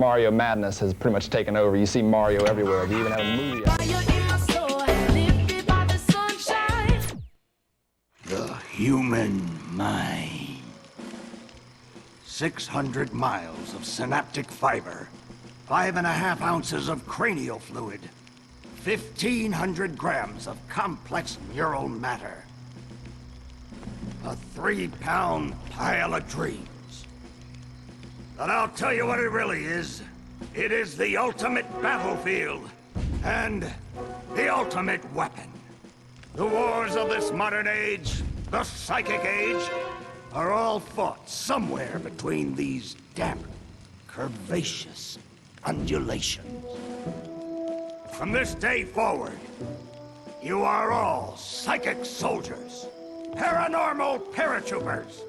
Mario madness has pretty much taken over. You see Mario everywhere. We even have a movie out. The human mind. 600 miles of synaptic fiber, 5.5 ounces of cranial fluid, 1,500 grams of complex neural matter, a 3-pound pile of dreams. But I'll tell you what it really is. It is the ultimate battlefield and the ultimate weapon. The wars of this modern age, the psychic age, are all fought somewhere between these damp, curvaceous undulations. From this day forward, you are all psychic soldiers, paranormal paratroopers,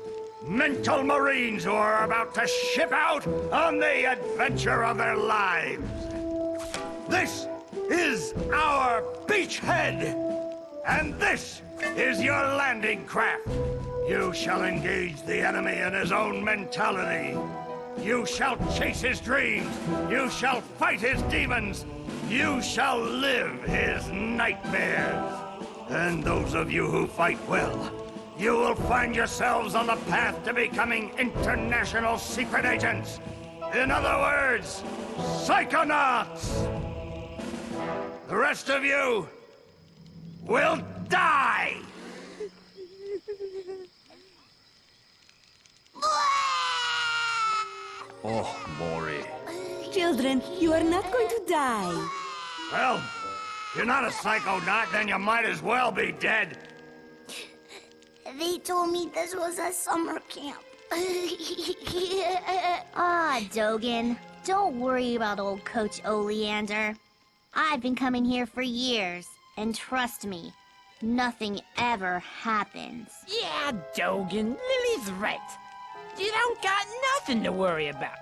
mental marines who are about to ship out on the adventure of their lives. This is our beachhead, and this is your landing craft. You shall engage the enemy in his own mentality. You shall chase his dreams. You shall fight his demons. You shall live his nightmares. And those of you who fight well, you will find yourselves on the path to becoming international secret agents. In other words, psychonauts. The rest of you will die. Oh, Maury. Children, you are not going to die. Well, if you're not a psychonaut, then you might as well be dead. They told me this was a summer camp. Dogen. Don't worry about old Coach Oleander. I've been coming here for years, and trust me, nothing ever happens. Yeah, Dogen, Lily's right. You don't got nothing to worry about.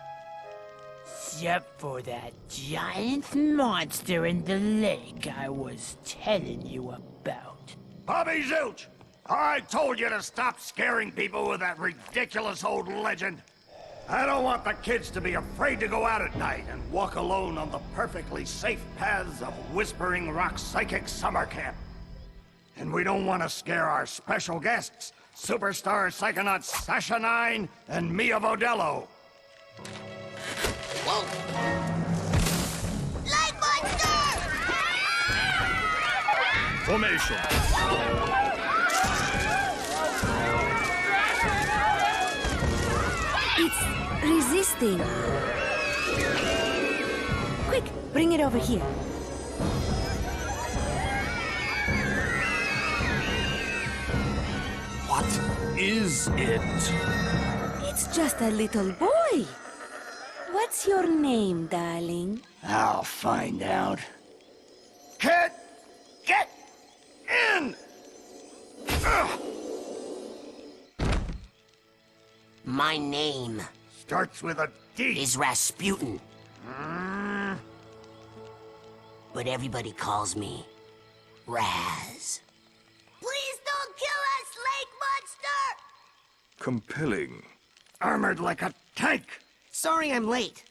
Except for that giant monster in the lake I was telling you about. Bobby Zilch, I told you to stop scaring people with that ridiculous old legend. I don't want the kids to be afraid to go out at night and walk alone on the perfectly safe paths of Whispering Rock Psychic Summer Camp. And we don't want to scare our special guests, superstar psychonauts Sasha 9 and Mia Vodello. Whoa! Light monster! Formation. It's resisting. Quick, bring it over here. What is it? It's just a little boy. What's your name, darling? I'll find out. Kid, get in! Ugh. My name Starts with a D. is Rasputin. But everybody calls me Raz. Please don't kill us, lake monster! Compelling. Armored like a tank. Sorry I'm late.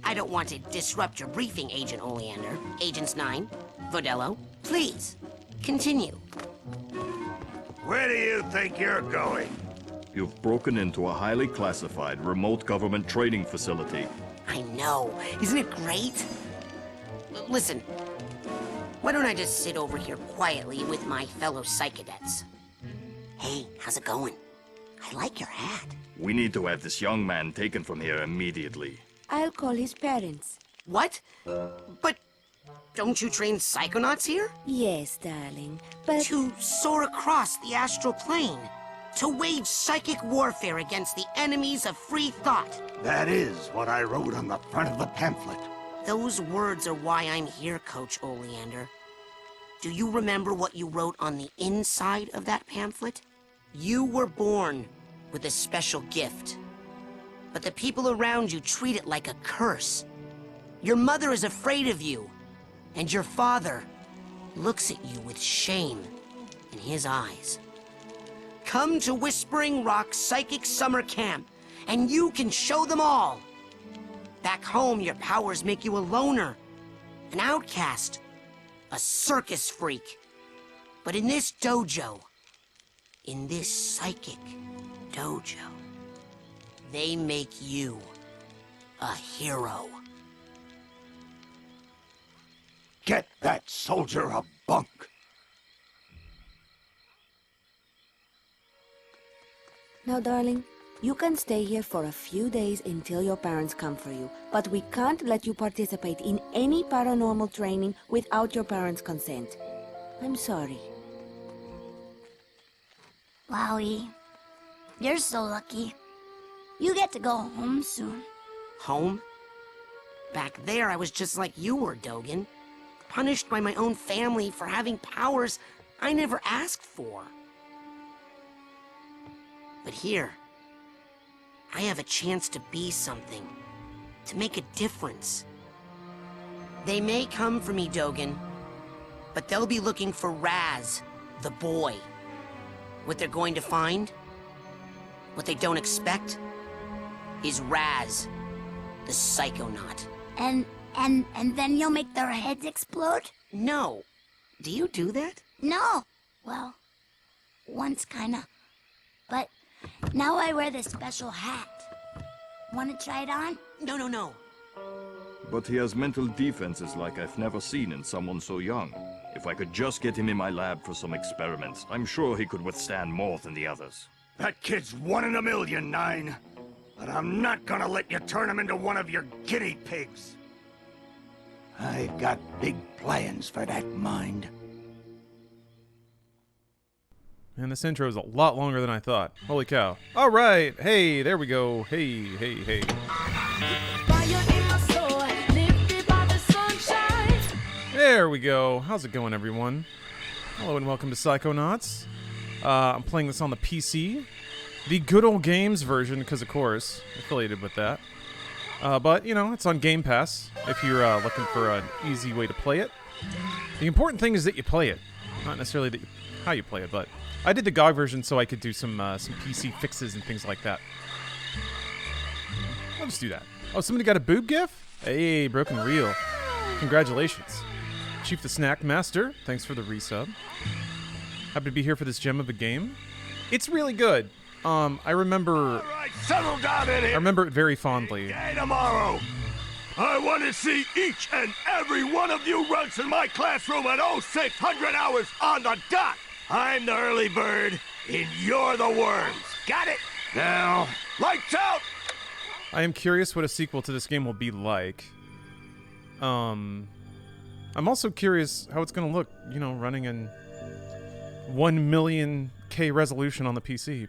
I don't want to disrupt your briefing, Agent Oleander. Agents 9, Vodello, please, continue. Where do you think you're going? You've broken into a highly classified remote government training facility. I know. Isn't it great? Listen, why don't I just sit over here quietly with my fellow psychonauts? Hey, how's it going? I like your hat. We need to have this young man taken from here immediately. I'll call his parents. What? But don't you train psychonauts here? Yes, darling, but... To soar across the astral plane. To wage psychic warfare against the enemies of free thought. That is what I wrote on the front of the pamphlet. Those words are why I'm here, Coach Oleander. Do you remember what you wrote on the inside of that pamphlet? You were born with a special gift. But the people around you treat it like a curse. Your mother is afraid of you. And your father looks at you with shame in his eyes. Come to Whispering Rock Psychic Summer Camp, and you can show them all Back home, your powers make you a loner, an outcast, a circus freak. But in this dojo, in this psychic dojo, they make you a hero. Get that soldier a bunk. Now, darling, you can stay here for a few days until your parents come for you, but we can't let you participate in any paranormal training without your parents' consent. I'm sorry. Wowie, you're so lucky. You get to go home soon. Home? Back there, I was just like you were, Dogen. Punished by my own family for having powers I never asked for. But here, I have a chance to be something, to make a difference. They may come for me, Dogen, but they'll be looking for Raz, the boy. What they're going to find, what they don't expect, is Raz, the psychonaut. And then you'll make their heads explode? No. Do you do that? No. Well, once kinda. But now I wear this special hat. Wanna try it on? No. But he has mental defenses like I've never seen in someone so young. If I could just get him in my lab for some experiments, I'm sure he could withstand more than the others. That kid's 1 in a million, Nine. But I'm not gonna let you turn him into one of your guinea pigs. I've got big plans for that mind. Man, this intro is a lot longer than I thought. Holy cow. All right. Hey, there we go. Hey. There we go. How's it going, everyone? Hello and welcome to Psychonauts. I'm playing this on the PC. The good old games version, because of course, affiliated with that. But, you know, it's on Game Pass if you're looking for an easy way to play it. The important thing is that you play it. Not necessarily how you play it, but I did the GOG version so I could do some PC fixes and things like that. I'll just do that. Oh, somebody got a boob gif? Hey, broken reel. Congratulations. Chief the Snack Master, thanks for the resub. Happy to be here for this gem of a game. It's really good. I remember... All right, settle down in here. I remember it very fondly. Day tomorrow. I want to see each and every one of you runts in my classroom at 0600 hours on the dot. I'm the early bird, and you're the worms. Got it? Now, lights out! I am curious what a sequel to this game will be like. I'm also curious how it's going to look, you know, running in 1,000,000K resolution on the PC.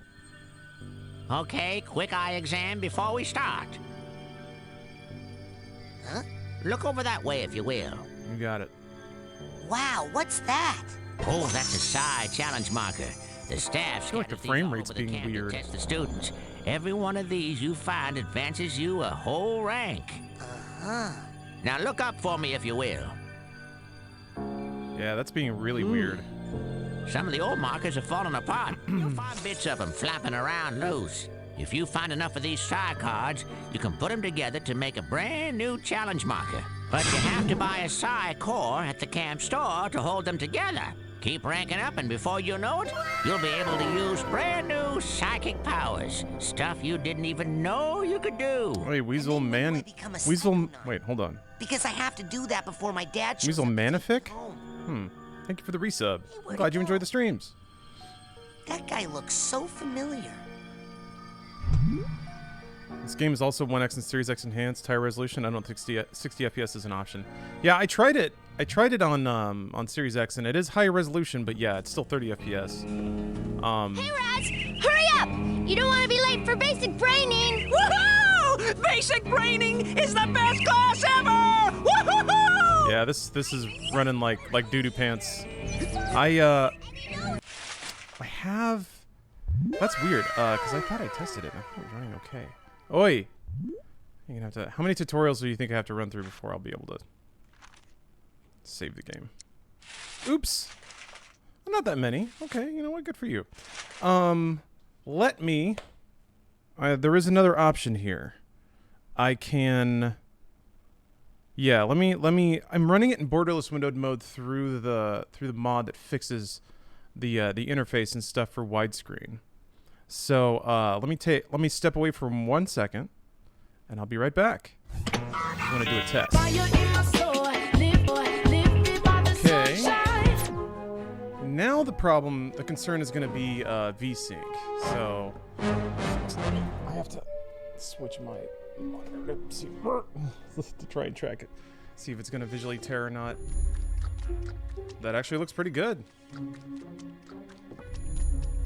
Okay, quick eye exam before we start. Huh? Look over that way, if you will. You got it. Wow, what's that? Oh, that's a psi challenge marker. The staff I feel like the frame rate's being weird. Test the students. Every one of these you find advances you a whole rank. Uh-huh. Now look up for me, if you will. Yeah, that's being really weird. Some of the old markers are falling apart. You'll find bits of them flapping around loose. If you find enough of these psi cards, you can put them together to make a brand new challenge marker. But you have to buy a psi core at the camp store to hold them together. Keep ranking up, and before you know it, you'll be able to use brand new psychic powers. Stuff you didn't even know you could do. Wait, Weasel Man... Weasel... Wait, hold on. Because I have to do that before my dad shows Weasel up to Manific? take me home. Thank you for the resub. I'm glad you enjoyed the streams. That guy looks so familiar. This game is also 1X and Series X enhanced, higher resolution. I don't think 60 FPS is an option. Yeah, I tried it. I tried it on Series X, and it is higher resolution, but yeah, it's still 30 FPS. Hey, Raz! Hurry up! You don't want to be late for basic braining! Woohoo! Basic braining is the best class ever! Woohoo! Yeah, this is running like doo-doo pants. I have... That's weird, because I thought I tested it, and I thought it was running okay. Oi! You're gonna have to... How many tutorials do you think I have to run through before I'll be able to save the game? Oops! Not that many. Okay, you know what? Good for you. Let me... there is another option here. I can Yeah, let me. I'm running it in borderless windowed mode through the mod that fixes the interface and stuff for widescreen. So let me step away for 1 second, and I'll be right back. I'm gonna do a test. Okay. Now the concern is gonna be VSync. So I have to switch my monitor to see to try and track it. See if it's gonna visually tear or not. That actually looks pretty good.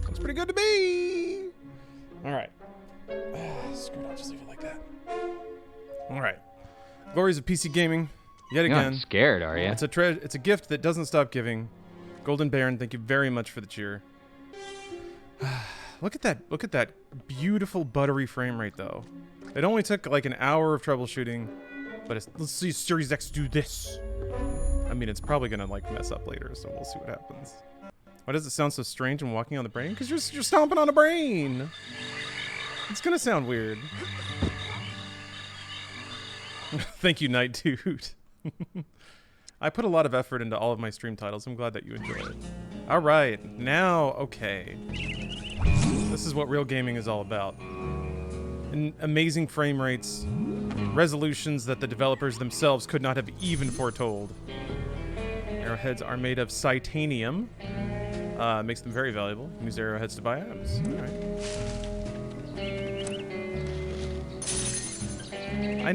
Looks pretty good to me. All right. Screw it, I'll just leave it like that. All right. Glories of PC gaming, yet again. You're not scared, are you? It's a gift that doesn't stop giving. Golden Baron, thank you very much for the cheer. Look at that beautiful buttery frame rate though. It only took like an hour of troubleshooting, but let's see Series X do this. I mean, it's probably gonna like mess up later, so we'll see what happens. Why does it sound so strange when walking on the brain? Because you're stomping on a brain. It's gonna sound weird. Thank you, Night Dude. I put a lot of effort into all of my stream titles. I'm glad that you enjoy it. All right, now, okay. This is what real gaming is all about. Amazing frame rates, resolutions that the developers themselves could not have even foretold. Arrowheads are made of titanium. Makes them very valuable. Use arrowheads to buy items. All right. I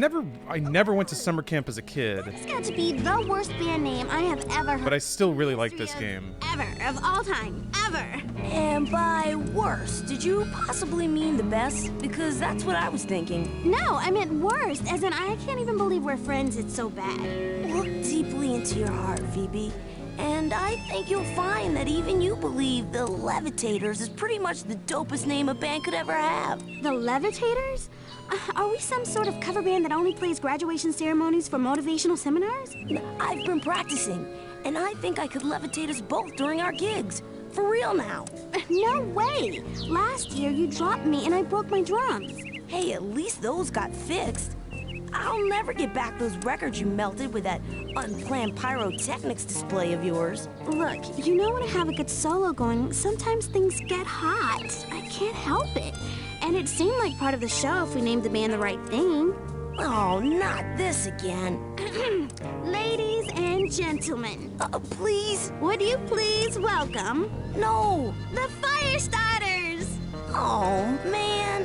never went to summer camp as a kid. It's got to be the worst band name I have ever heard. But I still really like this game. Ever, of all time, ever. And by worst, did you possibly mean the best? Because that's what I was thinking. No, I meant worst, as in I can't even believe we're friends, it's so bad. Look deeply into your heart, Phoebe. And I think you'll find that even you believe the Levitators is pretty much the dopest name a band could ever have. The Levitators? Are we some sort of cover band that only plays graduation ceremonies for motivational seminars? I've been practicing, and I think I could levitate us both during our gigs. For real now. No way! Last year you dropped me and I broke my drums. Hey, at least those got fixed. I'll never get back those records you melted with that unplanned pyrotechnics display of yours. Look, you know when I have a good solo going, sometimes things get hot. I can't help it. And it seemed like part of the show if we named the band the right thing. Oh, not this again. Ladies and gentlemen. Please? Would you please welcome... No. The Firestarters! Oh, man.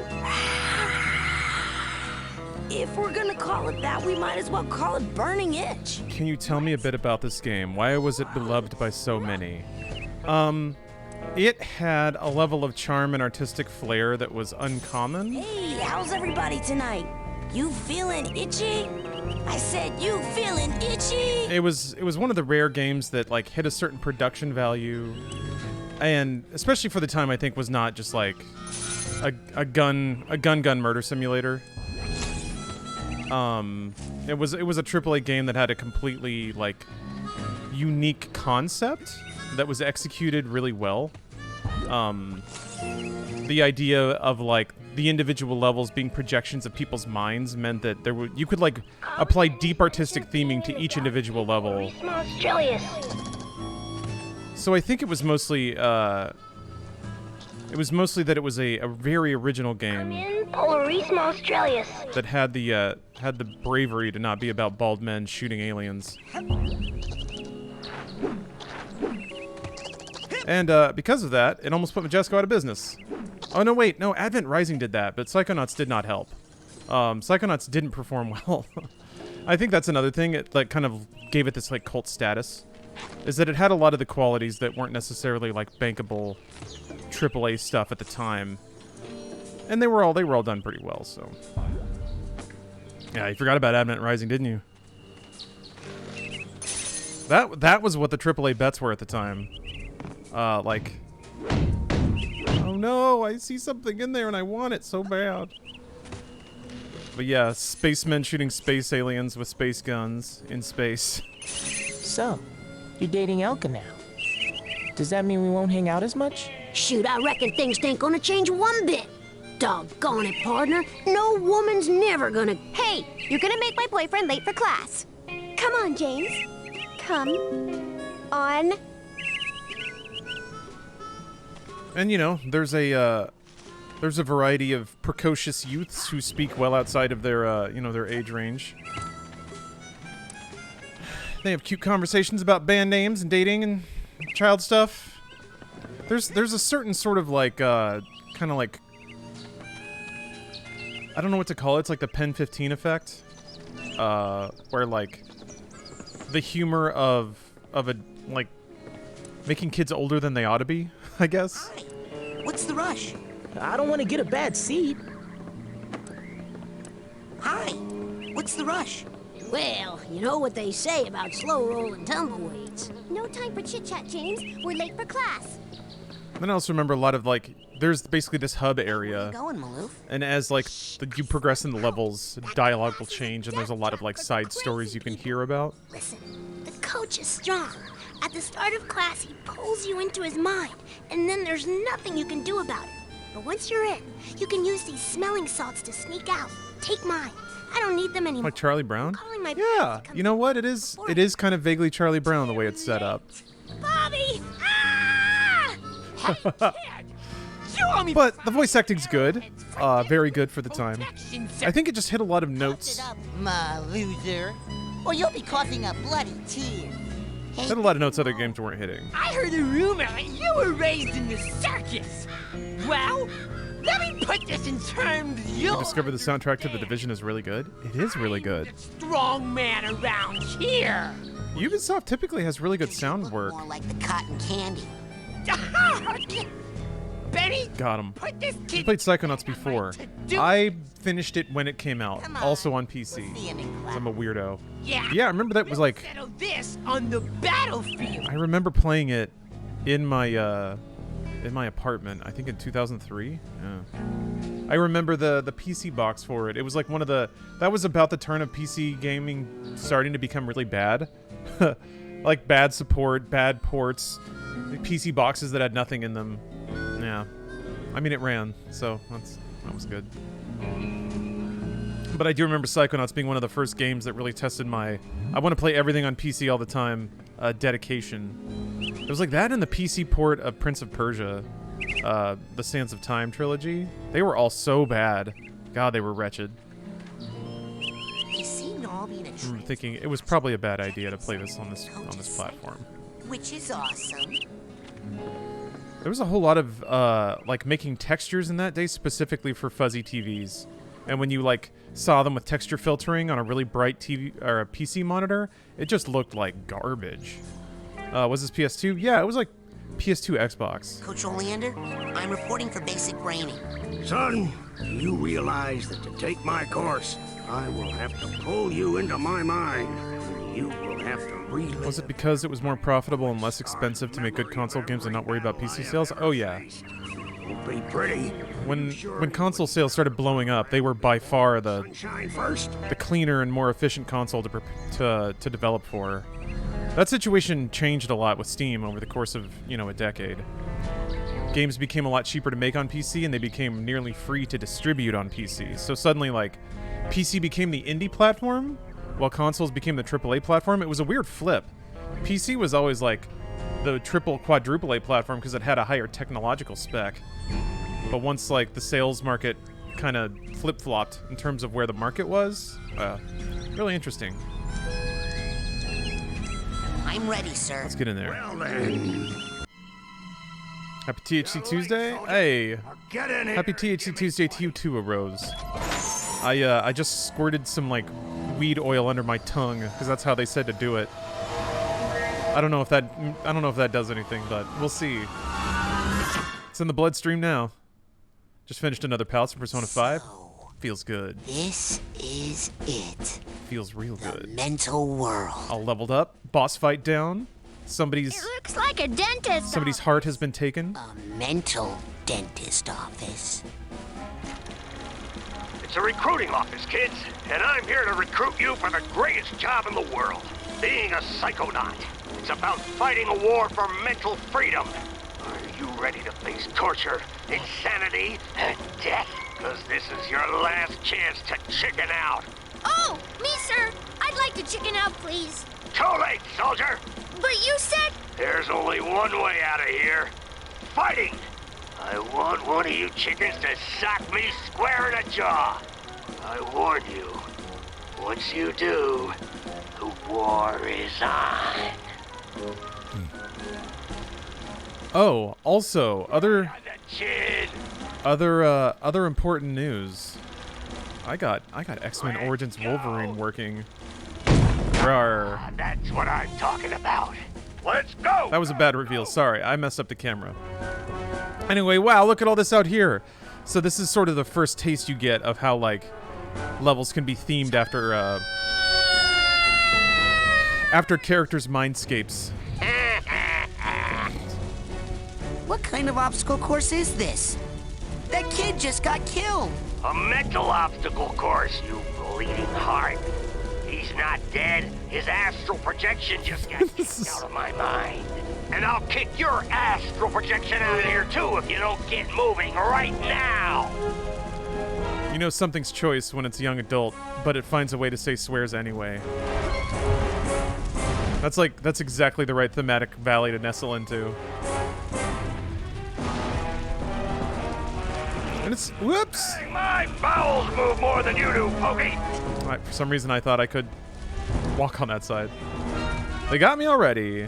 If we're gonna call it that, we might as well call it Burning Itch. Can you tell me a bit about this game? Why was it beloved by so many? It had a level of charm and artistic flair that was uncommon. Hey, how's everybody tonight? You feeling itchy? I said you feeling itchy? It was one of the rare games that like hit a certain production value, and especially for the time, I think was not just like a gun murder simulator. It was a AAA game that had a completely like unique concept that was executed really well. The idea of like the individual levels being projections of people's minds meant that you could like apply deep artistic theming to each individual level. So I think it was mostly that it was a very original game that had the bravery to not be about bald men shooting aliens. And because of that, it almost put Majesco out of business. Oh, no, wait. No, Advent Rising did that, but Psychonauts did not help. Psychonauts didn't perform well. I think that's another thing. It like kind of gave it this like cult status, is that it had a lot of the qualities that weren't necessarily like bankable AAA stuff at the time. And they were all done pretty well, so. Yeah, you forgot about Advent Rising, didn't you? That was what the AAA bets were at the time. Like, oh no, I see something in there and I want it so bad. But yeah, spacemen shooting space aliens with space guns in space. So, you're dating Elka now. Does that mean we won't hang out as much? Shoot, I reckon things ain't gonna change one bit. Doggone it, partner. No woman's never gonna... Hey, you're gonna make my boyfriend late for class. Come on, James. Come on. And you know, there's a variety of precocious youths who speak well outside of their their age range. They have cute conversations about band names and dating and child stuff. There's a certain sort of like kind of like, I don't know what to call it. It's like the Pen 15 effect, where like the humor of a like making kids older than they ought to be, I guess. Hi. What's the rush? I don't want to get a bad seat. Hi. What's the rush? Well, you know what they say about slow-rolling tumbleweeds. No time for chit-chat, James. We're late for class. Then I also remember a lot of like, there's basically this hub area, Going, Maloof. and as like you progress in the levels, dialogue will change, and there's a lot of like side stories you can hear about. Listen, the coach is strong. At the start of class, he pulls you into his mind, and then there's nothing you can do about it. But once you're in, you can use these smelling salts to sneak out. Take mine. I don't need them anymore. Like Charlie Brown? Calling my Yeah, parents to come you know what? It is kind of vaguely Charlie Brown the way it's set up. Bobby! Ah! But the voice acting's good. Very good for the time. I think it just hit a lot of notes. My loser. Or you'll be coughing up bloody tears. Hit a lot of notes other games weren't hitting. I heard a rumor that you were raised in the circus. Well, let me put this in terms. You discovered the soundtrack to The Division is really good. It is really good. Strong man around here. Ubisoft typically has really good sound work. More like the cotton candy. Benny, Got him. put this I kid. played Psychonauts before. I finished it when it came out, also on PC. See him in 'Cause class. I'm a weirdo. Yeah. Yeah, I remember that was like, Settle this on the battlefield. I remember playing it in my apartment, I think in 2003. Yeah. I remember the PC box for it. It was like one of the, that was about the turn of PC gaming starting to become really bad. Like bad support, bad ports, PC boxes that had nothing in them. Yeah. I mean, it ran, so that was good. But I do remember Psychonauts being one of the first games that really tested my, I want to play everything on PC all the time, dedication. It was like that and the PC port of Prince of Persia, the Sands of Time trilogy. They were all so bad. God, they were wretched. They seem to all be in a I'm trance, thinking it was probably a bad idea to play this on this platform. which is awesome. There was a whole lot of like making textures in that day specifically for fuzzy TVs, and when you like saw them with texture filtering on a really bright TV or a PC monitor, it just looked like garbage. Was this PS2? Yeah, it was like PS2 Xbox. Coach Oleander, I'm reporting for basic braining. Son, do you realize that to take my course, I will have to pull you into my mind? You will have to relive. Was it because it was more profitable and less expensive to make good console games and not worry about PC sales? Oh yeah. Won't be pretty. When console sales started blowing up, they were by far the Sunshine first. cleaner and more efficient console to develop for. That situation changed a lot with Steam over the course of, a decade. Games became a lot cheaper to make on PC, and they became nearly free to distribute on PC. So suddenly, like, PC became the indie platform, while consoles became the AAA platform. It was a weird flip. PC was always, like, the triple, quadruple A platform because it had a higher technological spec. But once, like, the sales market kind of flip-flopped in terms of where the market was, really interesting. I'm ready, sir. Let's get in there. Well then, Happy THC Tuesday. Hey, get in here. happy THC Tuesday to you too, Rose. I just squirted some like weed oil under my tongue because that's how they said to do it. I don't know if that does anything, but we'll see. It's in the bloodstream now. Just finished another Palace of Persona 5. Feels good. This is it. Feels real The good. mental world. All leveled up. Boss fight down. Somebody's Looks like a dentist. heart has been taken. A mental dentist office. It's a recruiting office, kids, and I'm here to recruit you for the greatest job in the world, being a psychonaut. It's about fighting a war for mental freedom. Are you ready to face torture, insanity, and death? Because this is your last chance to chicken out. Oh, me, sir. I I'd like to chicken out, please. Too late, soldier! But you said... There's only one way out of here. Fighting! I want one of you chickens to sock me square in the jaw. I warn you, once you do, the war is on. Oh, also, other important news. I got X-Men Origins Wolverine working. Rawr. That's what I'm talking about. Let's go! That was a bad reveal. Sorry, I messed up the camera. Anyway, wow, look at all this out here. So this is sort of the first taste you get of how, like, levels can be themed after characters' mindscapes. What kind of obstacle course is this? That kid just got killed. A mental obstacle course, you bleeding heart. He's not dead. His astral projection just got kicked out of my mind. And I'll kick your astral projection out of here too if you don't get moving right now. You know something's choice when it's a young adult, but it finds a way to say swears anyway. That's exactly the right thematic valley to nestle into. And it's, whoops! My bowels move more than you do, Pokey. For some reason I thought I could walk on that side. They got me already.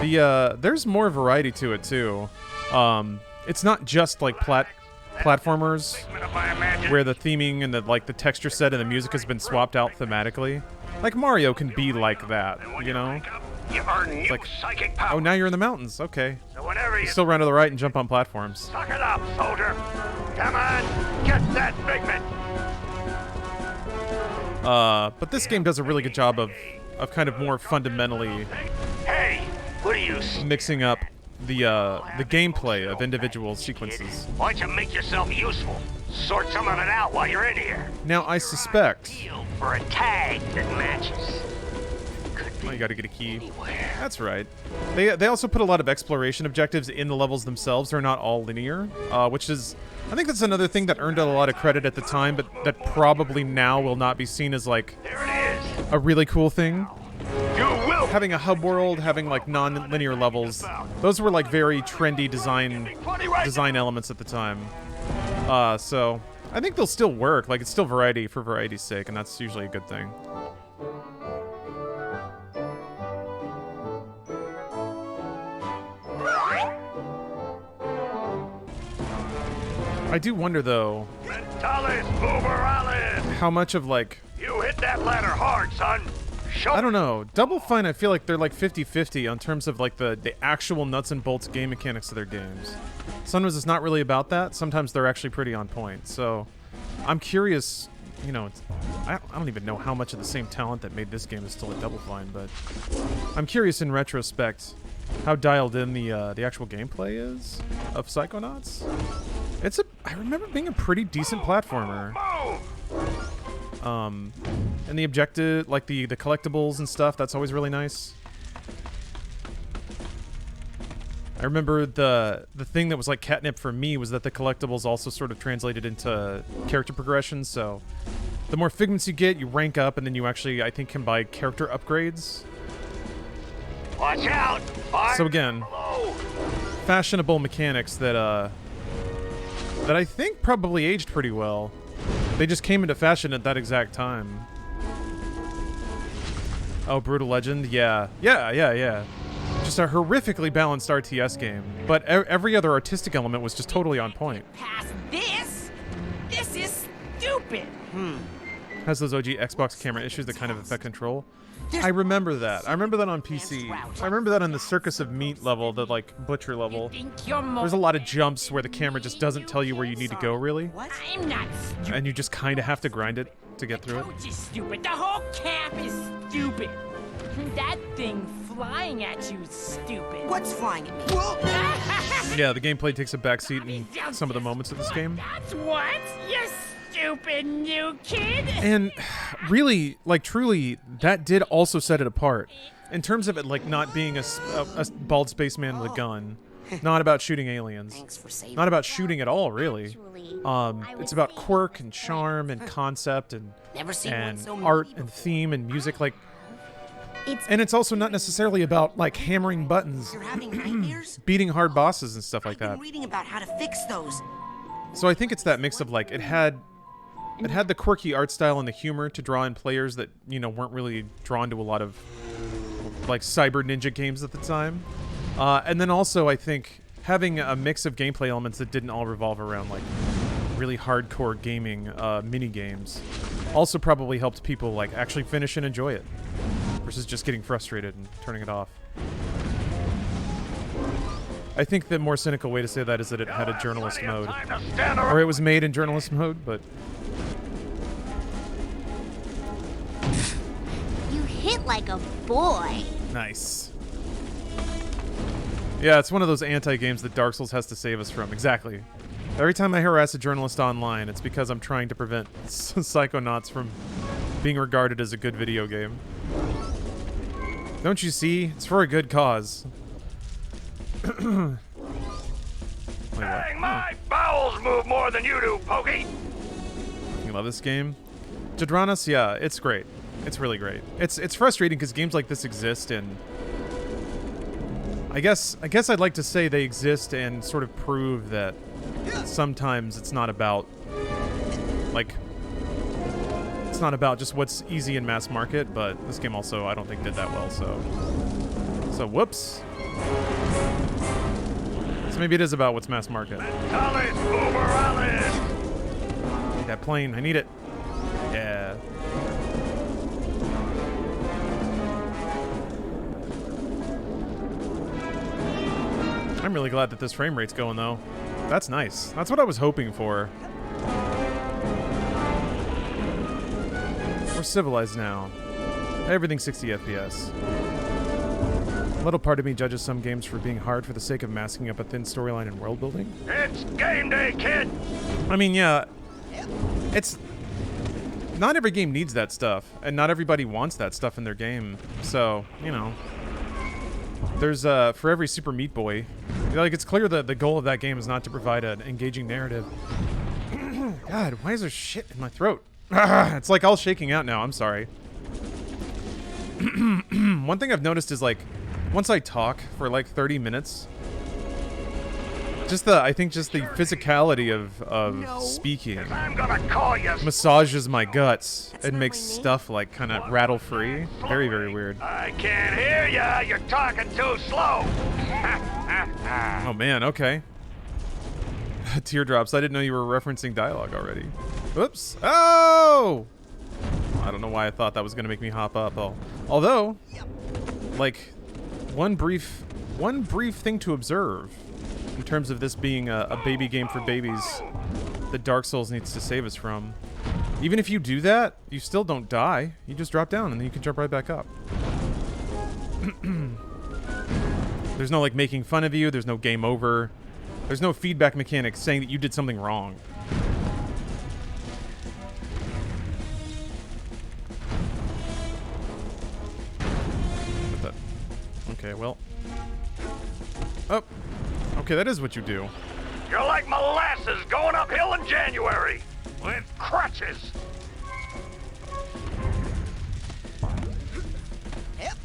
There's more variety to it too. It's not just like platformers where the theming and the texture set and the music has been swapped out thematically. Like Mario can be like that, you know? It's like, oh, now you're in the mountains. Okay. You still run to the right and jump on platforms. Suck it up, soldier. Come on, get that figment. But this game does a really good job of kind of more fundamentally What are you mixing up the gameplay of individual sequences. Why don't you make yourself useful? Sort some of it out while you're in here. Now I suspect. For a tag that matches. Oh, you gotta get a key. That's right. They also put a lot of exploration objectives in the levels themselves. They're not all linear, which is, I think that's another thing that earned it a lot of credit at the time, but that probably now will not be seen as like a really cool thing. Having a hub world, having like non-linear levels, those were like very trendy design elements at the time. So I think they'll still work. Like, it's still variety for variety's sake, and that's usually a good thing. I do wonder, though, how much of, like... You hit that ladder hard, son. I don't know. Double Fine, I feel like they're like 50-50 on terms of like the actual nuts and bolts game mechanics of their games. Sometimes it's not really about that. Sometimes they're actually pretty on point. So I'm curious, you know, I don't even know how much of the same talent that made this game is still at Double Fine, but I'm curious in retrospect how dialed in the actual gameplay is of Psychonauts. I remember being a pretty decent platformer. And the objective, like the collectibles and stuff, that's always really nice. I remember the thing that was like catnip for me was that the collectibles also sort of translated into character progression, so the more figments you get, you rank up, and then you actually, I think, can buy character upgrades. Watch out! So again, fashionable mechanics that I think probably aged pretty well. They just came into fashion at that exact time. Oh, Brutal Legend? Yeah. Just a horrifically balanced RTS game, but every other artistic element was just totally on point. Past this? This is stupid! Has those OG Xbox camera issues that kind of affect control. I remember that. I remember that on PC. I remember that on the Circus of Meat level, the like butcher level. There's a lot of jumps where the camera just doesn't tell you where you need to go, really. I'm not stupid. And you just kind of have to grind it to get through it. Coach is stupid. The whole camp is stupid. That thing flying at you is stupid. What's flying at me? Yeah, the gameplay takes a backseat in some of the moments of this game. That's what? You stupid new kid. And really, like truly, that did also set it apart. In terms of it like not being a bald spaceman with a gun. Not about shooting aliens. Thanks for saving Not about shooting at all, really. Actually, It's about quirk and charm and concept and Never seen one and so art moody and theme and music. Like, it's and it's also not necessarily about like hammering buttons, You're having nightmares? beating hard bosses and stuff like I've that. been reading about how to fix those. So I think it's that mix of like it had the quirky art style and the humor to draw in players that, you know, weren't really drawn to a lot of like cyber ninja games at the time. And then also I think having a mix of gameplay elements that didn't all revolve around like really hardcore gaming mini games also probably helped people like actually finish and enjoy it versus just getting frustrated and turning it off. I think the more cynical way to say that is that it had a journalist mode. Or it was made in journalist mode, but... you hit like a boy. Nice. Yeah, it's one of those anti-games that Dark Souls has to save us from. Exactly. Every time I harass a journalist online, it's because I'm trying to prevent Psychonauts from being regarded as a good video game. Don't you see? It's for a good cause. Dang, my bowels move more than you do, Pokey! You love this game? Jadranas, yeah, it's great. It's really great. It's frustrating because games like this exist, and I guess I'd like to say they exist and sort of prove that sometimes it's not about like it's not about just what's easy in mass market, but this game also I don't think did that well, so whoops. So maybe it is about what's mass market. I need that plane. I need it. Yeah. I'm really glad that this frame rate's going, though. That's nice. That's what I was hoping for. We're civilized now. Everything's 60 FPS. A little part of me judges some games for being hard for the sake of masking up a thin storyline and world building. It's game day, kid! I mean, yeah, it's... Not every game needs that stuff, and not everybody wants that stuff in their game, so, you know. There's, for every Super Meat Boy, like, it's clear that the goal of that game is not to provide an engaging narrative. God, why is there shit in my throat? It's like all shaking out now, I'm sorry. One thing I've noticed is, like, once I talk for like 30 minutes, I think just the physicality of speaking massages my guts and makes stuff like kind of rattle free. Very, very weird. I can't hear ya. You're talking too slow. Oh man, okay. Teardrops. I didn't know you were referencing dialogue already. Oops. Oh! I don't know why I thought that was gonna make me hop up. Although, like, one brief thing to observe in terms of this being a baby game for babies that Dark Souls needs to save us from. Even if you do that, you still don't die. You just drop down and then you can jump right back up. There's no like making fun of you, there's no game over. There's no feedback mechanic saying that you did something wrong. Okay, well. Oh. Okay, that is what you do. You're like molasses going uphill in January with crutches. Yep.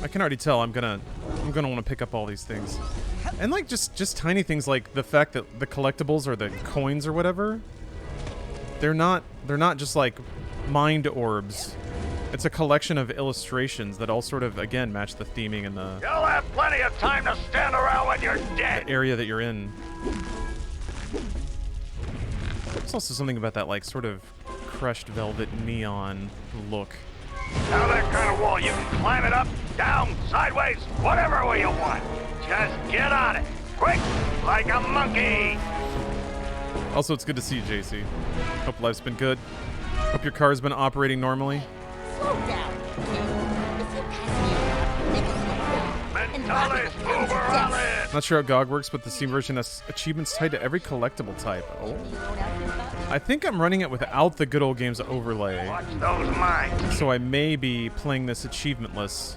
I can already tell I'm gonna want to pick up all these things. And like just tiny things like the fact that the collectibles or the coins or whatever, they're not just like mind orbs. It's a collection of illustrations that all sort of, again, match the theming and the... You'll have plenty of time to stand around when you're dead. The area that you're in. There's also something about that, like, sort of crushed velvet neon look. Now that kind of wall, you can climb it up, down, sideways, whatever way you want. Just get on it. Quick, like a monkey. Also, it's good to see you, JC. Hope life's been good. Hope your car's been operating normally. Slow down, kid. If you pass me around, maybe slow down. And Mentales, rock it down to death. Not sure how GOG works, but the Steam version has achievements tied to every collectible type. Oh. I think I'm running it without the Good Old Games overlay. Watch those mines. So I may be playing this achievementless.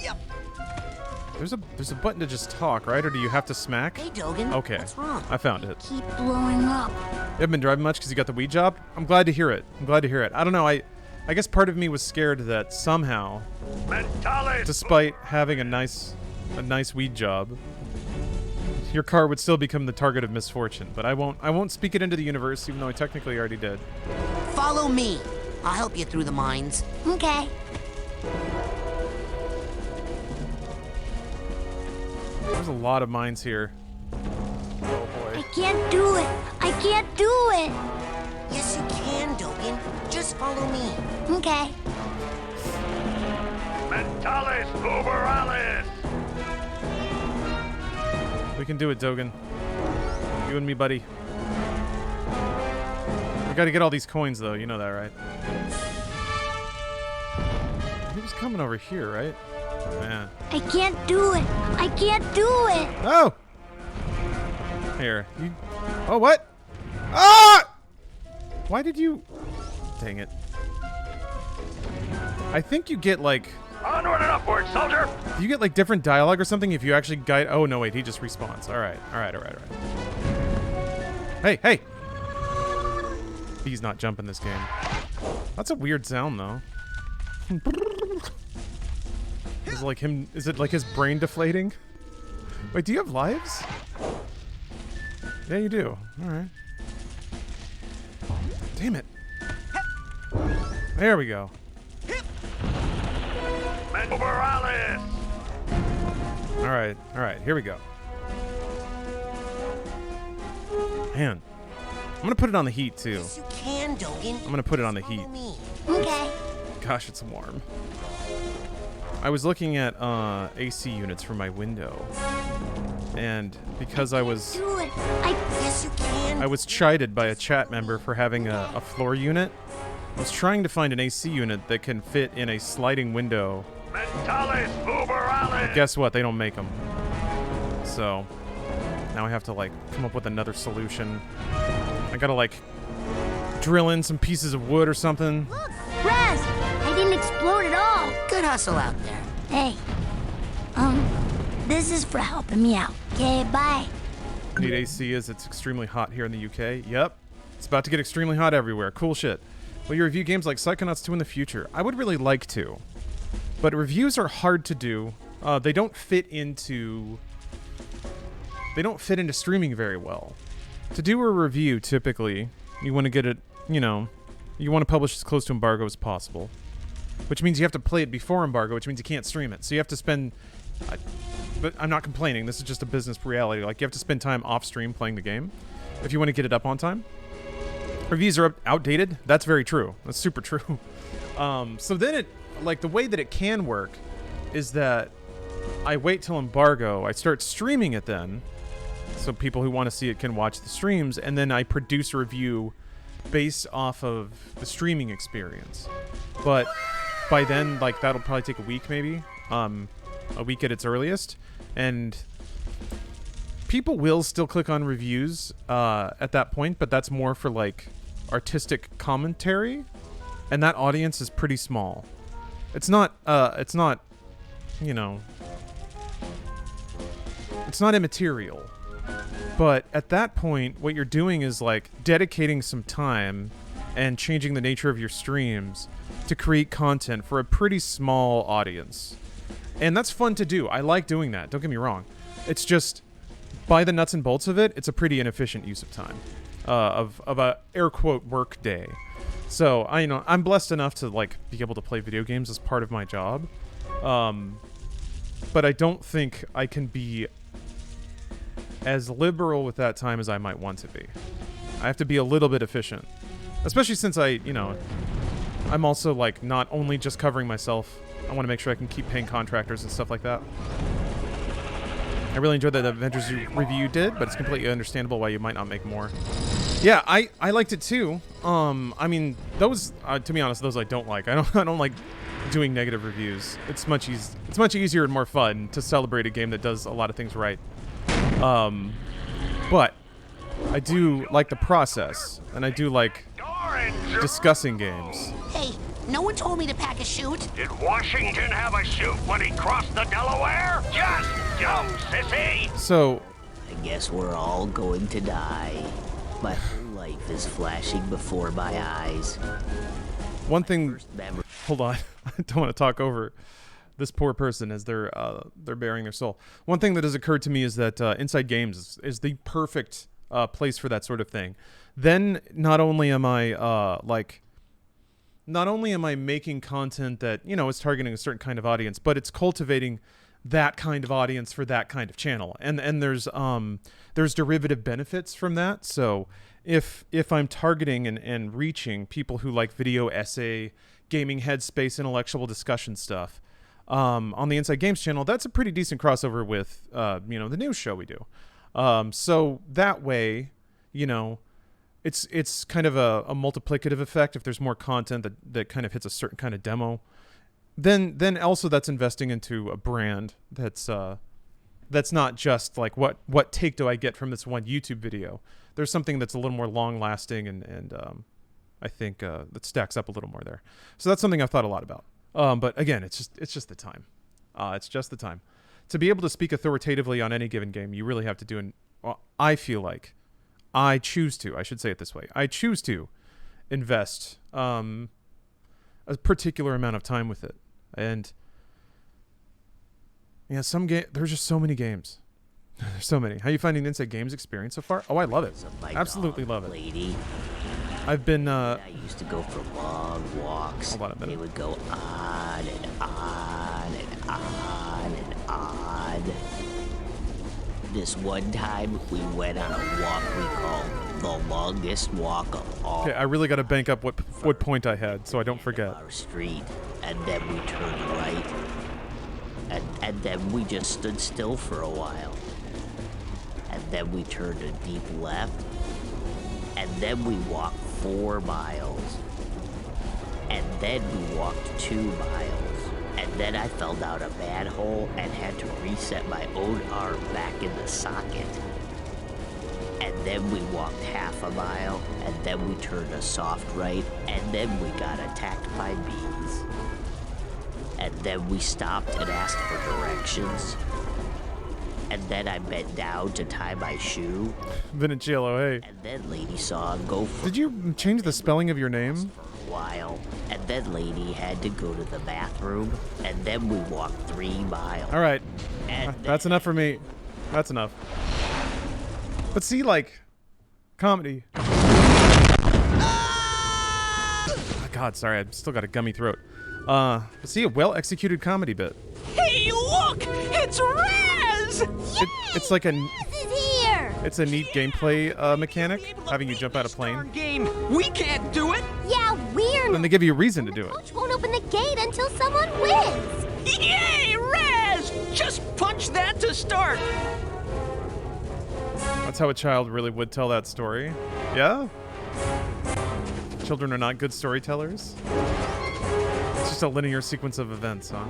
Yep. There's a button to just talk, right? Or do you have to smack? Hey, Dogen. Okay. What's wrong? I found it. Keep blowing up. You haven't been driving much because you got the weed job? I'm glad to hear it. I'm glad to hear it. I don't know. I guess part of me was scared that somehow, despite having a nice weed job, your car would still become the target of misfortune. But I won't speak it into the universe, even though I technically already did. Follow me. I'll help you through the mines. Okay. There's a lot of mines here. Oh boy. I can't do it. I can't do it. Yes, you can, Dogen. Just follow me. Okay. Mentalis uberalis. We can do it, Dogen. You and me, buddy. We gotta get all these coins, though. You know that, right? He was coming over here, right? Man. I can't do it. I can't do it. Oh! Here. You... Oh, what? Ah! Why did you... Dang it. I think you get, like... Onward and upward, soldier! Do you get, like, different dialogue or something if you actually guide... Oh, no, wait. He just respawns. Alright. Hey, hey! He's not jumping this game. That's a weird sound, though. Is it like him... Is it like his brain deflating? Wait, do you have lives? Yeah, you do. Alright. Damn it. There we go. Alright, here we go. Man. I'm gonna put it on the heat, too. Yes, you can, Dogen. I'm gonna put it on the heat. Okay. Gosh, it's warm. I was looking at AC units from my window, and because I was Do it. Yes, you can. I was chided by a chat member for having a floor unit. I was trying to find an AC unit that can fit in a sliding window. Mentalis uberalis. Guess what? They don't make them. So now I have to like come up with another solution. I gotta like drill in some pieces of wood or something. Look, Raz, I didn't explode at all. Good hustle out there. Hey, this is for helping me out. Okay, bye. Need AC as it's extremely hot here in the UK. Yep. It's about to get extremely hot everywhere. Cool shit. Will you review games like Psychonauts 2 in the future? I would really like to. But reviews are hard to do. They don't fit into streaming very well. To do a review, typically, you want to get it, you know, you want to publish as close to embargo as possible. Which means you have to play it before embargo, which means you can't stream it. So you have to spend... but I'm not complaining. This is just a business reality. Like, you have to spend time off-stream playing the game if you want to get it up on time. Reviews are outdated. That's very true. That's super true. So then it... Like, the way that it can work is that I wait till embargo. I start streaming it then. So people who want to see it can watch the streams. And then I produce a review based off of the streaming experience. But by then, like, that'll probably take a week maybe. A week at its earliest. And people will still click on reviews at that point. But that's more for, like, artistic commentary. And that audience is pretty small. It's not, you know, it's not immaterial. But at that point, what you're doing is, like, dedicating some time and changing the nature of your streams to create content for a pretty small audience. And that's fun to do. I like doing that. Don't get me wrong. It's just, by the nuts and bolts of it, it's a pretty inefficient use of time, of a air quote work day. So I'm blessed enough to like be able to play video games as part of my job, but I don't think I can be as liberal with that time as I might want to be. I have to be a little bit efficient, especially since I'm also like not only just covering myself. I want to make sure I can keep paying contractors and stuff like that. I really enjoyed that Avengers review you did, but it's completely understandable why you might not make more. Yeah, I liked it too. I mean, those to be honest, those I don't like. I don't like doing negative reviews. It's much easier and more fun to celebrate a game that does a lot of things right. But I do like the process, and I do like discussing games. Hey, no one told me to pack a chute. Did Washington have a chute when he crossed the Delaware? Just jump, sissy! So, I guess we're all going to die. My whole life is flashing before my eyes. one thing... Hold on. I don't want to talk over this poor person as they're bearing their soul. One thing that has occurred to me is that Inside Games is the perfect place for that sort of thing. Then not only am I making content that, you know, is targeting a certain kind of audience, but it's cultivating that kind of audience for that kind of channel. And there's derivative benefits from that. So if I'm targeting and reaching people who like video essay, gaming headspace, intellectual discussion stuff, on the Inside Games channel, that's a pretty decent crossover with, you know, the news show we do. So that way, you know, it's kind of a multiplicative effect. If there's more content that kind of hits a certain kind of demo, then also that's investing into a brand that's not just like what take do I get from this one YouTube video. There's something that's a little more long lasting and I think that stacks up a little more there. So that's something I've thought a lot about. But again, it's just the time. It's just the time. To be able to speak authoritatively on any given game, you really have to do I feel like I choose to, I should say it this way, I choose to invest a particular amount of time with it. And yeah, there's just so many games. There's so many. How are you finding the Inside Games experience so far? Oh, I love it. Absolutely love it. Lady. I've been I used to go for long walks. Hold on a minute. They would go on and on and on and on. This one time we went on a walk we called the longest walk of all. Okay, I really got to bank up what point I had so I don't forget. Our street, and then we turned right, and then we just stood still for a while, and then we turned a deep left, and then we walked 4 miles, and then we walked 2 miles. And then I fell down a manhole and had to reset my own arm back in the socket. And then we walked half a mile, and then we turned a soft right, and then we got attacked by bees. And then we stopped and asked for directions. And then I bent down to tie my shoe. Vinicello, hey. And then Lady saw him go for... Did you change the spelling of your name? While, and then Lady had to go to the bathroom, and then we walked 3 miles. All right, and that's enough for me. That's enough. But see, like, comedy. Oh, God, sorry, I've still got a gummy throat. But see, a well-executed comedy bit. Hey, look! It's Raz! It's like a... Here. It's a neat gameplay mechanic, having you jump out of plane. Game. We can't do it. Yeah, we're. Then they give you a reason to do it. Coach won't open the gate until someone wins. Yay, Raz! Just punch that to start. That's how a child really would tell that story. Yeah? Children are not good storytellers. It's just a linear sequence of events, huh?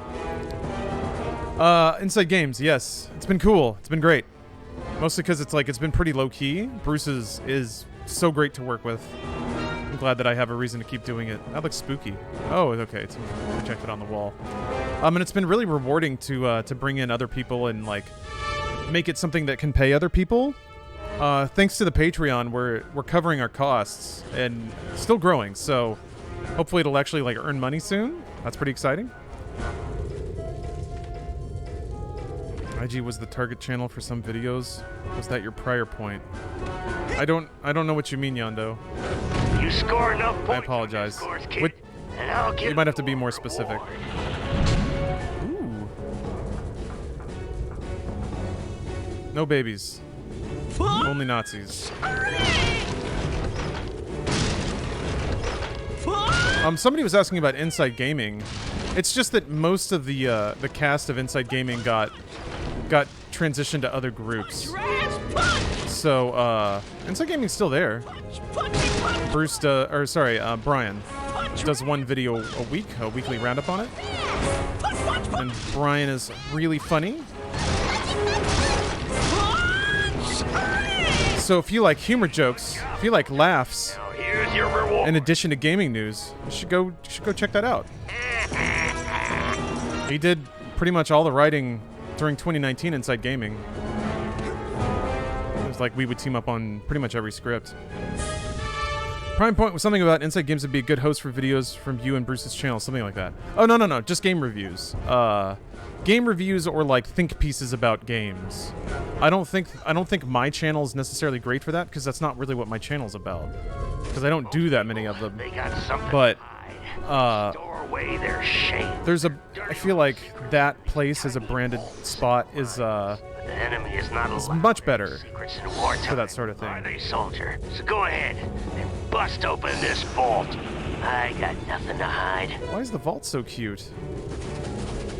Inside Games, yes. It's been cool. It's been great. Mostly because it's been pretty low-key. Bruce is so great to work with. I'm glad that I have a reason to keep doing it. That looks spooky. Oh, okay. It's projected on the wall. And it's been really rewarding to bring in other people and, like, make it something that can pay other people. Thanks to the Patreon, we're covering our costs and still growing. So hopefully it'll actually, like, earn money soon. That's pretty exciting. IG was the target channel for some videos. Was that your prior point? I don't know what you mean, Yondo. You score enough points. I apologize. Scores, kid, and I'll give you might have to be more specific. reward. Ooh. No babies. Only Nazis. Somebody was asking about Inside Gaming. It's just that most of the cast of Inside Gaming got transitioned to other groups. So, Inside Gaming's still there. Bruce, Brian. does one video a week, a weekly roundup on it. And Brian is really funny. So if you like humor jokes, if you like laughs, Here's your reward. in addition to gaming news, you should go check that out. He did pretty much all the writing during 2019 Inside Gaming. It was like we would team up on pretty much every script. Prime Point was something about Inside Games would be a good host for videos from you and Bruce's channel, something like that. Oh, no, just game reviews. Game reviews or like think pieces about games. I don't think my channel is necessarily great for that because that's not really what my channel's about. Because I don't do that many of them. But there's a, I feel like that place as a branded spot is much better for that sort of thing. Soldier. So go ahead and bust open this vault. I got nothing to hide. Why is the vault so cute?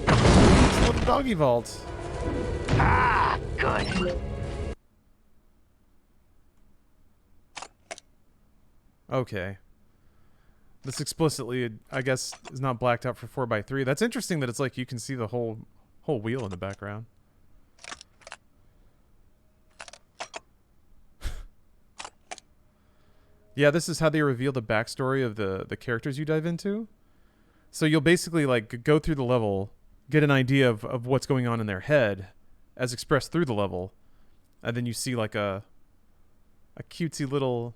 It's a little doggy vault. Ah, good. Okay. This explicitly, I guess, is not blacked out for 4x3. That's interesting that it's like you can see the whole wheel in the background. Yeah, this is how they reveal the backstory of the characters you dive into. So you'll basically like go through the level, get an idea of what's going on in their head as expressed through the level, and then you see like a cutesy little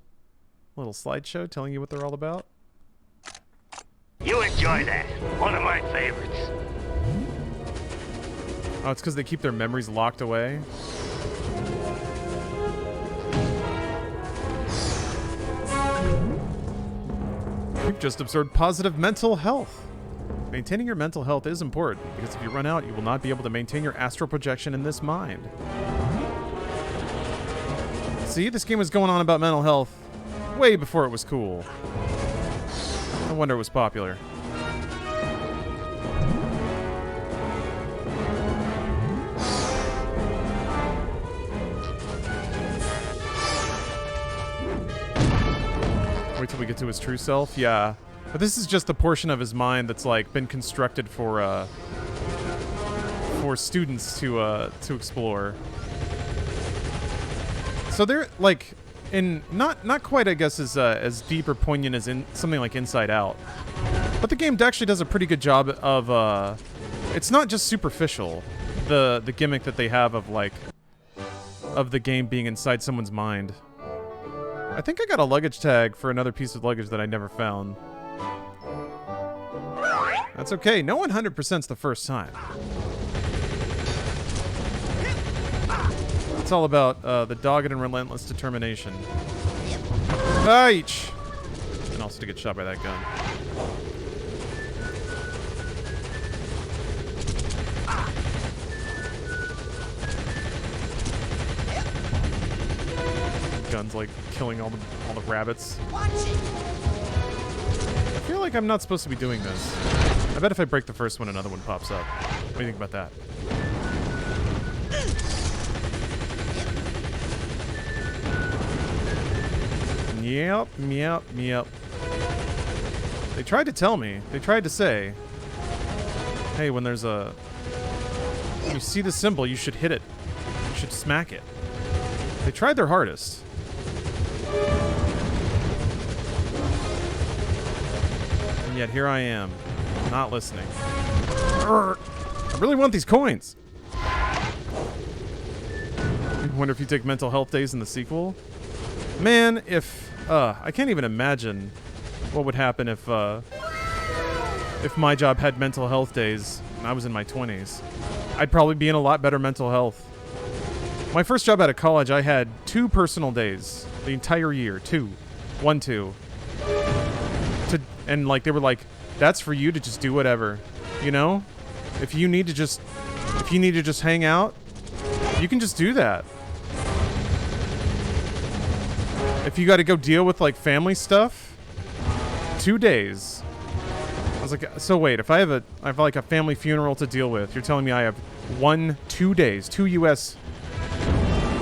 slideshow telling you what they're all about. You enjoy that. One of my favorites. Oh, it's because they keep their memories locked away. We've just absorbed positive mental health. Maintaining your mental health is important, because if you run out, you will not be able to maintain your astral projection in this mind. See, this game was going on about mental health way before it was cool. No wonder it was popular. Wait till we get to his true self? Yeah. But this is just a portion of his mind that's like been constructed for students to explore. So they're like in not quite, I guess, as deep or poignant as in something like Inside Out. But the game actually does a pretty good job of it's not just superficial, the gimmick that they have of like of the game being inside someone's mind. I think I got a luggage tag for another piece of luggage that I never found. That's okay. No 100%'s the first time. It's all about the dogged and relentless determination. Each! And also to get shot by that gun. Gun's like killing all the rabbits. I feel like I'm not supposed to be doing this. I bet if I break the first one, another one pops up. What do you think about that? Yep. They tried to tell me. They tried to say, hey, when there's when you see the symbol, you should hit it. You should smack it. They tried their hardest. And yet here I am, not listening. I really want these coins. I wonder if you take mental health days in the sequel. Man, if I can't even imagine what would happen if my job had mental health days and I was in my 20s. I'd probably be in a lot better mental health. My first job out of college, I had 2 personal days the entire year. 2. And like they were like, that's for you to just do whatever, you know? If you need to just hang out, you can just do that. If you got to go deal with like family stuff, 2 days. I was like, so wait, if I have like a family funeral to deal with, you're telling me I have 2 days, 2 US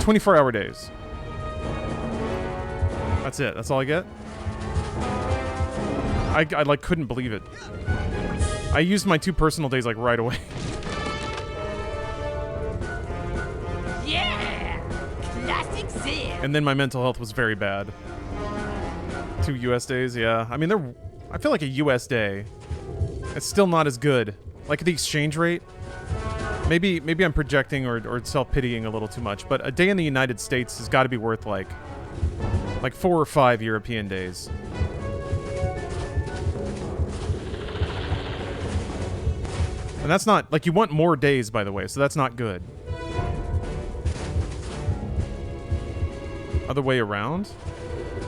24-hour days. That's it. That's all I get. I like couldn't believe it. I used my 2 personal days like right away. Yeah! Classic Zen! And then my mental health was very bad. 2 US days, yeah. I mean, I feel like a US day, it's still not as good. Like the exchange rate, maybe I'm projecting or self-pitying a little too much, but a day in the United States has got to be worth like 4 or 5 European days. And that's not, like, you want more days, by the way, so that's not good. Other way around?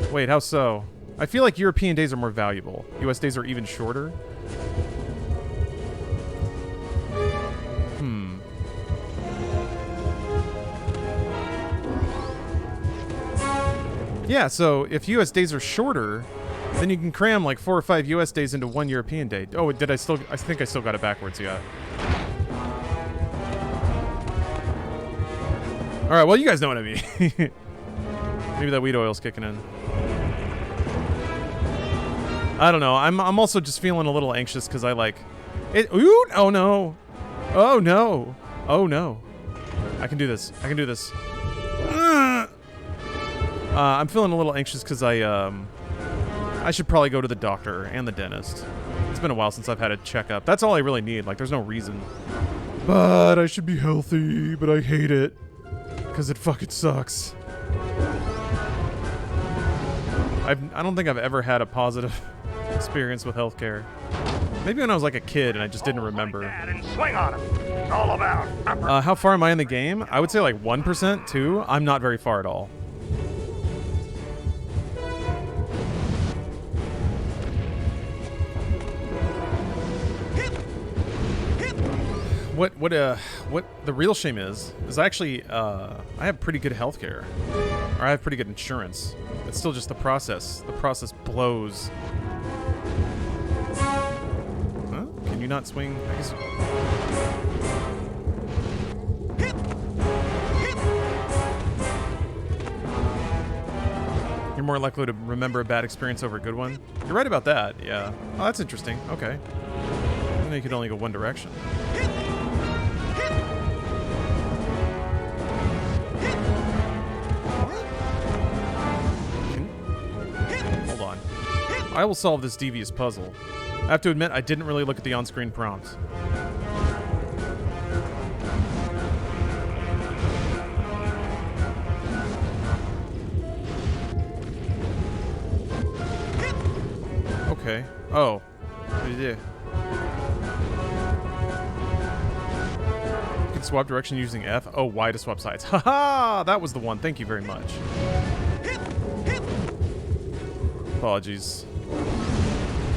Wait, how so? I feel like European days are more valuable. US days are even shorter. Yeah, so if US days are shorter, then you can cram like 4 or 5 US days into 1 European day. Oh, did I still? I think I still got it backwards, yeah. Alright, well, you guys know what I mean. Maybe that weed oil's kicking in. I don't know. I'm also just feeling a little anxious because I like it. Ooh, oh no. Oh no. Oh no. I can do this. I can do this. I'm feeling a little anxious because I should probably go to the doctor and the dentist. It's been a while since I've had a checkup. That's all I really need. Like, there's no reason. But I should be healthy, but I hate it. Because it fucking sucks. I don't think I've ever had a positive experience with healthcare. Maybe when I was like a kid and I just didn't remember. Swing on him. It's all about. How far am I in the game? I would say like 1%, 2. I'm not very far at all. What the real shame is actually I have pretty good healthcare, or I have pretty good insurance. It's still just the process. The process blows. Huh? Can you not swing? I guess. You're more likely to remember a bad experience over a good one. You're right about that. Yeah. Oh, that's interesting. Okay. I think you could only go one direction. I will solve this devious puzzle. I have to admit, I didn't really look at the on-screen prompts. Okay. Oh. Yeah. You can swap direction using F. Oh, Y to swap sides. Haha! That was the one. Thank you very much. Apologies.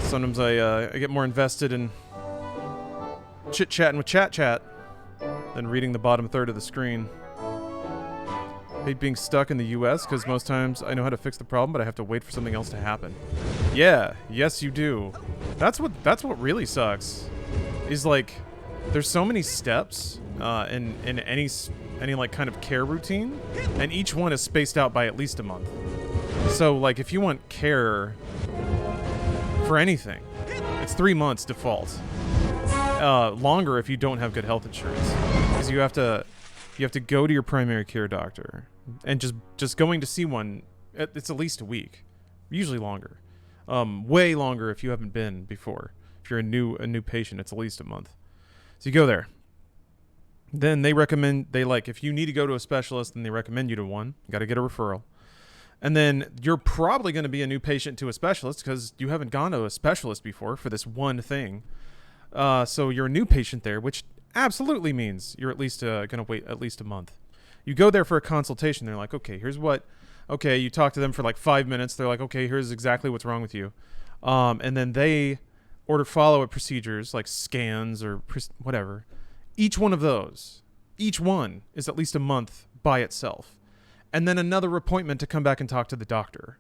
Sometimes I get more invested in chit-chatting with chat than reading the bottom third of the screen. Hate being stuck in the US because most times I know how to fix the problem, but I have to wait for something else to happen. Yeah, yes you do. That's what really sucks. Is like there's so many steps in any like kind of care routine, and each one is spaced out by at least a month. So like if you want care for anything, it's 3 months default. Longer if you don't have good health insurance, because you have to go to your primary care doctor, and just going to see one, it's at least a week, usually longer, way longer if you haven't been before. If you're a new patient, it's at least a month. So you go there. Then they recommend, if you need to go to a specialist, then they recommend you to one. You got to get a referral. And then you're probably going to be a new patient to a specialist because you haven't gone to a specialist before for this one thing. So you're a new patient there, which absolutely means you're at least going to wait at least a month. You go there for a consultation. They're like, okay, here's what. Okay, you talk to them for like 5 minutes. They're like, okay, here's exactly what's wrong with you. And then they order follow-up procedures like scans or whatever. Each one of those, each one is at least a month by itself. And then another appointment to come back and talk to the doctor.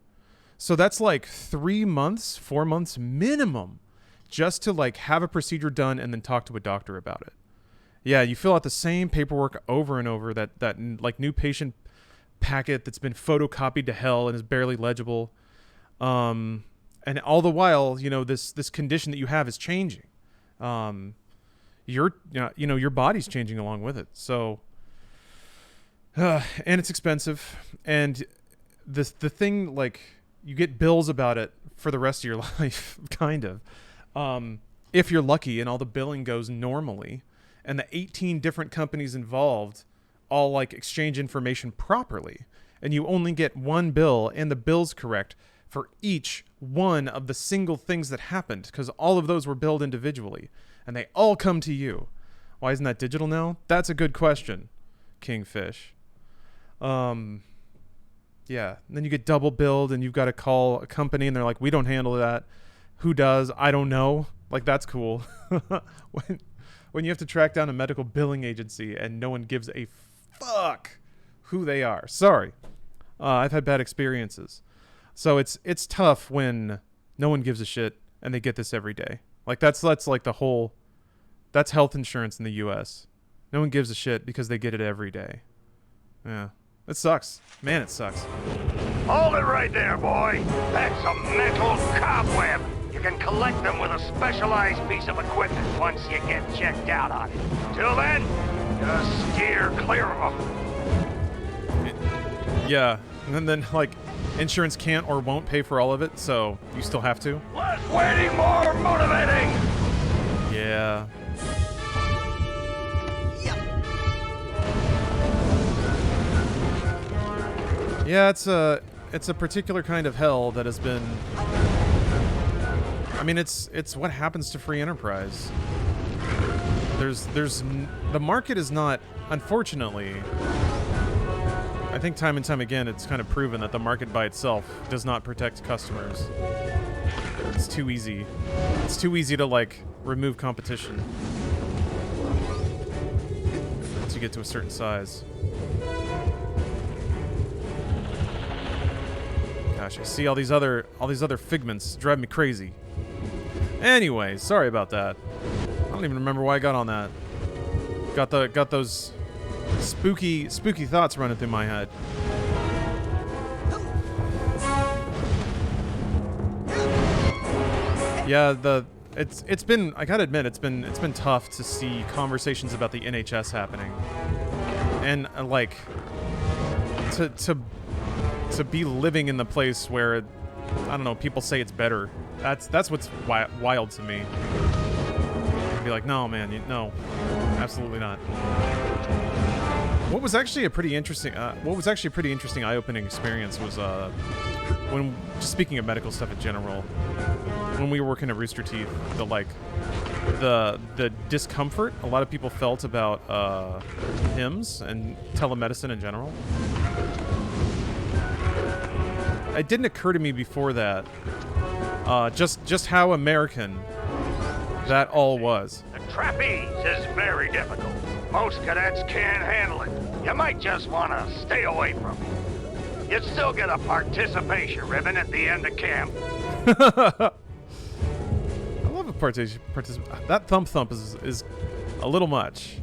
So that's like 3 months, 4 months minimum just to like have a procedure done and then talk to a doctor about it. Yeah, you fill out the same paperwork over and over, that like new patient packet that's been photocopied to hell and is barely legible. And And all the while, you know, this condition that you have is changing. Your body's changing along with it. So, and it's expensive. And the thing, like, you get bills about it for the rest of your life, kind of. If you're lucky and all the billing goes normally, and the 18 different companies involved all like exchange information properly, and you only get one bill and the bill's correct for each one of the single things that happened, because all of those were billed individually and they all come to you. Why isn't that digital now? That's a good question, Kingfish. Yeah, and then you get double billed and you've got to call a company and they're like, we don't handle that. Who does? I don't know. Like, that's cool. When you have to track down a medical billing agency and no one gives a fuck who they are. Sorry. I've had bad experiences. So it's tough when no one gives a shit and they get this every day. Like, that's like the whole, that's health insurance in the US. No one gives a shit because they get it every day. Yeah. It sucks. Man, it sucks. Hold it right there, boy. That's a mental cobweb. You can collect them with a specialized piece of equipment once you get checked out on it. Till then, just steer clear of them. Yeah, and then like insurance can't or won't pay for all of it, so you still have to. Less waiting, more motivating. Yeah. Yeah, it's a particular kind of hell that has been. I mean, it's what happens to free enterprise. The market is not, unfortunately. I think time and time again, it's kind of proven that the market by itself does not protect customers. It's too easy. It's too easy to like remove competition once you get to a certain size. Gosh, I see all these other figments drive me crazy. Anyway, sorry about that. I don't even remember why I got on that. Got those spooky thoughts running through my head. Yeah, it's been, I gotta admit, it's been tough to see conversations about the NHS happening, and like to be living in the place where, I don't know, people say it's better. That's what's wild to me. I'd be like, no, man, no, absolutely not. What was actually a pretty interesting, eye-opening experience was when, just speaking of medical stuff in general, when we were working at Rooster Teeth, the discomfort a lot of people felt about HIMSS and telemedicine in general. It didn't occur to me before that, just how American that all was. The trapeze is very difficult. Most cadets can't handle it. You might just want to stay away from it. You'd still get a participation ribbon at the end of camp. I love a that thump is a little much.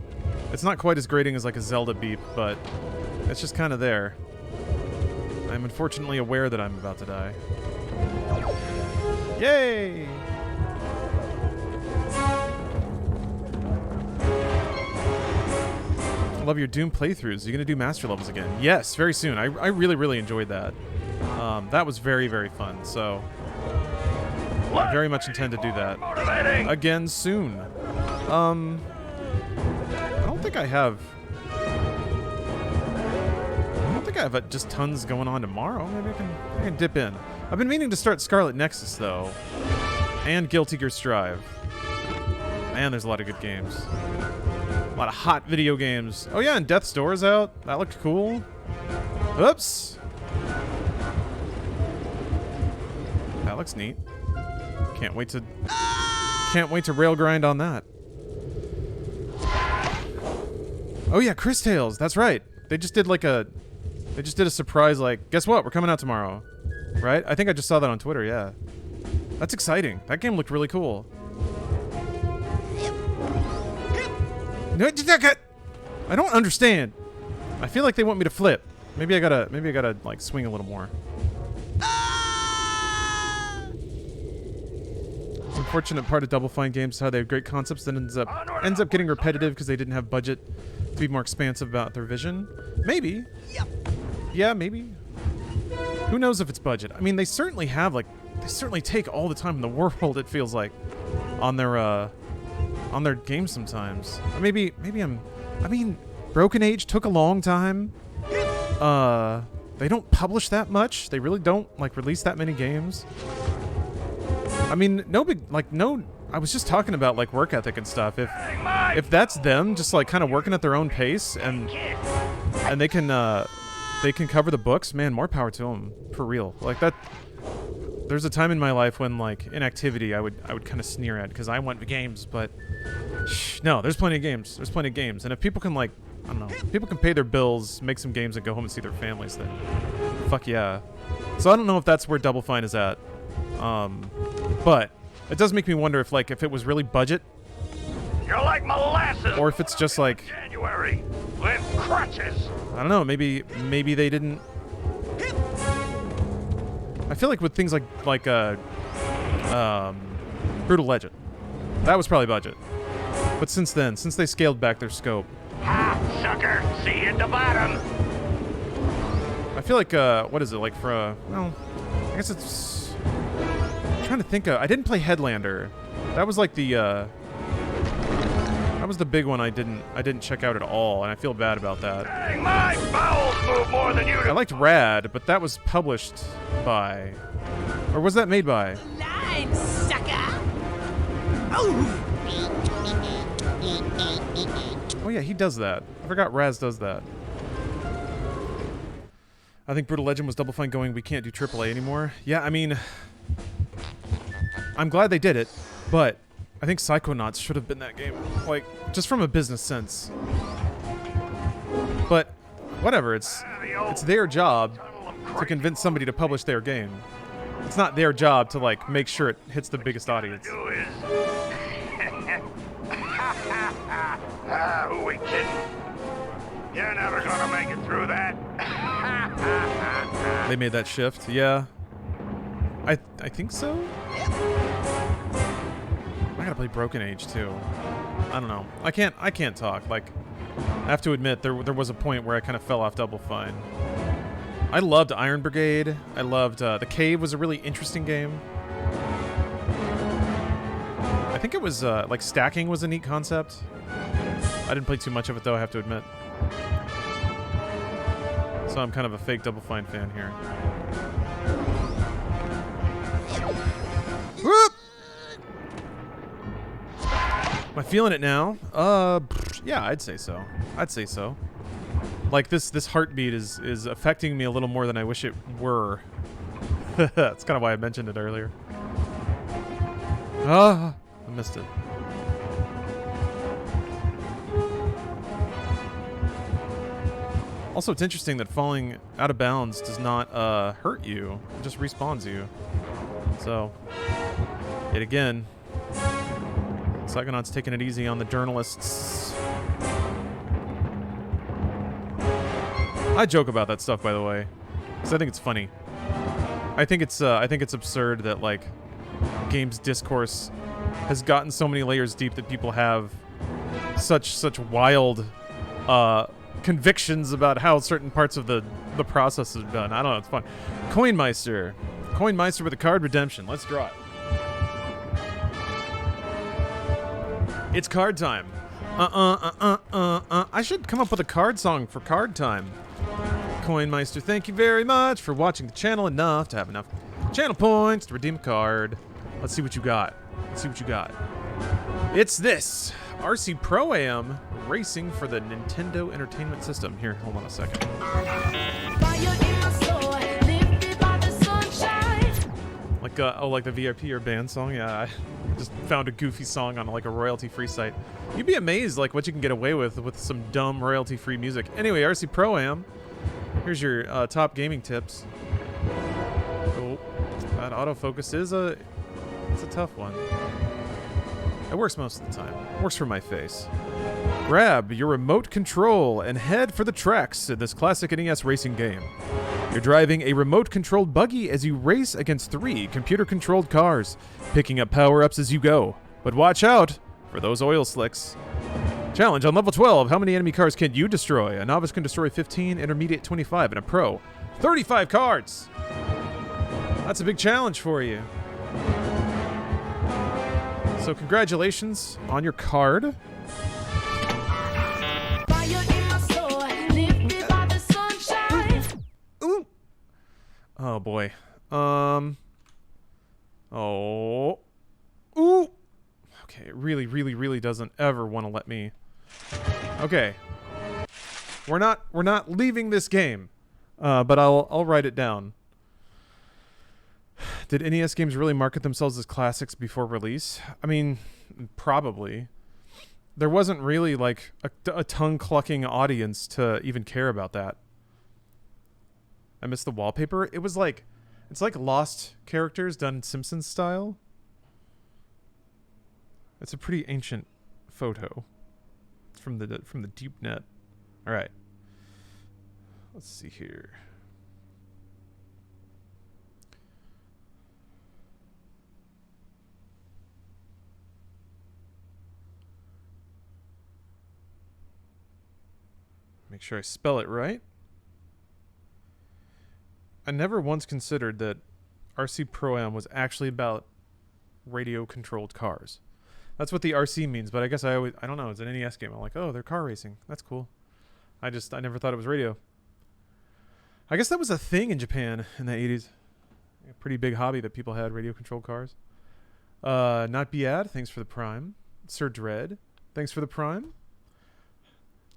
It's not quite as grating as like a Zelda beep, but it's just kind of there. I'm unfortunately aware that I'm about to die. Yay! I love your Doom playthroughs. Are you going to do master levels again? Yes, very soon. I really, really enjoyed that. That was very, very fun. So I very much intend to do that again soon. I don't think I have just tons going on tomorrow. Maybe I can dip in. I've been meaning to start Scarlet Nexus though, and Guilty Gear Strive. Man, there's a lot of good games. A lot of hot video games. Oh yeah, and Death's Door is out. That looked cool. Oops. That looks neat. Can't wait to rail grind on that. Oh yeah, Chris Tales. That's right. They just did a surprise, like, guess what? We're coming out tomorrow. Right? I think I just saw that on Twitter, yeah. That's exciting. That game looked really cool. I don't understand. I feel like they want me to flip. Maybe I gotta like swing a little more. unfortunate part of Double Fine games is how they have great concepts that ends up getting repetitive because they didn't have budget to be more expansive about their vision. Maybe. Yeah, maybe. Who knows if it's budget? I mean, they certainly have they certainly take all the time in the world. It feels like on their games sometimes. Or maybe I mean, Broken Age took a long time. They don't publish that much. They really don't release that many games. I mean, I was just talking about work ethic and stuff. If that's them just kind of working at their own pace and they can cover the books, man, more power to them, for real. There's a time in my life when inactivity I would kind of sneer at because I want games, but no, there's plenty of games. There's plenty of games. And if people can I don't know, people can pay their bills, make some games and go home and see their families, then fuck yeah. So I don't know if that's where Double Fine is at. But it does make me wonder if it was really budget. You're like molasses. Or if it's just January with crutches. I don't know, maybe they didn't. I feel like with things like Brutal Legend, that was probably budget. But since they scaled back their scope. Ha, sucker, see you at the bottom. I feel like what is it well, I guess it's. I'm trying to think of. I didn't play Headlander. That was that was the big one I didn't check out at all, and I feel bad about that. Dang, my bowels move more than you do. I liked Rad, but that was published by, or was that made by? Line, sucker! Oh! Oh yeah, he does that. I forgot Raz does that. I think Brutal Legend was Double Fine going, we can't do AAA anymore. Yeah, I mean, I'm glad they did it, but I think Psychonauts should have been that game. Just from a business sense. But whatever, it's their job to convince somebody to publish their game. It's not their job to make sure it hits the biggest audience. Who we kidding? You're never gonna make it through that. They made that shift, yeah. I think so. I gotta play Broken Age too. I don't know. I can't talk. I have to admit there was a point where I kind of fell off Double Fine. I loved Iron Brigade. I loved The Cave was a really interesting game. I think it was stacking was a neat concept. I didn't play too much of it though, I have to admit. So I'm kind of a fake Double Fine fan here. Whoop! Am I feeling it now? Yeah, I'd say so. This heartbeat is affecting me a little more than I wish it were. That's kind of why I mentioned it earlier. I missed it. Also, it's interesting that falling out of bounds does not hurt you. It just respawns you. So, yet again, Psychonauts taking it easy on the journalists. I joke about that stuff, by the way, because I think it's funny. I think it's absurd that games discourse has gotten so many layers deep that people have such wild convictions about how certain parts of the process is done. I don't know, it's fun. Coinmeister with a card redemption. Let's draw it. It's card time. I should come up with a card song for card time. Coinmeister, thank you very much for watching the channel enough to have enough channel points to redeem a card. Let's see what you got. It's this RC Pro-Am racing for the Nintendo Entertainment System. Here, hold on a second. Like the VIP or band song? Yeah, I just found a goofy song on a royalty-free site. You'd be amazed what you can get away with some dumb royalty-free music. Anyway, RC Pro-Am. Here's your top gaming tips. Oh, that autofocus it's a tough one. It works most of the time. It works for my face. Grab your remote control and head for the tracks in this classic NES racing game. You're driving a remote-controlled buggy as you race against 3 computer-controlled cars, picking up power-ups as you go. But watch out for those oil slicks. Challenge on level 12. How many enemy cars can you destroy? A novice can destroy 15, intermediate 25, and a pro 35 cards. That's a big challenge for you. So congratulations on your card. Ooh. Oh boy. Oh. Ooh. Okay, it really doesn't ever want to let me. Okay. We're not leaving this game. But I'll write it down. Did NES games really market themselves as classics before release? I mean, probably. There wasn't really like a tongue-clucking audience to even care about that. I missed the wallpaper. It was like, it's like Lost characters done Simpsons style. It's a pretty ancient photo. It's from the deep net. All right. Let's see here. Make sure I spell it right. I never once considered that RC Pro-Am was actually about radio-controlled cars. That's what the RC means, but I guess I don't know, it's an NES game. I'm like, oh, they're car racing. That's cool. I never thought it was radio. I guess that was a thing in Japan in the 80s. A pretty big hobby that people had, radio-controlled cars. Not Biad, thanks for the Prime. Sir Dread, thanks for the Prime.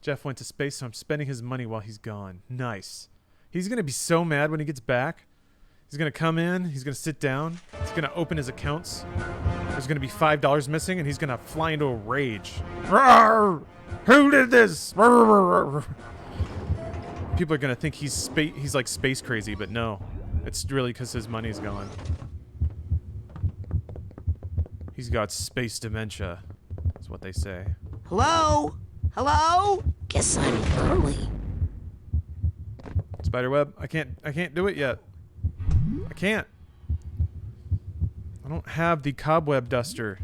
Jeff went to space, so I'm spending his money while he's gone. Nice. He's going to be so mad when he gets back. He's going to come in. He's going to sit down. He's going to open his accounts. There's going to be $5 missing, and he's going to fly into a rage. Rawr! Who did this? Rawr! People are going to think he's like space crazy, but no. It's really because his money's gone. He's got space dementia. That's what they say. Hello? Hello? Guess I'm early. Spiderweb, I can't do it yet. I can't. I don't have the cobweb duster.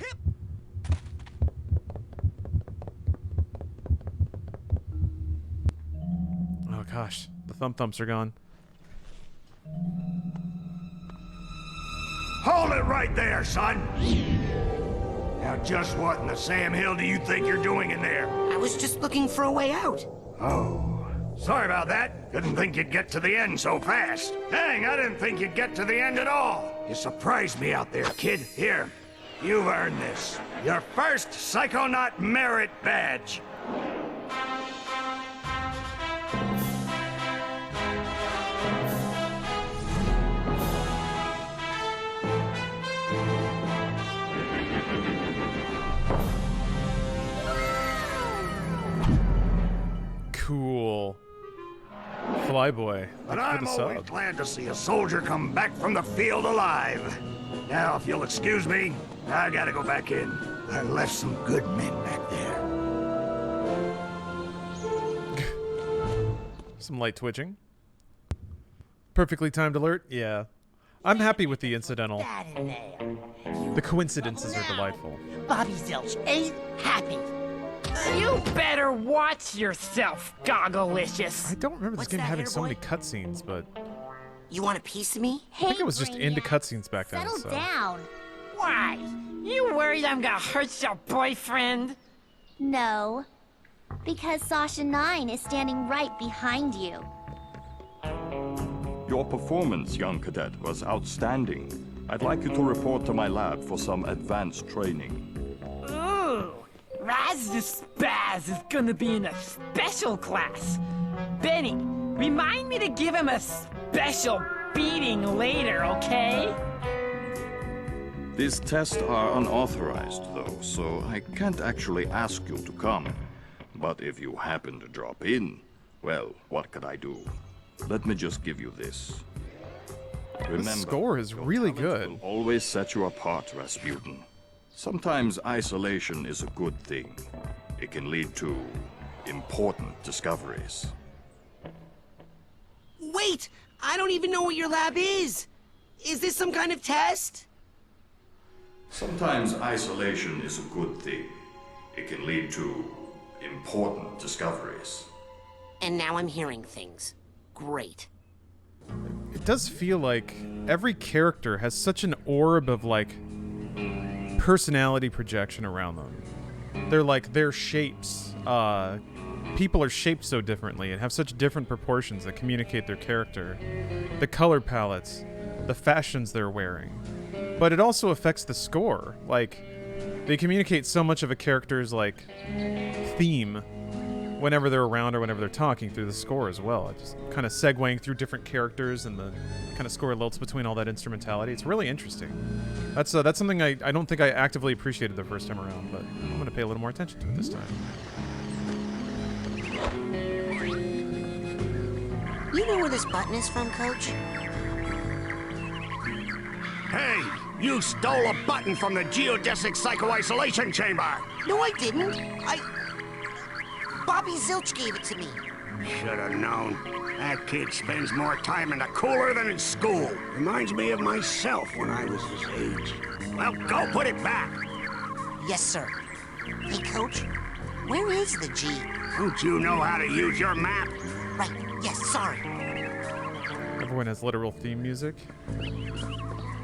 Oh gosh, the thumps are gone. Hold it right there, son. Now just what in the Sam Hill do you think you're doing in there? I was just looking for a way out. Oh, sorry about that. Didn't think you'd get to the end so fast. Dang, I didn't think you'd get to the end at all. You surprised me out there, kid. Here, you've earned this. Your first Psychonaut merit badge. Cool. Flyboy. But I'm always glad to see a soldier come back from the field alive. Now, if you'll excuse me, I gotta go back in. I left some good men back there. Some light twitching. Perfectly timed alert? Yeah. I'm happy with the incidental. The coincidences are delightful. Bobby Zilch ain't happy. You better watch yourself, Gogglelicious. I don't remember this game having so many cutscenes, but... You want a piece of me? I think it was just into cutscenes back then. Settle down. Why? You worried I'm gonna hurt your boyfriend? No. Because Sasha 9 is standing right behind you. Your performance, young cadet, was outstanding. I'd like you to report to my lab for some advanced training. Ooh, Raz the Spaz is gonna be in a special class. Benny, remind me to give him a special beating later, okay? These tests are unauthorized, though, so I can't actually ask you to come. But if you happen to drop in, well, what could I do? Let me just give you this. Remember, this score is really good. Will always set you apart, Rasputin. Sometimes isolation is a good thing. It can lead to important discoveries. Wait! I don't even know what your lab is. Is this some kind of test? Sometimes isolation is a good thing. It can lead to important discoveries. And now I'm hearing things. Great. It does feel like every character has such an orb of, like, personality projection around them. They're like, their shapes. People are shaped so differently and have such different proportions that communicate their character. The color palettes, the fashions they're wearing. But it also affects the score. Like, they communicate so much of a character's, like, theme whenever they're around or whenever they're talking through the score as well. It just kind of segueing through different characters and the kind of score lilts between all that instrumentality. It's really interesting. That's something I don't think I actively appreciated the first time around, but I'm going to pay a little more attention to it this time. You know where this button is from, Coach? Hey, you stole a button from the geodesic psycho-isolation chamber. No, I didn't. Bobby Zilch gave it to me. Should have known. That kid spends more time in the cooler than in school. Reminds me of myself when I was his age. Well, go put it back. Yes, sir. Hey, Coach, where is the G? Don't you know how to use your map? Right, yes, sorry. Everyone has literal theme music.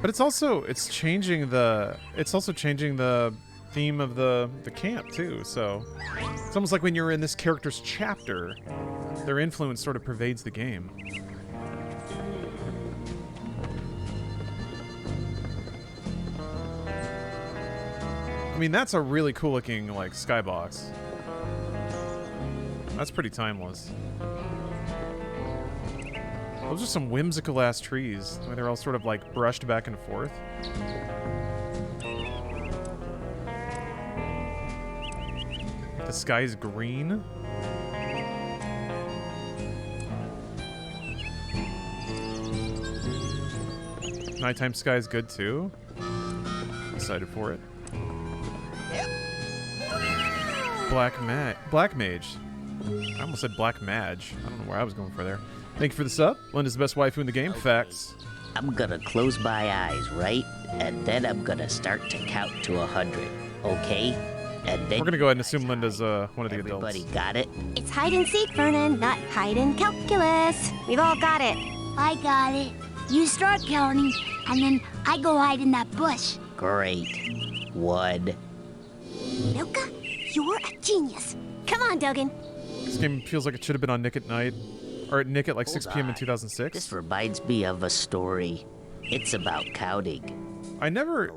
But it's also changing the theme of the camp too, so it's almost like when you're in this character's chapter, their influence sort of pervades the game. I mean, that's a really cool looking, like, skybox. That's pretty timeless. Those are some whimsical ass trees. They're all sort of like brushed back and forth. The sky's green. Nighttime sky is good too. Excited for it. Black mage. I almost said black mage. I don't know where I was going for there. Thank you for the sub. Linda's the best waifu in the game. Okay. Facts. I'm gonna close my eyes, right? And then I'm gonna start to count to 100, okay? And then we're gonna go ahead and assume Linda's one of the adults. Everybody got it? It's hide and seek, Vernon, not hide and calculus. We've all got it. I got it. You start counting, and then I go hide in that bush. Great. 1. Milka, you're a genius. Come on, Dogen. This game feels like it should have been on Nick at Night. Or at Nick at like 6 p.m. in 2006. This reminds me of a story. It's about counting. I never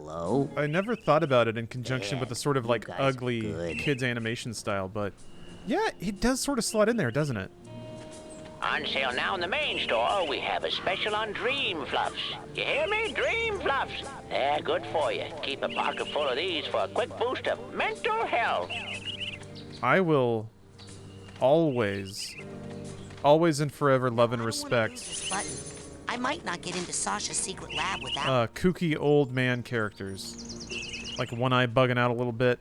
thought about it in conjunction with the sort of like ugly kids animation style, but yeah, it does sort of slot in there, doesn't it? On sale now in the main store, we have a special on Dream Fluffs. You hear me? Dream Fluffs. They're good for you. Keep a pocket full of these for a quick boost of mental health. I will always and forever love and respect I might not get into Sasha's secret lab without kooky old man characters. Like one eye bugging out a little bit.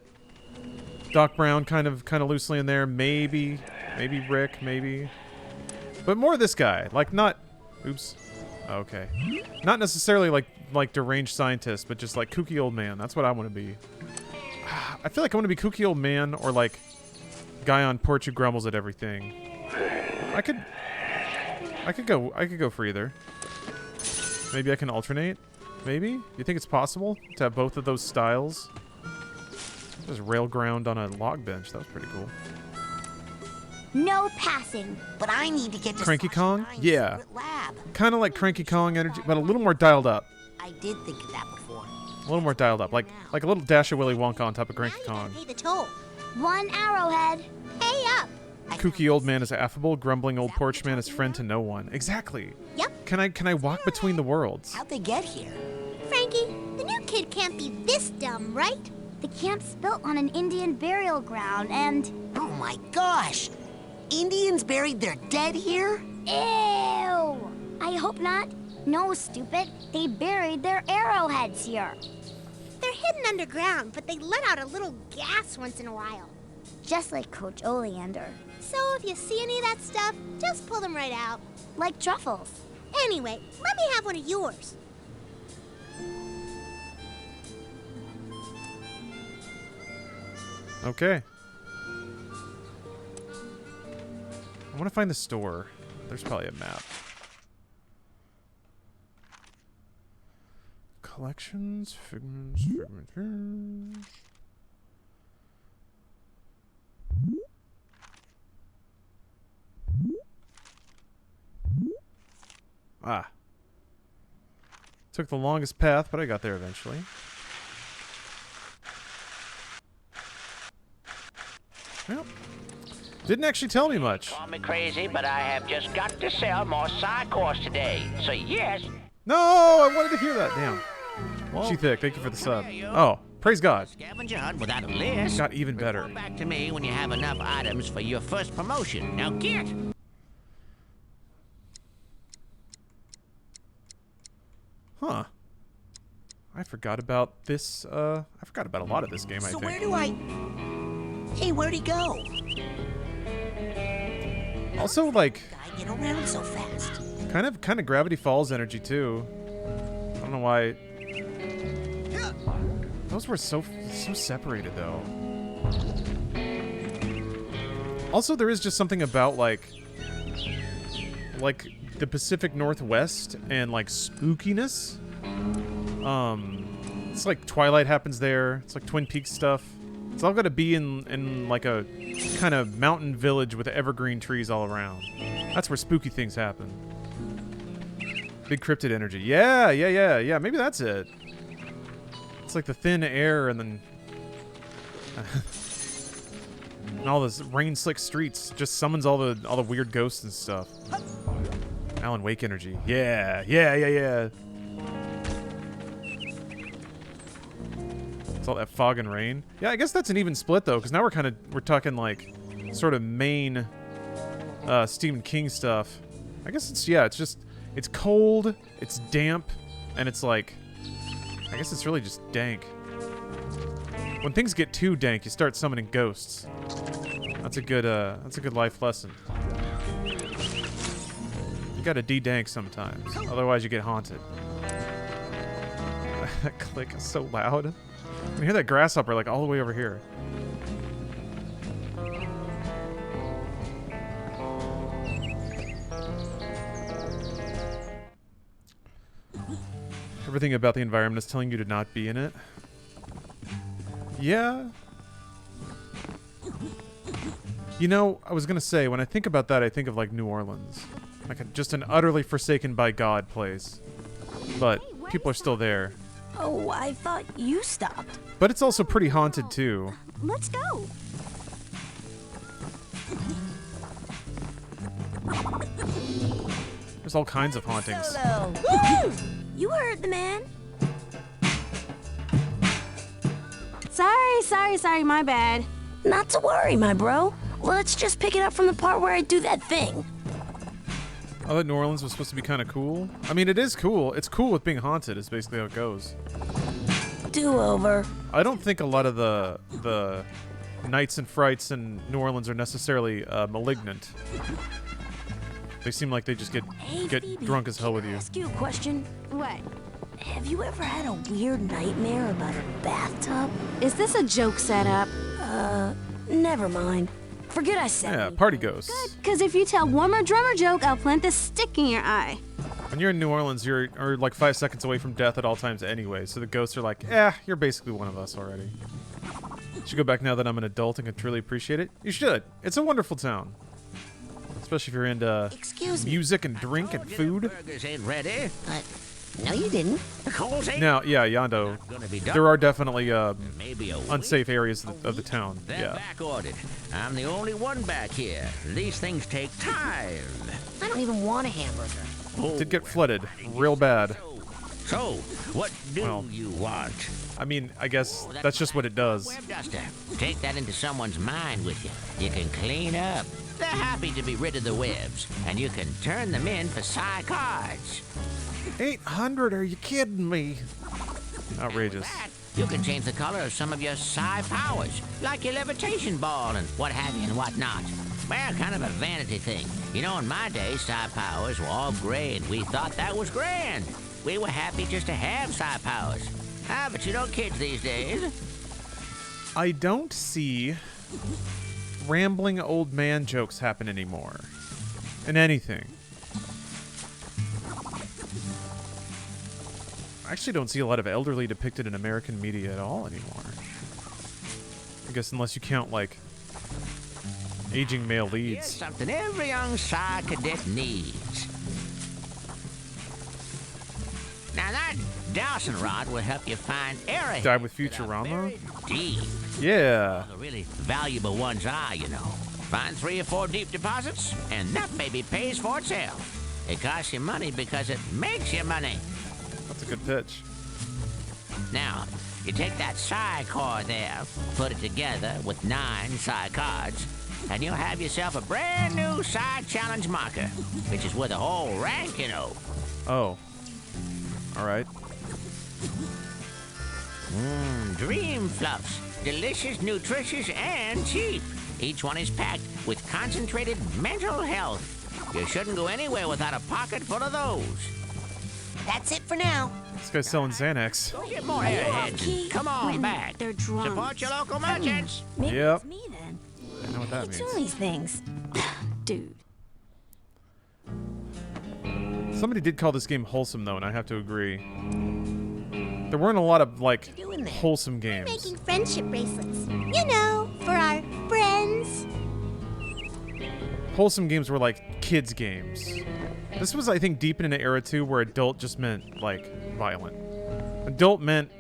Doc Brown kind of loosely in there. Maybe Rick, maybe. But more this guy. Like not oops. Okay. Not necessarily like deranged scientist, but just like kooky old man. That's what I want to be. I feel like I want to be kooky old man or like guy on porch who grumbles at everything. I could go for either. Maybe I can alternate. Maybe? You think it's possible to have both of those styles? Just rail ground on a log bench. That was pretty cool. No passing. But I need to get to Cranky Sasha Kong? Nine's Yeah. secret lab. Kind of like Cranky Kong energy, but a little more dialed up. I did think of that before. A little more dialed up. Like a little dash of Willy Wonka on top of Cranky Kong. Pay the toll. 1 arrowhead. Pay up. Kooky old man is affable, grumbling old porch man is friend to no one. Exactly. Yep. Can I walk between the worlds? How'd they get here? Frankie, the new kid can't be this dumb, right? The camp's built on an Indian burial ground, and... Oh my gosh! Indians buried their dead here? Ew! I hope not. No, stupid. They buried their arrowheads here. They're hidden underground, but they let out a little gas once in a while. Just like Coach Oleander. So if you see any of that stuff, just pull them right out. Like truffles. Anyway, let me have one of yours. Okay. I want to find the store. There's probably a map. Collections, figments, figments. Ah. Took the longest path, but I got there eventually. Well, didn't actually tell me much. Call me crazy, but I have just got to sell more Psychos today. So yes. No, I wanted to hear that. Damn. She thick. Thank you for the sub. Oh, praise God. Scavenger hunt without a list. Got even better. Report back to me when you have enough items for your first promotion. Now get. Huh. I forgot about this, I forgot about a lot of this game, I think. So where do I... Hey, where'd he go? Also, like... I get around so fast. Kind of Gravity Falls energy, too. I don't know why... Those were so separated, though. Also, there is just something about, like the Pacific Northwest and, like, spookiness. It's like Twilight happens there. It's like Twin Peaks stuff. It's all got to be in like a kind of mountain village with evergreen trees all around. That's where spooky things happen. Big cryptid energy. Yeah. Maybe that's it. It's like the thin air and then... and all those rain-slick streets just summons all the weird ghosts and stuff. Alan Wake energy. Yeah. It's all that fog and rain. Yeah, I guess that's an even split though, because now we're talking like sort of main Stephen King stuff. I guess it's cold, it's damp, and it's like, I guess it's really just dank. When things get too dank, you start summoning ghosts. That's a good life lesson. You gotta de-dank sometimes, otherwise you get haunted. That click is so loud. I can hear that grasshopper like all the way over here. Everything about the environment is telling you to not be in it. Yeah. You know, I was gonna say, when I think about that, I think of like New Orleans. Like just an utterly forsaken by God place. But people are still there. Oh, I thought you stopped. But it's also pretty haunted too. Let's go. There's all kinds of hauntings. Solo. Woo! You heard the man. Sorry, my bad. Not to worry, my bro. Let's just pick it up from the part where I do that thing. I thought New Orleans was supposed to be kind of cool. I mean, it is cool. It's cool with being haunted, is basically how it goes. Do-over. I don't think a lot of the Nights and Frights in New Orleans are necessarily malignant. They seem like they just get Phoebe, drunk as hell with you. Ask you a question. What? Have you ever had a weird nightmare about a bathtub? Is this a joke setup? Never mind. Forget I said Yeah, anything. party ghosts. Because if you tell one more drummer joke, I'll plant this stick in your eye. When you're in New Orleans, you're like 5 seconds away from death at all times anyway, so the ghosts are like, you're basically one of us already. You should go back now that I'm an adult and can truly appreciate it. You should. It's a wonderful town. Especially if you're into music and drink and food. Burgers ain't ready. No, you didn't. The coals ain't. Now, yeah, Yondo, there are definitely unsafe areas of the town. They're Yeah. back ordered. I'm the only one back here. These things take time. I don't even want a hamburger. Did get flooded real bad. So, what do you want? I mean, I guess that's just what it does. Web duster. Take that into someone's mind with you. You can clean up. They're happy to be rid of the webs, and you can turn them in for psi cards. 800? Are you kidding me? Outrageous. You can change the color of some of your psi powers, like your levitation ball and what have you and what not. Well, kind of a vanity thing. You know, in my day, psi powers were all gray, and we thought that was grand. We were happy just to have psi powers. Ah, but you know kids these days. I don't see rambling old man jokes happen anymore. In anything. I actually don't see a lot of elderly depicted in American media at all anymore. I guess unless you count, like, aging male leads. Here's something every young psi cadet needs. Now that dowsing rod will help you find arrowheads. Die with Futurama? Deep. Yeah. The really valuable ones are, you know. Find 3 or 4 deep deposits, and that baby pays for itself. It costs you money because it makes you money. That's a good pitch. Now, you take that psi core there, put it together with 9 psi cards, and you'll have yourself a brand new psi challenge marker, which is worth a whole rank, you know. Oh. Alright. Dream fluffs. Delicious, nutritious, and cheap. Each one is packed with concentrated mental health. You shouldn't go anywhere without a pocket full of those. That's it for now. This guy's selling Xanax. Go get more airheads. Come on back. They're drunk. Support your local merchants. Maybe Yep. it's me then. I know what that What's all means. these things? Dude. Somebody did call this game wholesome, though, and I have to agree. There weren't a lot of, like, wholesome games. Making friendship bracelets. You know, for our friends. Wholesome games were like kids' games. This was, I think, deep in an era, too, where adult just meant, like, violent. Adult meant,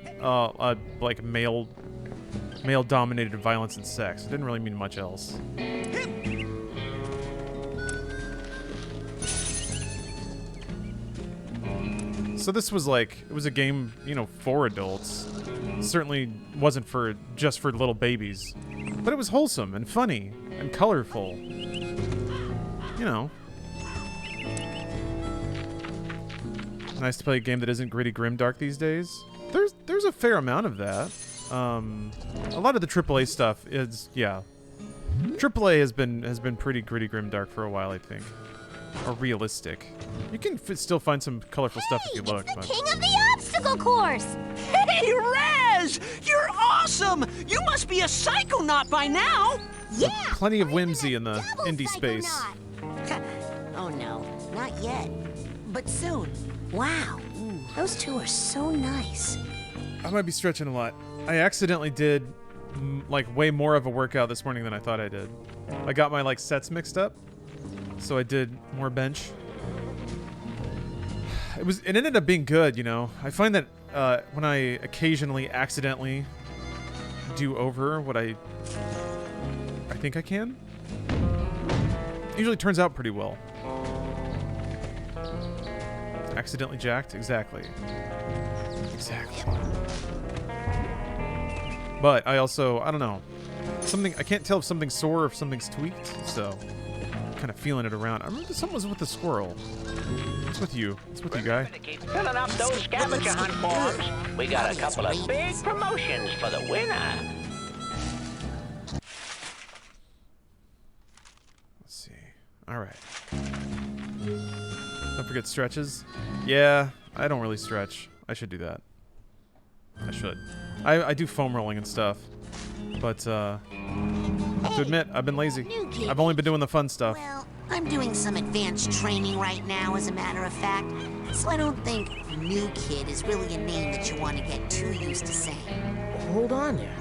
like, male-dominated violence and sex. It didn't really mean much else. So this was like, it was a game, you know, for adults. It certainly wasn't for just for little babies. But it was wholesome and funny and colorful. You know. Nice to play a game that isn't gritty grimdark these days. There's a fair amount of that. A lot of the AAA stuff is, yeah. AAA has been pretty gritty grimdark for a while, I think. Or realistic. You can still find some colorful stuff if you look. It's the king of the obstacle course! Hey, Raz! You're awesome! You must be a psychonaut by now! Yeah! Plenty of whimsy in the indie space. Oh no, not yet. But soon. Wow, those two are so nice. I might be stretching a lot. I accidentally did like way more of a workout this morning than I thought I did. I got my like sets mixed up. So I did more bench. It ended up being good, you know. I find that when I occasionally accidentally do over what I think I can, it usually turns out pretty well. Accidentally jacked? Exactly. But I also, I don't know. I can't tell if something's sore or if something's tweaked, so kind of feeling it around. I remember something was with the squirrel. What's with you? What's with you, guy? Keep filling up those scavenger hunt forms. We got a couple of big promotions for the winner. Let's see. All right. Don't forget stretches. Yeah, I don't really stretch. I should do that. I should. I do foam rolling and stuff. But, I have to admit, I've been lazy. I've only been doing the fun stuff. Well, I'm doing some advanced training right now, as a matter of fact. So I don't think new kid is really a name that you want to get too used to saying. Hold on there.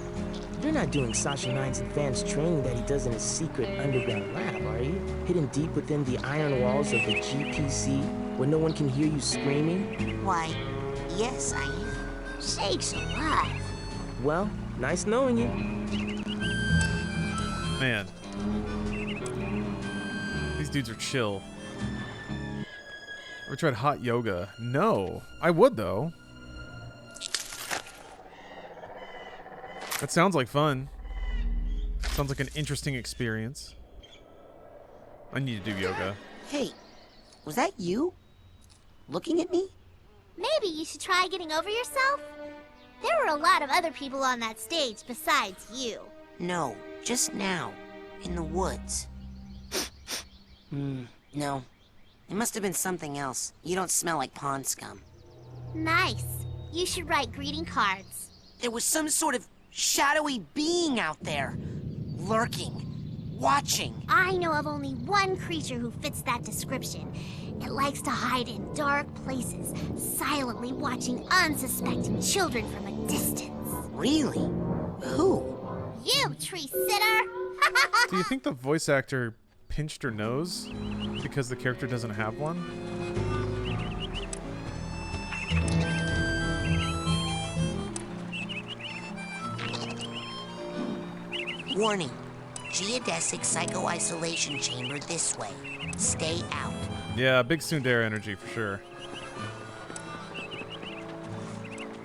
You're not doing Sasha 9's advanced training that he does in his secret underground lab, are you? Hidden deep within the iron walls of the GPC, where no one can hear you screaming? Why, yes, I am. Sakes alive. Well, nice knowing you. Man. These dudes are chill. Ever tried hot yoga? No. I would, though. That sounds like fun. Sounds like an interesting experience. I need to do yoga. Hey, was that you? Looking at me? Maybe you should try getting over yourself? There were a lot of other people on that stage besides you. No, just now. In the woods. No. It must have been something else. You don't smell like pond scum. Nice. You should write greeting cards. There was some sort of shadowy being out there. Lurking. Watching. I know of only one creature who fits that description. It likes to hide in dark places, silently watching unsuspecting children from a distance. Really? Who? You, tree sitter! Do you think the voice actor pinched her nose because the character doesn't have one? Warning. Geodesic psycho-isolation chamber this way. Stay out. Yeah, big tsundere energy for sure.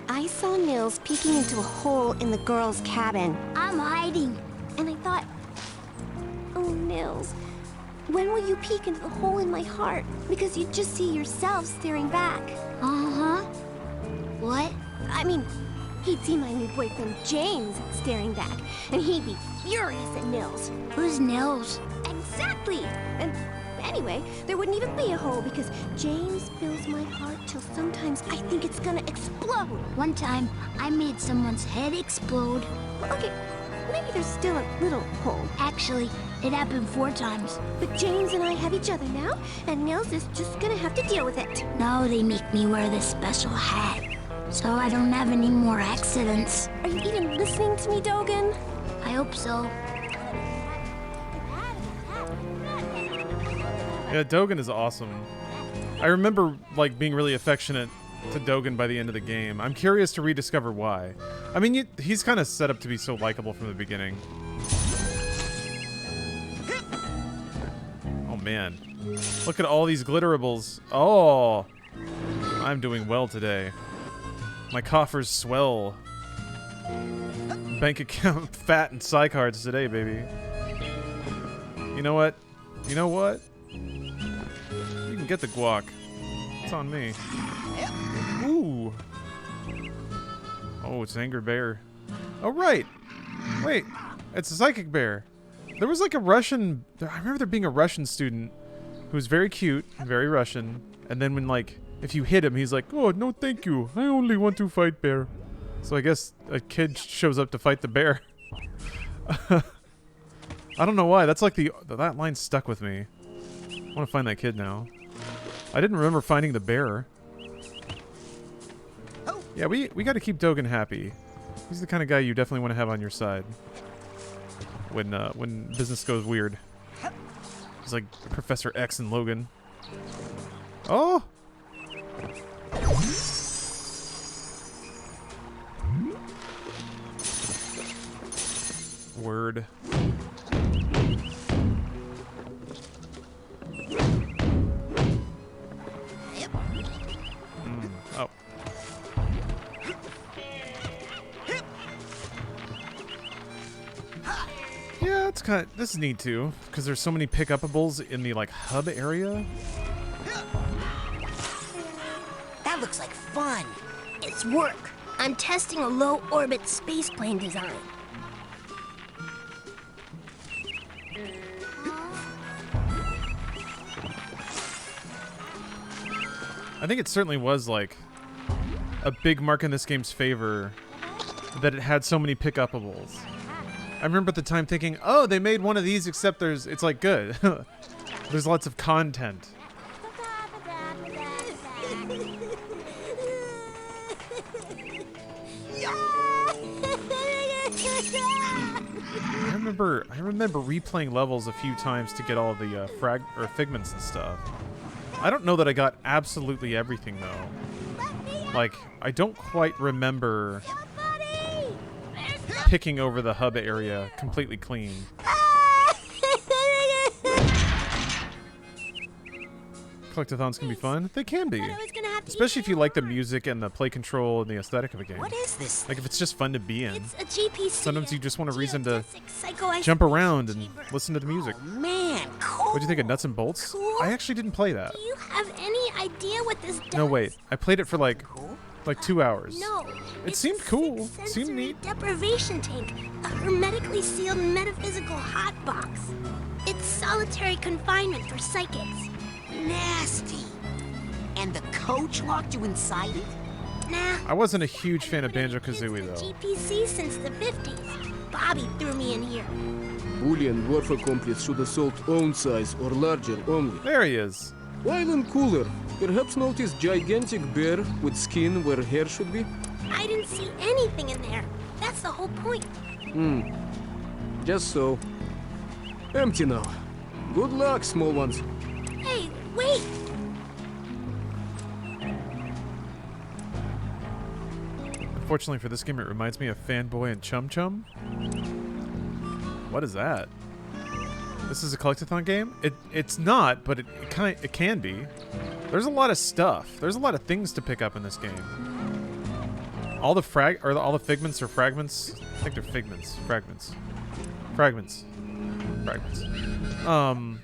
I saw Nils peeking into a hole in the girls' cabin. I'm hiding. And I thought, oh, Nils, when will you peek into the hole in my heart? Because you'd just see yourself staring back. Uh-huh. What? I mean, he'd see my new boyfriend James staring back, and he'd be furious at Nils. Who's Nils? Exactly! And anyway, there wouldn't even be a hole because James fills my heart till sometimes I think it's gonna explode. One time, I made someone's head explode. Okay, maybe there's still a little hole. Actually, it happened 4 times. But James and I have each other now, and Nils is just gonna have to deal with it. Now they make me wear this special hat, so I don't have any more accidents. Are you even listening to me, Dogen? I hope so. Yeah, Dogen is awesome. I remember like being really affectionate to Dogen by the end of the game. I'm curious to rediscover why. I mean, he's kind of set up to be so likable from the beginning. Oh man, look at all these glitterables. Oh, I'm doing well today. My coffers swell. Bank account fat and psy cards today, baby. You know what? You know what? You can get the guac. It's on me. Ooh. Oh, it's an angry bear. Oh, right. Wait. It's a psychic bear. There was like a Russian... I remember there being a Russian student who was very cute, very Russian. And then when, like, if you hit him, he's like, oh, no, thank you. I only want to fight bear. So I guess a kid shows up to fight the bear. I don't know why. That's like that line stuck with me. I want to find that kid now. I didn't remember finding the bear. Yeah, we got to keep Dogen happy. He's the kind of guy you definitely want to have on your side when business goes weird. He's like Professor X and Logan. Oh. Word. Oh. Yeah, it's kind of... This is neat, too, because there's so many pick-upables in the, like, hub area. That looks like fun. It's work. I'm testing a low-orbit spaceplane design. I think it certainly was, like, a big mark in this game's favor that it had so many pick-upables. I remember at the time thinking, oh, they made one of these except it's, like, good. There's lots of content. I remember replaying levels a few times to get all the figments and stuff. I don't know that I got absolutely everything, though. Like, I don't quite remember picking over the hub area completely clean. Collectathons can be fun. They can be. Especially if you like the music and the play control and the aesthetic of a game. What is this? Like, if it's just fun to be in. It's a GPC. Sometimes you just want a reason to jump around and listen to the music. Oh, man, cool. What do you think of Nuts and Bolts? Cool. I actually didn't play that. Do you have any idea what this does? No, wait. I played it for like Like 2 hours. No. It seemed cool. It seemed Sensory neat. deprivation tank. A hermetically sealed metaphysical hotbox. It's solitary confinement for psychics. Nasty. And the coach locked you inside it? Nah. I wasn't a huge fan of Banjo-Kazooie, though. GPC since the 50s. Bobby threw me in here. Boolean warp accomplice should assault own size or larger only. There he is. Island cooler. Perhaps notice gigantic bear with skin where hair should be? I didn't see anything in there. That's the whole point. Just so. Empty now. Good luck, small ones. Hey, wait! Unfortunately for this game, it reminds me of Fanboy and Chum Chum. What is that? This is a collectathon game? It's not, but it can be. There's a lot of stuff. There's a lot of things to pick up in this game. All the figments or fragments? I think they're figments. Fragments.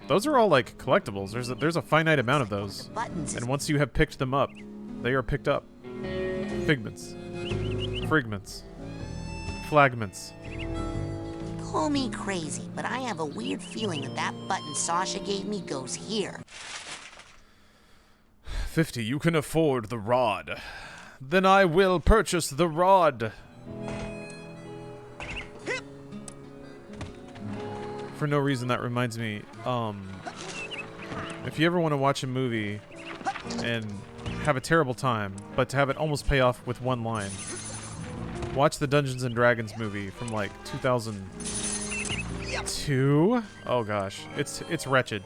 Those are all like collectibles. There's a finite amount of those. And once you have picked them up, they are picked up. Figments. Fragments. Flagments. Call me crazy, but I have a weird feeling that button Sasha gave me goes here. 50, you can afford the rod. Then I will purchase the rod. For no reason, that reminds me, if you ever want to watch a movie and have a terrible time, but to have it almost pay off with one line, watch the Dungeons and Dragons movie from like 2002. Oh gosh, it's wretched.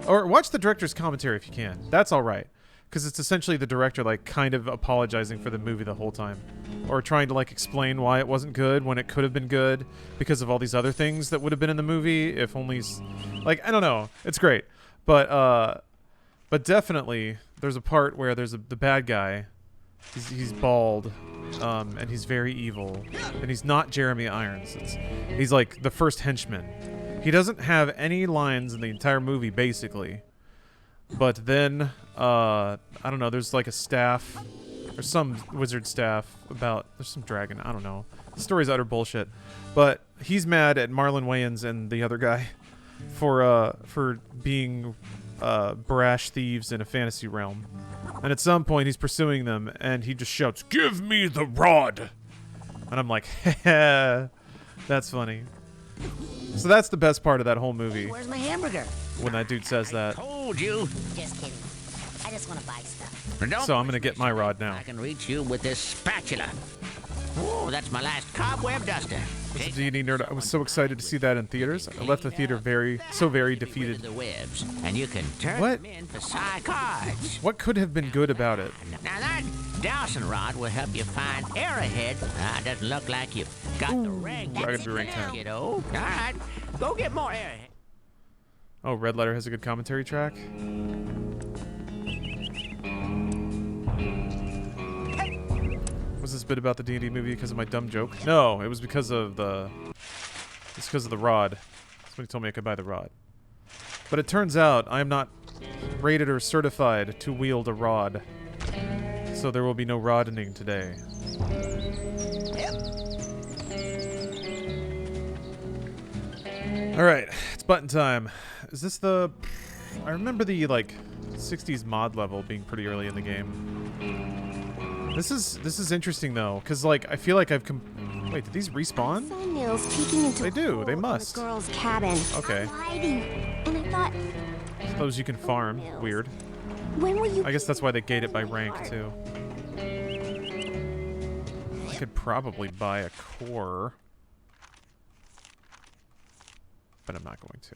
Or watch the director's commentary if you can. That's all right, because it's essentially the director like kind of apologizing for the movie the whole time, or trying to like explain why it wasn't good when it could have been good because of all these other things that would have been in the movie if only, like, I don't know. It's great, but definitely there's a part where there's the bad guy. He's bald, and he's very evil, and he's not Jeremy Irons. He's like the first henchman. He doesn't have any lines in the entire movie, basically. But then, I don't know, there's like a staff, there's some wizard staff there's some dragon, I don't know. The story's utter bullshit. But he's mad at Marlon Wayans and the other guy for being brash thieves in a fantasy realm. And at some point, he's pursuing them, and he just shouts, "Give me the rod!" And I'm like, heh, that's funny. So that's the best part of that whole movie. Where's my hamburger? When that dude says that. Told you. Just kidding. I just want to buy stuff. So I'm gonna get my rod now. I can reach you with this spatula. Oh, that's my last cobweb duster. As a D&D nerd, I was so excited to see that in theaters. I left the theater very defeated. The webs, and you can turn What? them in for psi cards. What could have been good about it? Now that dowsing rod will help you find arrowhead. Doesn't look like you've got the ring. I gotta be rank 10. Kiddo. All right, go get more arrowhead. Oh, Red Letter has a good commentary track. Was this bit about the D&D movie because of my dumb joke? No, it was because of the rod. Somebody told me I could buy the rod. But it turns out I am not rated or certified to wield a rod. So there will be no roddening today. Alright, it's button time. Is this the... I remember the, like, 60s mod level being pretty early in the game. This is interesting, though, because, like, I feel like I've... Wait, did these respawn? I saw Nils peeking into They do, a they hole must. in the girl's cabin. Okay. Hiding. And I thought, I suppose you can farm. Weird. when will you... I guess that's why they gate it by rank, too. I could probably buy a core. But I'm not going to.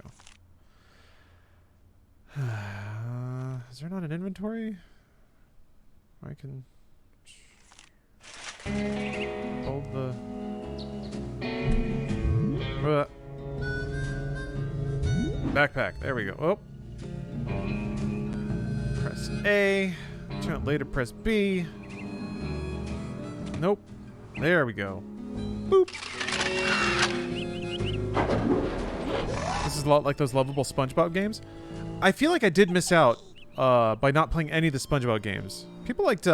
Is there not an inventory? I can hold the... Backpack. There we go. Oh. Press A. Turn it later. Press B. Nope. There we go. Boop. This is a lot like those lovable SpongeBob games. I feel like I did miss out by not playing any of the SpongeBob games. People liked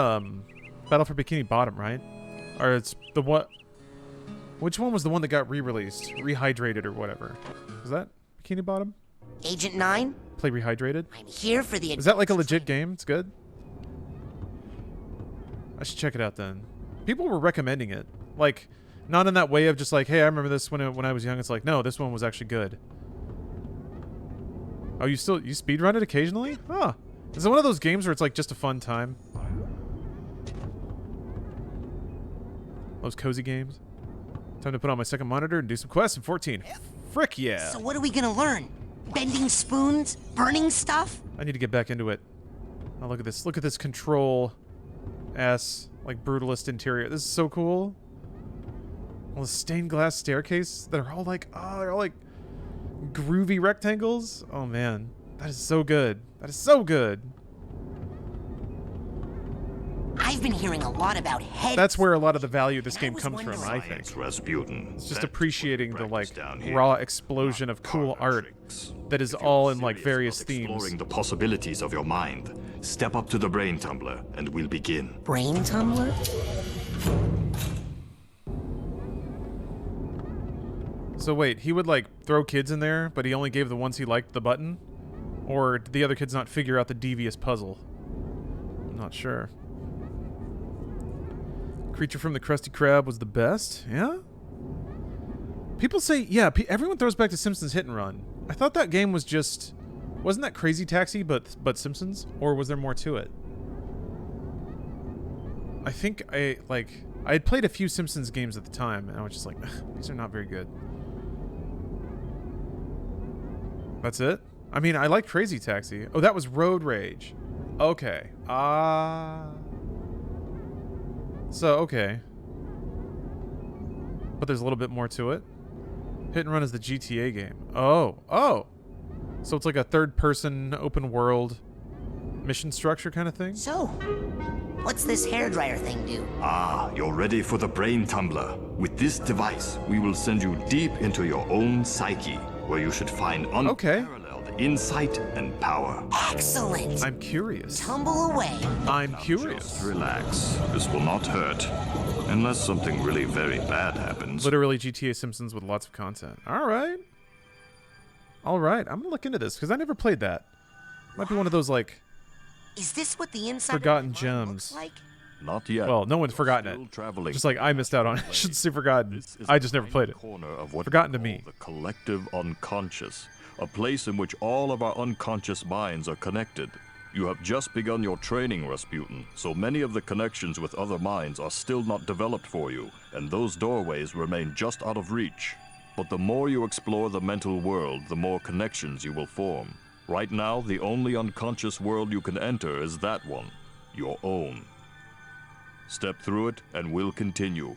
Battle for Bikini Bottom, right? Or it's the what? Which one was the one that got re-released? Rehydrated or whatever. Is that Bikini Bottom? Agent 9? Play Rehydrated? I'm here for the... Is that like a legit game? It's good? I should check it out then. People were recommending it. Like, not in that way of just like, hey, I remember this when I was young. It's like, no, this one was actually good. Oh, you speedrun it occasionally? Huh. Is it one of those games where it's like just a fun time? Those cozy games? Time to put on my second monitor and do some quests in 14. Frick yeah! So what are we gonna learn? Bending spoons? Burning stuff? I need to get back into it. Oh, look at this. Look at this control S, like, brutalist interior. This is so cool. All the stained glass staircase that are all like, oh, they're all like groovy rectangles. Oh, man. That is so good. That is so good. I've been hearing a lot about heads. That's where a lot of the value of this game comes from, I think. Rasputin. It's just appreciating the, like, raw explosion of cool art that is all in, like, various themes. Exploring the possibilities of your mind. Step up to the brain tumbler, and we'll begin. Brain tumbler? So wait, he would, like, throw kids in there, but he only gave the ones he liked the button? Or did the other kids not figure out the devious puzzle? I'm not sure. Creature from the Krusty Krab was the best? Yeah? People say, yeah, everyone throws back to Simpsons Hit and Run. I thought that game was just... Wasn't that Crazy Taxi, but Simpsons? Or was there more to it? I think I had played a few Simpsons games at the time, and I was just like, these are not very good. That's it? I mean, I like Crazy Taxi. Oh, that was Road Rage. Okay. So, okay. But there's a little bit more to it. Hit and Run is the GTA game. Oh. So it's like a third-person, open-world mission structure kind of thing? So, what's this hairdryer thing do? Ah, you're ready for the brain tumbler. With this device, we will send you deep into your own psyche, where you should find unparalleled insight and power. Excellent! I'm curious. Tumble away. I'm curious. Just relax. This will not hurt. Unless something really very bad happens. Literally GTA Simpsons with lots of content. Alright. Alright, I'm gonna look into this, because I never played that. Might be one of those, like... Is this what the inside forgotten of the gems. looks like? Not yet. Well, no one's forgotten it. Just like I missed out on it. I shouldn't say forgotten. I just never played it. Forgotten to me. The collective unconscious. A place in which all of our unconscious minds are connected. You have just begun your training, Rasputin, so many of the connections with other minds are still not developed for you, and those doorways remain just out of reach. But the more you explore the mental world, the more connections you will form. Right now, the only unconscious world you can enter is that one, your own. Step through it, and we'll continue.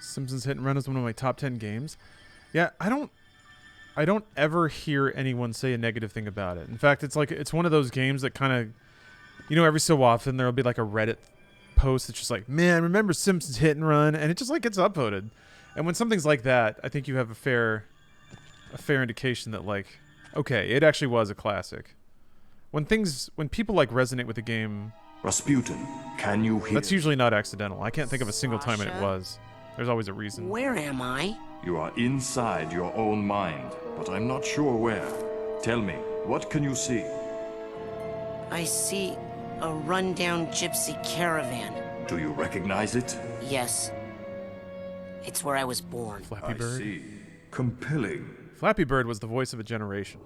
Simpsons Hit and Run is one of my top 10 games. Yeah, I don't ever hear anyone say a negative thing about it. In fact, it's one of those games that kind of, you know, every so often there'll be like a Reddit post that's just like, man, remember Simpsons Hit and Run? And it just like gets upvoted. And when something's like that, I think you have a fair indication that like, okay, it actually was a classic. When people like resonate with a game, Rasputin, can you hear? That's usually not accidental. I can't think of a single time when it was. There's always a reason. Where am I? You are inside your own mind, but I'm not sure where. Tell me, what can you see? I see a rundown gypsy caravan. Do you recognize it? Yes. It's where I was born. Flappy Bird. I see. Compelling. Flappy Bird was the voice of a generation.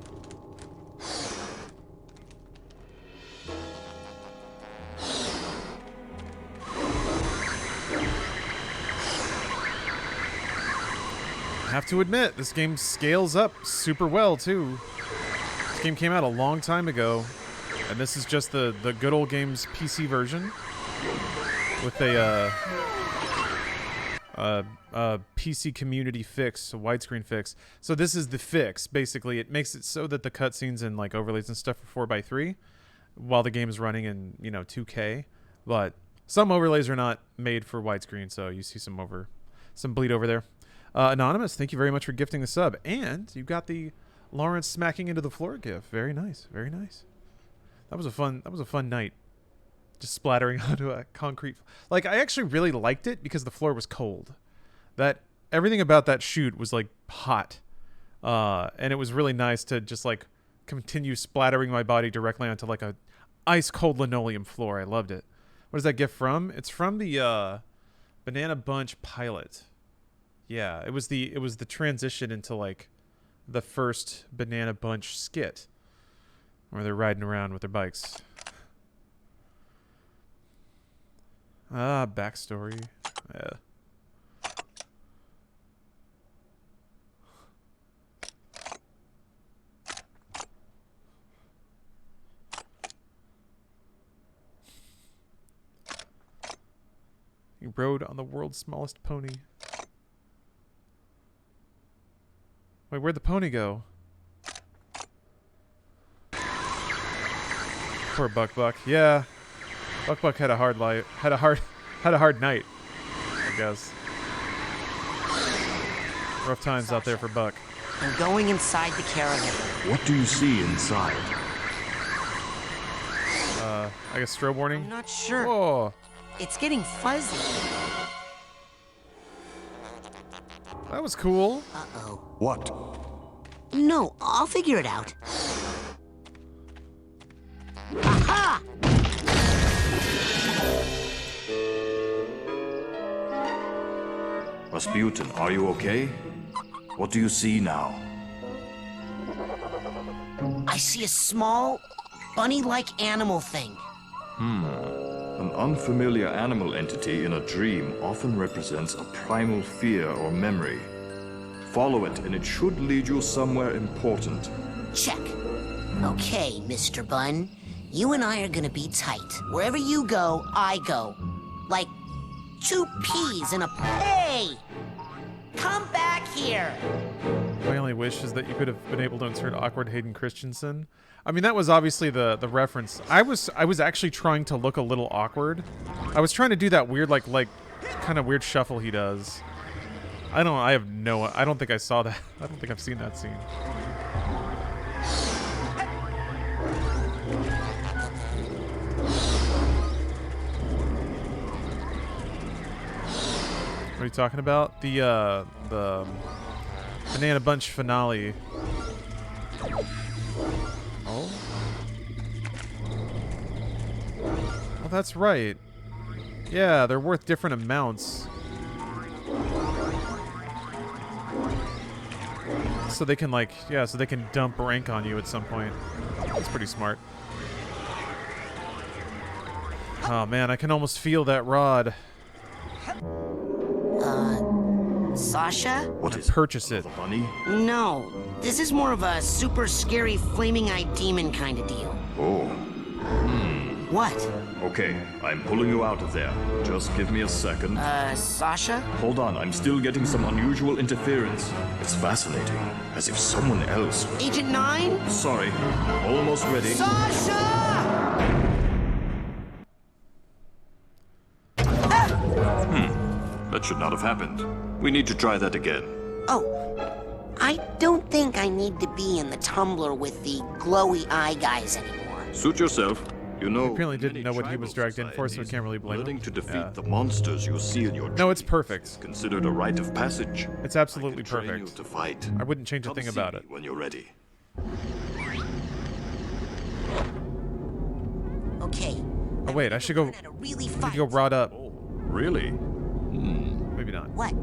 I have to admit, this game scales up super well, too. This game came out a long time ago, and this is just the good old games PC version with a PC community fix, a widescreen fix. So this is the fix, basically. It makes it so that the cutscenes and like overlays and stuff are 4:3 while the game is running in, 2K. But some overlays are not made for widescreen, so you see some bleed over there. Anonymous, thank you very much for gifting the sub. And you got the Lawrence smacking into the floor gift. Very nice, very nice. That was a fun night. just splattering onto a concrete. Like, I actually really liked it because the floor was cold. That everything about that shoot was like hot, and it was really nice to just like continue splattering my body directly onto like a ice cold linoleum floor. I loved it. What is that gift from? It's from the Banana Bunch pilot. Yeah, it was the transition into like the first Banana Bunch skit where they're riding around with their bikes. Ah, backstory. Yeah. He rode on the world's smallest pony. Wait, where'd the pony go? Poor Buck. Yeah, Buck had a hard life. Had a hard night, I guess. Rough times out there for Buck. I'm going inside the caravan. What do you see inside? I guess strobe warning. I'm not sure. Whoa. It's getting fuzzy. That was cool. Uh-oh. What? No, I'll figure it out. Aha! Rasputin, are you okay? What do you see now? I see a small, bunny-like animal thing. An unfamiliar animal entity in a dream often represents a primal fear or memory. Follow it, and it should lead you somewhere important. Check. Okay, Mr. Bun. You and I are gonna be tight. Wherever you go, I go. Like two peas in a... Hey! Come back here! My only wish is that you could have been able to insert awkward Hayden Christensen. I mean, that was obviously the reference. I was actually trying to look a little awkward. I was trying to do that weird, like kind of weird shuffle he does. I don't think I saw that. I don't think I've seen that scene. What are you talking about? The Banana Bunch finale. Oh? Oh, that's right. Yeah, they're worth different amounts. So they can so they can dump rank on you at some point. That's pretty smart. Oh man, I can almost feel that rod. Sasha? What is purchase it? Bunny? No, this is more of a super scary flaming-eyed demon kind of deal. Oh. What? Okay, I'm pulling you out of there. Just give me a second. Sasha? Hold on, I'm still getting some unusual interference. It's fascinating, as if someone else... Agent 9? Sorry, almost ready. Sasha! That should not have happened. We need to try that again. Oh, I don't think I need to be in the tumbler with the glowy eye guys anymore. Suit yourself. You know, He apparently didn't know what he was dragged in for, so we can't really blame learning him. to defeat the monsters you see in your No, it's dreams perfect. is considered a rite of passage. It's absolutely I can train perfect. you to fight. I wouldn't change a Come thing see about me it. when you're ready. Okay. Oh wait, I should go. Really I need to go rod up. Really? Maybe not. What?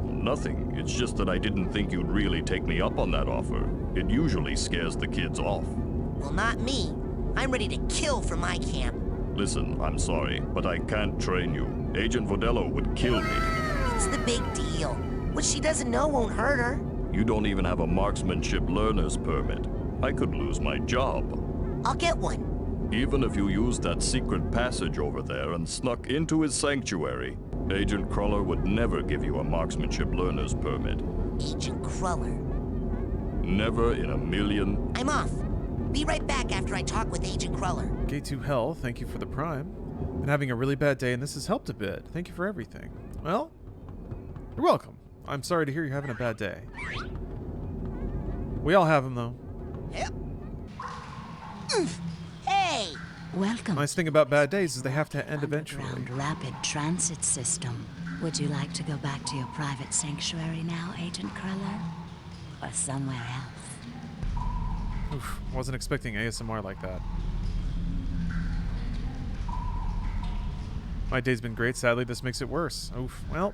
Nothing. It's just that I didn't think you'd really take me up on that offer. It usually scares the kids off. Well, not me. I'm ready to kill for my camp. Listen, I'm sorry, but I can't train you. Agent Vodello would kill me. What's the big deal? What she doesn't know won't hurt her. You don't even have a marksmanship learner's permit. I could lose my job. I'll get one. Even if you used that secret passage over there and snuck into his sanctuary, Agent Cruller would never give you a marksmanship learner's permit. Agent Cruller. Never in a million. I'm off. Be right back after I talk with Agent Cruller. Gate to Hell, thank you for the prime. Been having a really bad day, and this has helped a bit. Thank you for everything. Well, you're welcome. I'm sorry to hear you're having a bad day. We all have them, though. Yep. Hey, Welcome. Nice thing about bad days is they have to end eventually. Rapid transit system. Would you like to go back to your private sanctuary now, Agent Cruller? Or somewhere else? Oof, wasn't expecting ASMR like that. My day's been great. Sadly, this makes it worse. Oof. Well,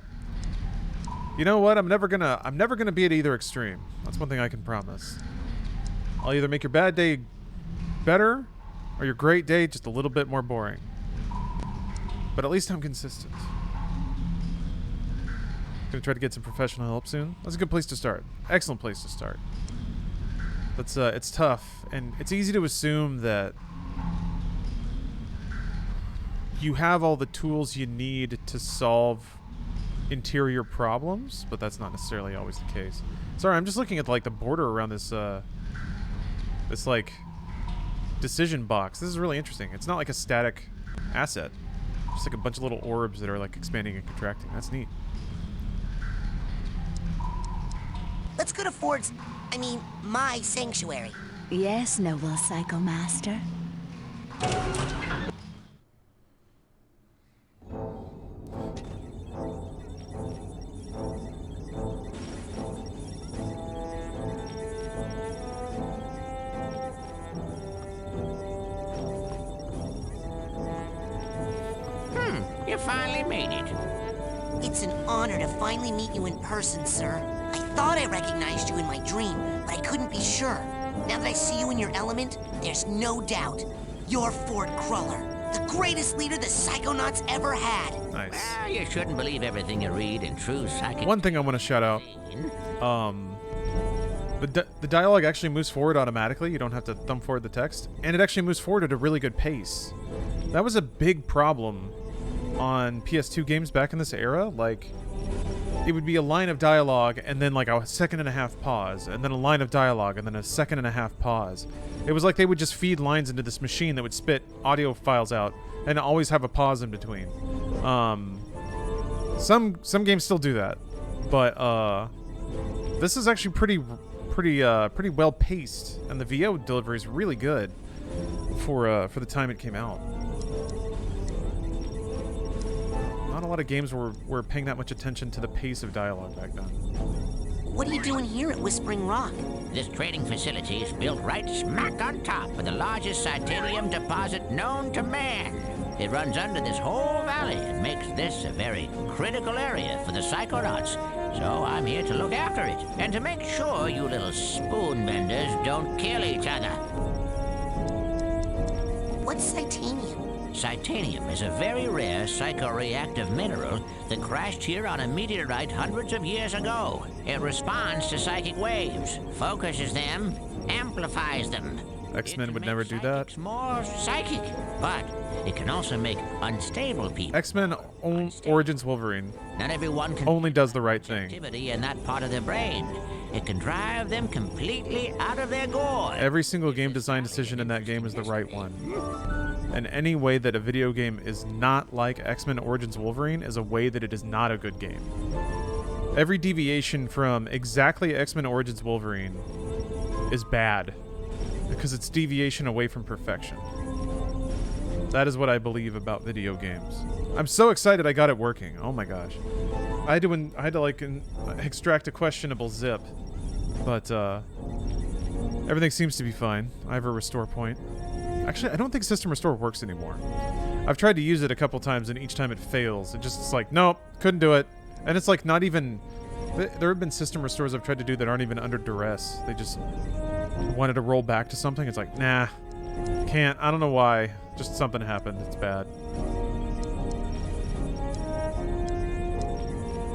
you know what? I'm never gonna be at either extreme. That's one thing I can promise. I'll either make your bad day better, or your great day just a little bit more boring. But at least I'm consistent. Gonna try to get some professional help soon. That's a good place to start. Excellent place to start. That's it's tough, and it's easy to assume that you have all the tools you need to solve interior problems, but that's not necessarily always the case. Sorry, I'm just looking at like the border around this this like decision box. This is really interesting. It's not like a static asset. Just like a bunch of little orbs that are like expanding and contracting. That's neat. Let's go to my sanctuary. Yes, noble Psycho Master. You finally made it. It's an honor to finally meet you in person, sir. I thought I recognized you in my dream, but I couldn't be sure. Now that I see you in your element, there's no doubt. You're Ford Cruller, the greatest leader the Psychonauts ever had. Nice. Well, you shouldn't believe everything you read in true psychic... One thing I want to shout out. The dialogue actually moves forward automatically. You don't have to thumb forward the text. And it actually moves forward at a really good pace. That was a big problem on PS2 games back in this era. Like, it would be a line of dialogue and then like a 1.5 seconds pause, and then a line of dialogue and then a 1.5 seconds pause. It was like they would just feed lines into this machine that would spit audio files out and always have a pause in between. Some games still do that, but this is actually pretty well paced, and the VO delivery is really good for the time it came out. Not a lot of games were paying that much attention to the pace of dialogue back then. What are you doing here at Whispering Rock? This trading facility is built right smack on top of the largest titanium deposit known to man. It runs under this whole valley and makes this a very critical area for the Psychonauts. So I'm here to look after it, and to make sure you little spoon benders don't kill each other. What's Titanium? Titanium is a very rare psychoreactive mineral that crashed here on a meteorite hundreds of years ago. It responds to psychic waves, focuses them, amplifies them. X-Men would never do that. It's more psychic, but it can also make unstable people. X-Men Origins Wolverine Not everyone can only does the right thing. activity in that part of their brain. It can drive them completely out of their gourd. Every single game design decision in that game is the right one. And any way that a video game is not like X-Men Origins Wolverine is a way that it is not a good game. Every deviation from exactly X-Men Origins Wolverine is bad, because it's deviation away from perfection. That is what I believe about video games. I'm so excited I got it working. Oh my gosh. I had to like extract a questionable zip, but everything seems to be fine. I have a restore point. Actually, I don't think System Restore works anymore. I've tried to use it a couple times, and each time it fails. It's like, nope, couldn't do it. And it's like not even... There have been System Restores I've tried to do that aren't even under duress. They just wanted to roll back to something. It's like, nah, can't. I don't know why. Just something happened. It's bad.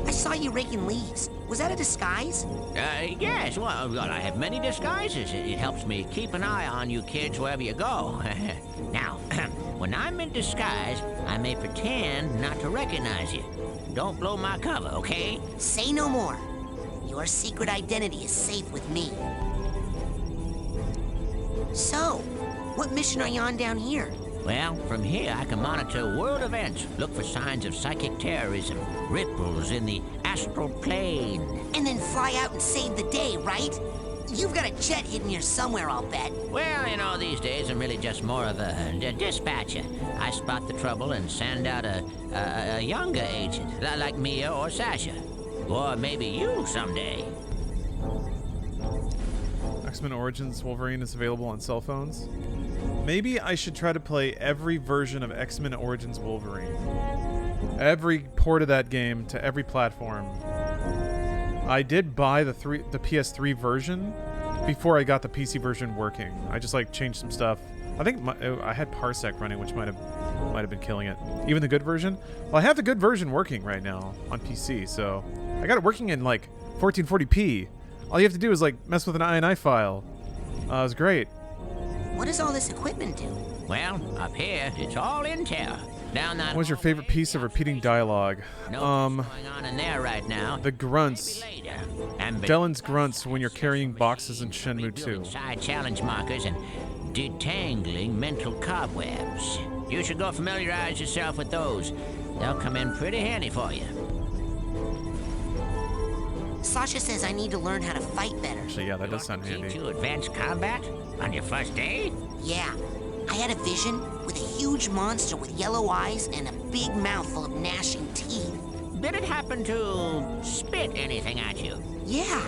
I saw you raking leaves. Was that a disguise? Yes, well, I have many disguises. It helps me keep an eye on you kids wherever you go. Now, when I'm in disguise, I may pretend not to recognize you. Don't blow my cover, okay? Say no more. Your secret identity is safe with me. So, what mission are you on down here? Well, from here I can monitor world events, look for signs of psychic terrorism, ripples in the astral plane. And then fly out and save the day, right? You've got a jet hidden here somewhere, I'll bet. Well, you know, these days I'm really just more of a dispatcher. I spot the trouble and send out a younger agent, like Mia or Sasha. Or maybe you someday. X-Men Origins Wolverine is available on cell phones. Maybe I should try to play every version of X-Men Origins Wolverine. Every port of that game to every platform. I did buy the PS3 version before I got the PC version working. I just like changed some stuff. I think I had Parsec running, which might have been killing it. Even the good version. Well, I have the good version working right now on PC, so I got it working in like 1440p. All you have to do is like mess with an INI file. It was great. What does all this equipment do? Well, up here, it's all intel. Down that What was your favorite piece of repeating dialogue? going on in there right now. The grunts. Dellen's grunts when you're carrying boxes in Shenmue 2. Side challenge markers and detangling mental cobwebs. You should go familiarize yourself with those. They'll come in pretty handy for you. Sasha says I need to learn how to fight better. Actually, yeah, that does sound handy. To advanced combat on your first day? Yeah. I had a vision with a huge monster with yellow eyes and a big mouth full of gnashing teeth. Did it happen to spit anything at you? Yeah.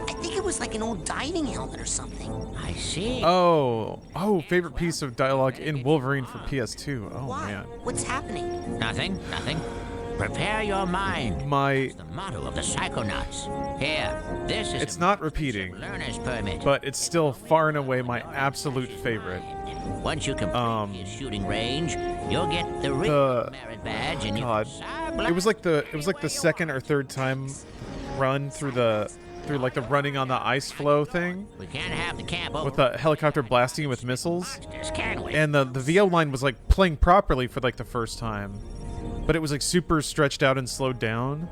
I think it was like an old diving helmet or something. I see. Oh, favorite piece of dialogue in Wolverine for PS2. Oh, man. What's happening? Nothing. Prepare your mind. That's the motto of the Psychonauts. Here, this is It's not repeating, learner's permit. but it's still far and away my absolute favorite. Once you complete your shooting range, you'll get the real merit badge and God. It was like the second or third time run through like the running on the ice flow thing. We can't have the camp over With the helicopter blasting you with missiles. can we? And the VO line was like playing properly for like the first time. But it was like super stretched out and slowed down.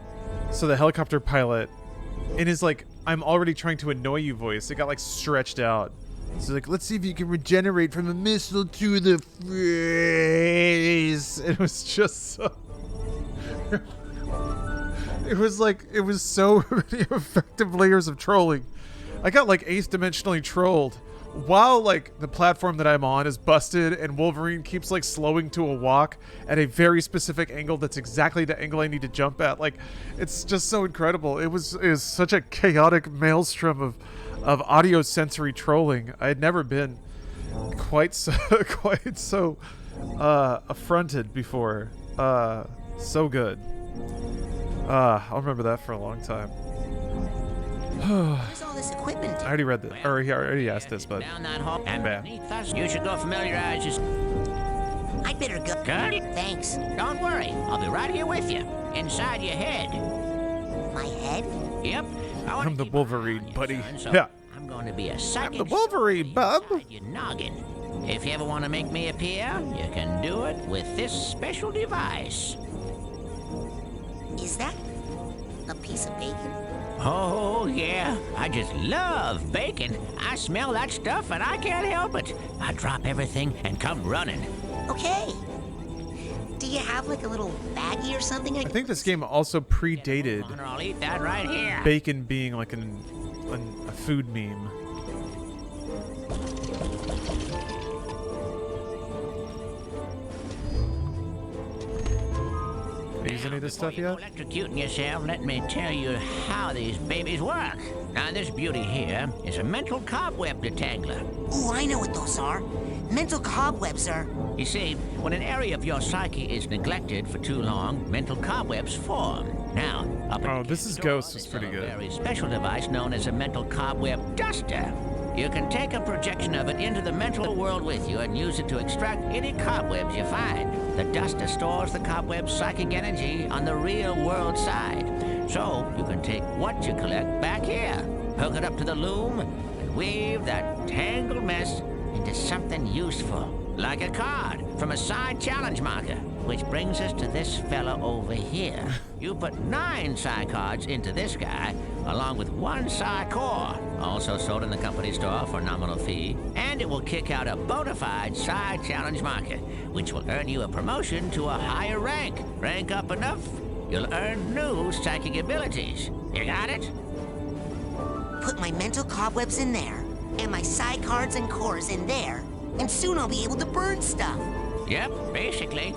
So the helicopter pilot, in his like, I'm already trying to annoy you voice, it got like stretched out. So like, let's see if you can regenerate from a missile to the face. It was just so... it was so many effective layers of trolling. I got like 8th dimensionally trolled while like the platform that I'm on is busted and Wolverine keeps like slowing to a walk at a very specific angle that's exactly the angle I need to jump at. Like, it's just so incredible. It was such a chaotic maelstrom of audio sensory trolling. I had never been quite so affronted before. So good. I'll remember that for a long time. Where's all this equipment? I already read this, or he already asked this, but down that hall and bam. beneath us, you should go familiarize yourself. I'd better go. Good. Thanks. Don't worry, I'll be right here with you, inside your head. My head? Yep. I'm the Wolverine, buddy. So Yeah. I'm going to be a psychic. I'm the Wolverine, bub. Your noggin. If you ever want to make me appear, you can do it with this special device. Is that a piece of bacon? Oh, yeah. I just love bacon. I smell that stuff and I can't help it. I drop everything and come running. Okay. Do you have like a little baggie or something? I think this game also predated I'll eat that right here. bacon being like a food meme. Use any of this stuff yet? Electrocuting yourself, let me tell you how these babies work. Now, this beauty here is a mental cobweb detangler. Oh, I know what those are. Mental cobwebs are... You see, when an area of your psyche is neglected for too long, mental cobwebs form. Now, this is Ghost is pretty a good. very special device known as a mental cobweb duster. You can take a projection of it into the mental world with you and use it to extract any cobwebs you find. The duster stores the cobweb's psychic energy on the real world side. So you can take what you collect back here, hook it up to the loom, and weave that tangled mess into something useful, like a card from a side challenge marker. Which brings us to this fella over here. You put 9 psi cards into this guy, along with 1 psi core, also sold in the company store for a nominal fee, and it will kick out a bona fide psi challenge marker, which will earn you a promotion to a higher rank. Rank up enough, you'll earn new psychic abilities. You got it? put my mental cobwebs in there, and my psi cards and cores in there, and soon I'll be able to burn stuff. Yep, basically.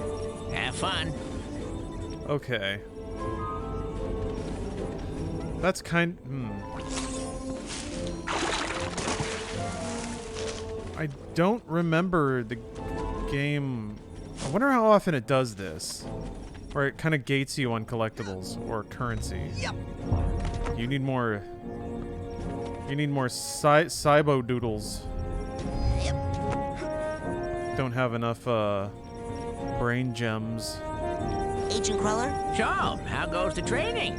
Have fun. Okay. That's kind... I don't remember the game... I wonder how often it does this. Where it kind of gates you on collectibles or currency. Yep. You need more... You need more Cybo Doodles. Yep. Don't have enough, brain gems. Agent Cruller? So, how goes the training?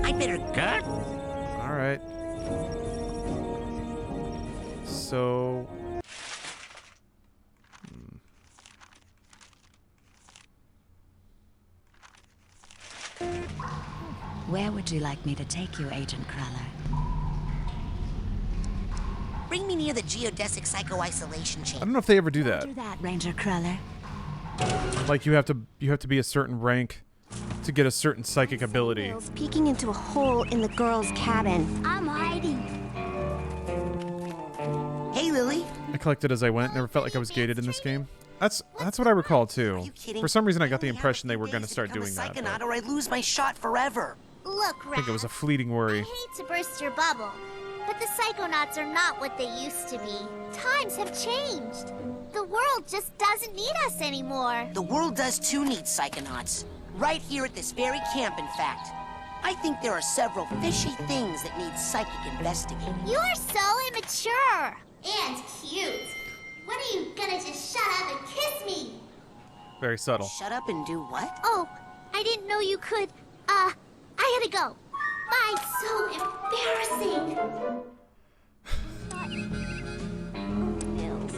I better... Cut? Alright. So... Where would you like me to take you, Agent Cruller? Bring me near the geodesic psycho-isolation I chamber. don't know if they ever do that. Do that, Ranger Cruller. Like you have to be a certain rank to get a certain psychic ability. Nils peeking into a hole in the girl's cabin. I'm hiding. Hey, Lily. I collected as I went. Never felt like I was gated in this game. That's what I recall too. For some reason, I got the impression they were going to start doing that. Psychonaut, or I lose my shot forever. Look, I think it was a fleeting worry. I hate to burst your bubble, but the Psychonauts are not what they used to be. Times have changed. The world just doesn't need us anymore. The world does too need Psychonauts. Right here at this very camp, in fact. I think there are several fishy things that need psychic investigating. You are so immature. And cute. When are you gonna just shut up and kiss me? Very subtle. Shut up and do what? Oh, I didn't know you could. I gotta go. Bye, so embarrassing. Nils,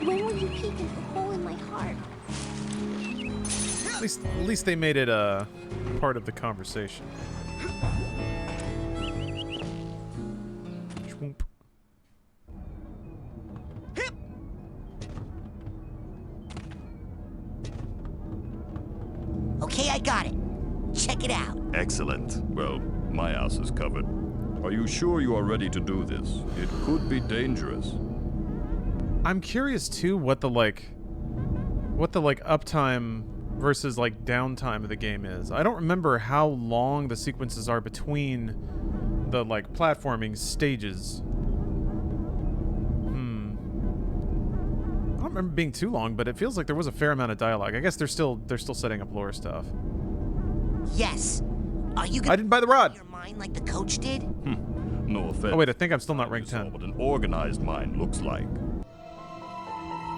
when will you peek into the hole in my heart? At least they made it a part of the conversation. Schwoomp. Okay, I got it. Check it out. Excellent. Well, my ass is covered. Are you sure you are ready to do this? It could be dangerous. I'm curious too what the uptime versus like downtime of the game is. I don't remember how long the sequences are between the like platforming stages. I don't remember being too long, but it feels like there was a fair amount of dialogue. I guess they're still setting up lore stuff. Yes. Are you gonna I didn't buy the rod. your mind like the coach did? No offense. Oh wait, I think I'm still not ranked You saw 10. what an organized mind looks like.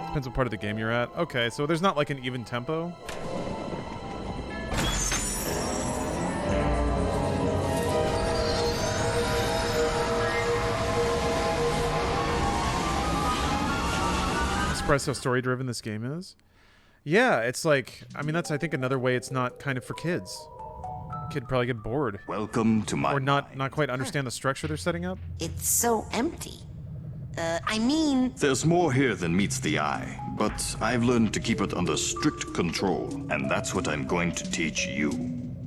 Depends what part of the game you're at. Okay, so there's not like an even tempo. Surprised how story driven this game is. Yeah, it's like, I mean, that's I think another way it's not kind of for kids. Kid probably get bored. Welcome to my Or not quite understand the structure they're setting up. It's so empty. I mean... There's more here than meets the eye, but I've learned to keep it under strict control, and that's what I'm going to teach you.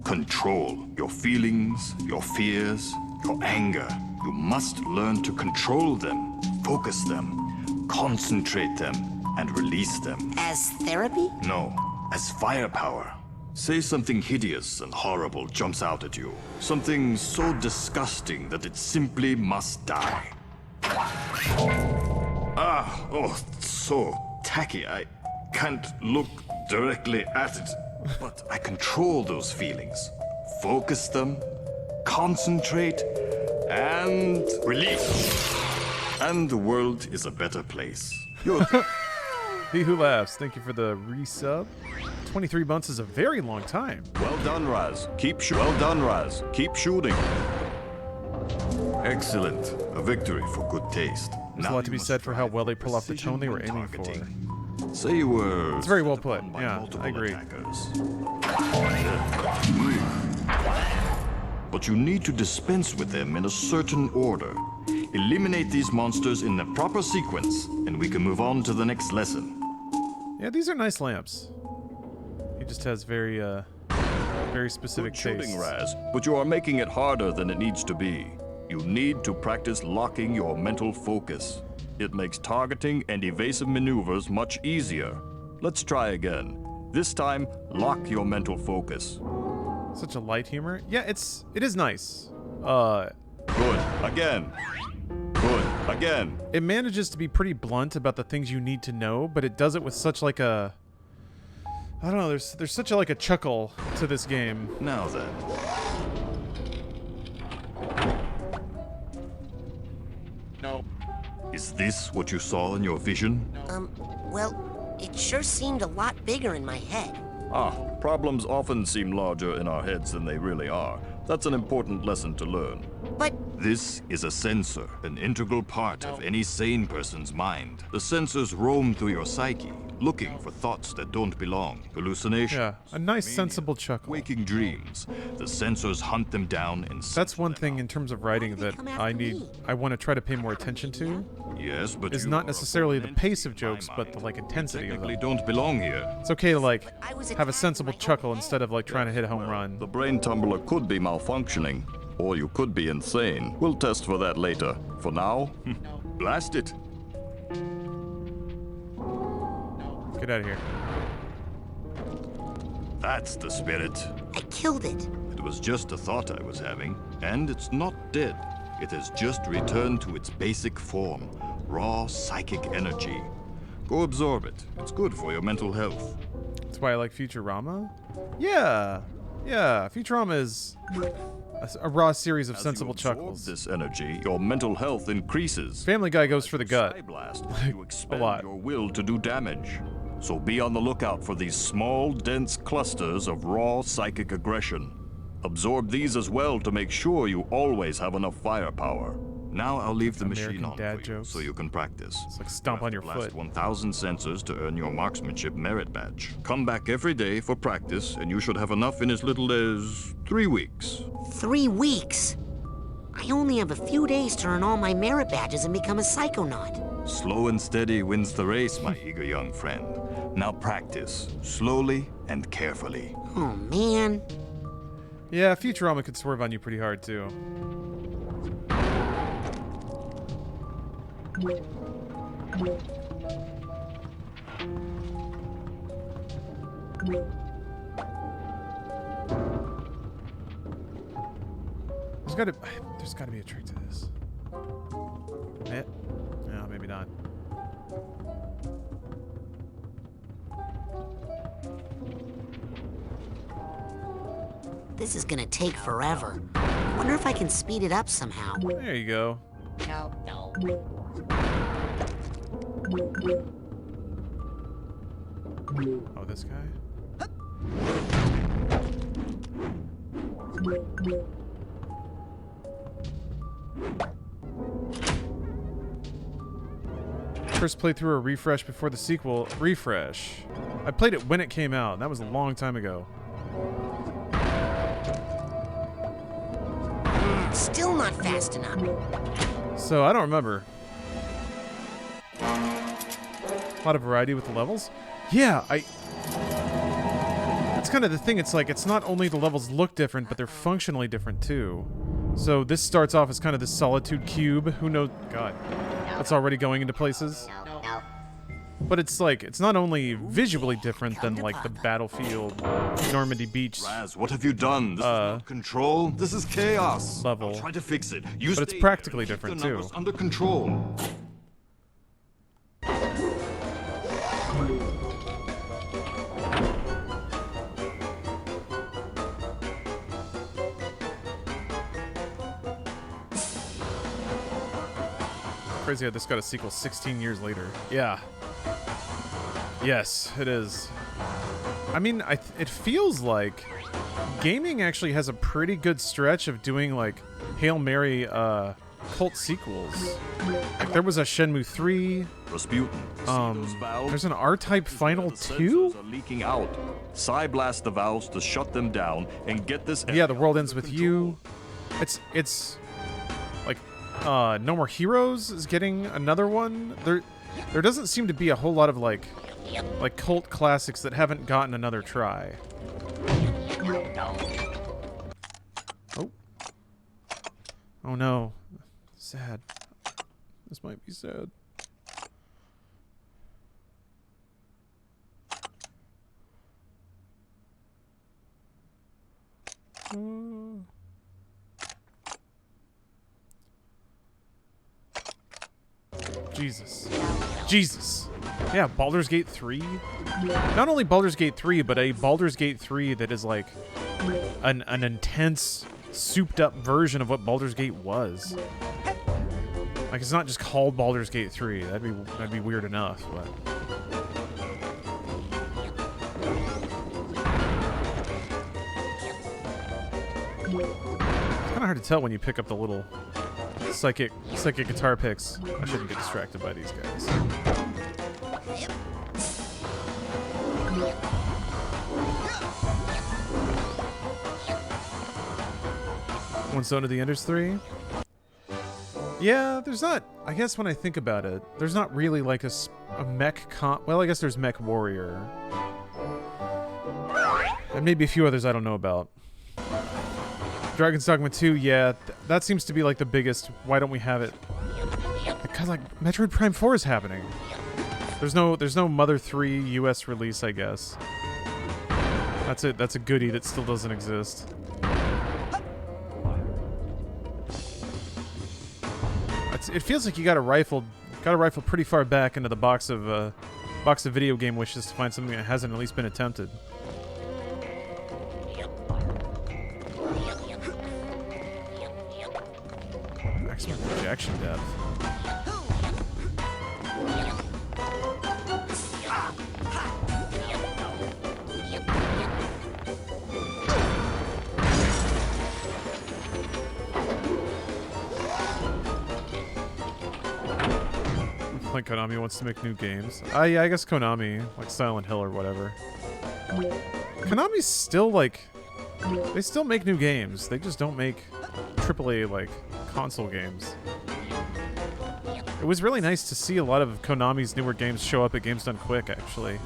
Control your feelings, your fears, your anger. You must learn to control them, focus them, concentrate them, and release them. As therapy? No, as firepower. Say something hideous and horrible jumps out at you. Something so disgusting that it simply must die. So tacky. I can't look directly at it. But I control those feelings. Focus them, concentrate, and release. And the world is a better place. He Who Laughs, thank you for the resub. 23 months is a very long time. Well done, Raz. Well done, Raz. Keep shooting. Excellent. A victory for good taste. There's a lot to be said for how well they pull off the tone they were aiming for. Say you were... It's very well put. Yeah, I agree. But you need to dispense with them in a certain order. Eliminate these monsters in the proper sequence, and we can move on to the next lesson. Yeah, these are nice lamps. He just has very specific Good shooting, tastes. Raz, but you are making it harder than it needs to be. You need to practice locking your mental focus. It makes targeting and evasive maneuvers much easier. Let's try again. This time, lock your mental focus. Such a light humor. Yeah, it is nice. Good. Again. Good. Again. It manages to be pretty blunt about the things you need to know, but it does it with such like a, I don't know, there's such a like a chuckle to this game. Now then. No. Is this what you saw in your vision? Well, it sure seemed a lot bigger in my head. Ah, problems often seem larger in our heads than they really are. That's an important lesson to learn. But this is a sensor, an integral part of any sane person's mind. The sensors roam through your psyche, looking for thoughts that don't belong. Hallucinations. Yeah, a nice sensible chuckle. Waking dreams. The sensors hunt them down and that's one thing in terms of writing that I want to try to pay more attention to. Yes, but is not necessarily the pace of jokes, but the like intensity of them. Don't belong here. It's okay to like have a sensible chuckle instead of like trying to hit a home run. The brain tumbler could be malfunctioning, or you could be insane. We'll test for that later. For now, blast it. Get out of here. That's the spirit. I killed it. It was just a thought I was having, and it's not dead. It has just returned to its basic form, raw psychic energy. Go absorb it. It's good for your mental health. That's why I like Futurama? Yeah. Yeah, Futurama is a raw series of sensible chuckles. This energy, your mental health increases. Family Guy goes for the gut. You expand your will to do damage. So be on the lookout for these small, dense clusters of raw psychic aggression. Absorb these as well to make sure you always have enough firepower. Now I'll leave the machine on for you so you can practice. It's like stomp on your foot. 1,000 sensors to earn your marksmanship merit badge. Come back every day for practice, and you should have enough in as little as 3 weeks. 3 weeks? I only have a few days to earn all my merit badges and become a psychonaut. Slow and steady wins the race, my eager young friend. Now practice, slowly and carefully. Oh, man. Yeah, Futurama could swerve on you pretty hard, too. There's gotta be a trick to this. No, maybe not. This is gonna take forever. I wonder if I can speed it up somehow. There you go. No. Oh, this guy? First playthrough or refresh before the sequel. Refresh. I played it when it came out, and that was a long time ago. Still not fast enough. So, I don't remember. A lot of variety with the levels? Yeah, that's kind of the thing. It's like, it's not only the levels look different, but they're functionally different too. So this starts off as kind of this solitude cube. Who knows? God. That's already going into places. But it's like, it's not only visually different than like the battlefield, Normandy Beach. Raz, what have you done? This is not control. This is chaos. Level. I'll try to fix it. But it's practically different too. Under control. Crazy how this got a sequel 16 years later. Yeah. Yes, it is. I mean, it feels like gaming actually has a pretty good stretch of doing like Hail Mary cult sequels. Like there was a Shenmue 3. There's an R-Type Final 2? Are leaking out. Psy-blast the valves to shut them down and get this. Yeah, The World Ends With You. It's like No More Heroes is getting another one. There doesn't seem to be a whole lot of like cult classics that haven't gotten another try. Oh. Oh no. Sad. This might be sad. Jesus. Jesus. Yeah, Baldur's Gate 3. Not only Baldur's Gate 3, but a Baldur's Gate 3 that is like an intense, souped up version of what Baldur's Gate was. Like, it's not just called Baldur's Gate 3. That'd be weird enough, but it's kind of hard to tell when you pick up the little psychic guitar picks. I shouldn't get distracted by these guys. One Zone of the Enders 3. Yeah, there's not. I guess when I think about it, there's not really like a mech well, I guess there's Mech Warrior. And maybe a few others I don't know about. Dragon's Dogma 2, yeah, that seems to be like the biggest. Why don't we have it? Because like Metroid Prime 4 is happening. There's no Mother 3 US release, I guess. That's it. That's a goodie that still doesn't exist. It feels like you got a rifle pretty far back into the box of video game wishes to find something that hasn't at least been attempted. Maximum projection depth. Like Konami wants to make new games. Yeah, I guess Konami, like Silent Hill or whatever. Konami's still like, they still make new games. They just don't make AAA like console games. It was really nice to see a lot of Konami's newer games show up at Games Done Quick, actually.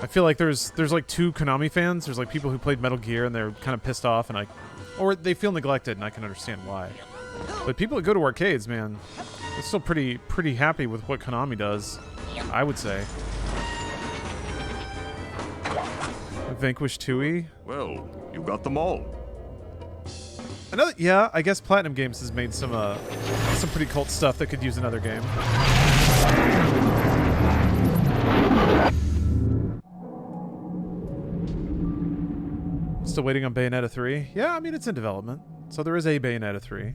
I feel like there's like two Konami fans. There's like people who played Metal Gear and they're kind of pissed off, and or they feel neglected, and I can understand why. But people that go to arcades, man, they're still pretty happy with what Konami does, I would say. Vanquish 2E? Well, you got them all. Yeah, I guess Platinum Games has made some pretty cult stuff that could use another game. Still waiting on Bayonetta 3? Yeah, I mean, it's in development. So there is a Bayonetta 3.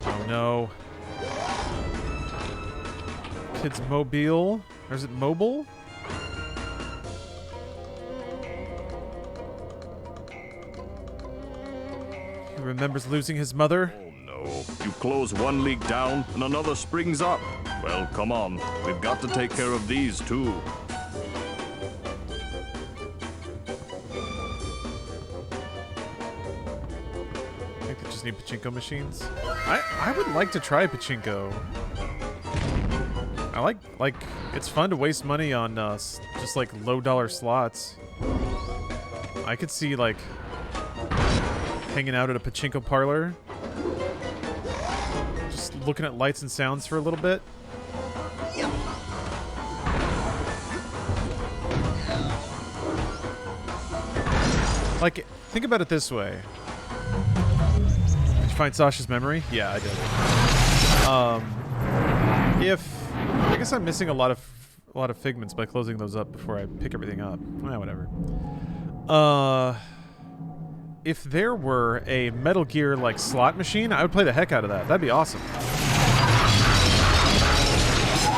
Oh no. Kid's mobile. Or is it mobile? He remembers losing his mother. Oh no. You close one leak down and another springs up. Well, come on. We've got to take care of these too. Need pachinko machines. I would like to try pachinko. I like it's fun to waste money on just like low dollar slots. I could see like hanging out at a pachinko parlor, just looking at lights and sounds for a little bit. Like, think about it this way. Find Sasha's memory? Yeah, I did. I guess I'm missing a lot of figments by closing those up before I pick everything up. Whatever. If there were a Metal Gear like slot machine, I would play the heck out of that. That'd be awesome.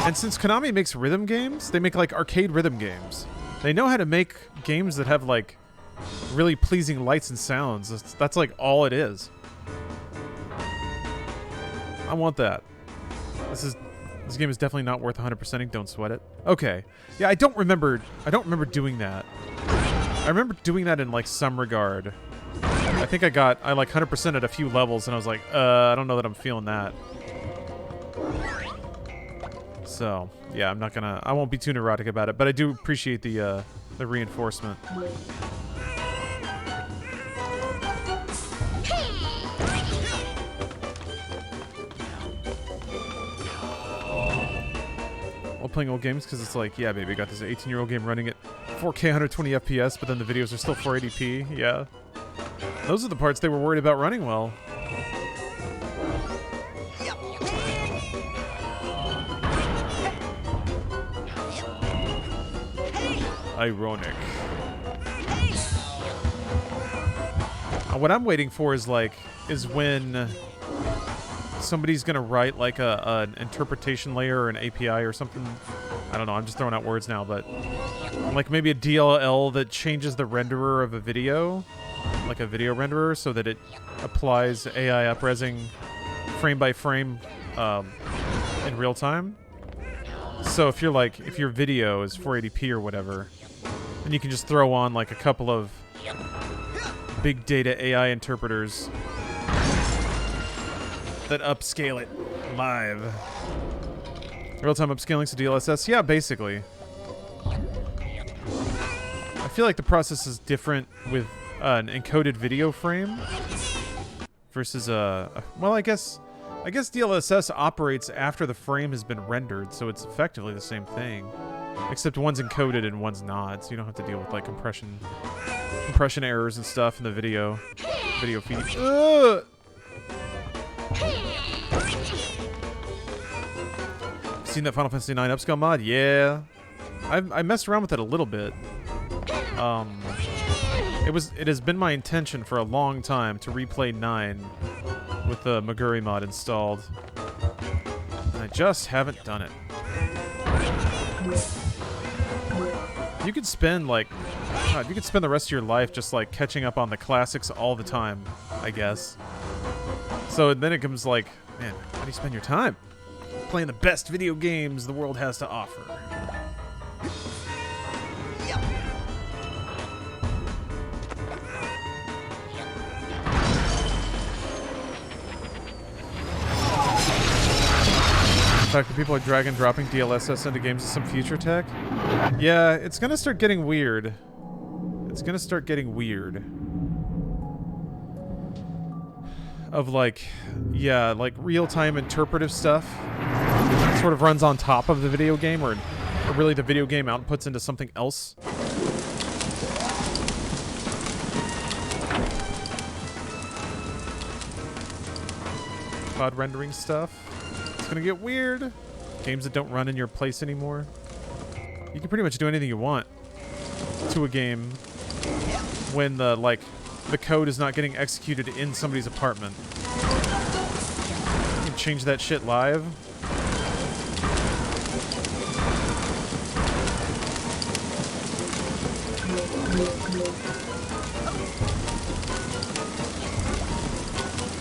And since Konami makes rhythm games, they make like arcade rhythm games. They know how to make games that have like really pleasing lights and sounds. That's like all it is. I want that. This game is definitely not worth 100%ing. Don't sweat it. Okay. Yeah, I don't remember doing that. I remember doing that in like some regard. I think I like 100% at a few levels, and I was like, I don't know that I'm feeling that. So yeah, I won't be too neurotic about it, but I do appreciate the reinforcement. While playing old games, because it's like, yeah, baby, I got this 18-year-old game running at 4K 120 FPS, but then the videos are still 480p. Yeah. Those are the parts they were worried about running well. Ironic. What I'm waiting for is when somebody's gonna write like an interpretation layer or an API or something. I don't know, I'm just throwing out words now, but like maybe a DLL that changes the renderer of a video, like a video renderer, so that it applies AI upresing frame by frame in real time. So if your video is 480p or whatever, then you can just throw on like a couple of big data AI interpreters that upscale it live. Real-time upscaling to DLSS? Yeah, basically. I feel like the process is different with an encoded video frame versus well, I guess DLSS operates after the frame has been rendered, so it's effectively the same thing. Except one's encoded and one's not, so you don't have to deal with like compression errors and stuff in the video feed. Ugh! Seen that Final Fantasy IX upscale mod? Yeah, I messed around with it a little bit. It has been my intention for a long time to replay 9 with the Maguri mod installed, and I just haven't done it. You could spend you could spend the rest of your life just like catching up on the classics all the time, I guess. So then it comes like, man, how do you spend your time? Playing the best video games the world has to offer. In fact, the people are drag and dropping DLSS into games as some future tech. Yeah, it's gonna start getting weird. It's gonna start getting weird. Of like, yeah, like real-time interpretive stuff. It sort of runs on top of the video game, or really the video game outputs into something else. Cloud rendering stuff. It's gonna get weird. Games that don't run in your place anymore. You can pretty much do anything you want to a game when the code is not getting executed in somebody's apartment. You can change that shit live.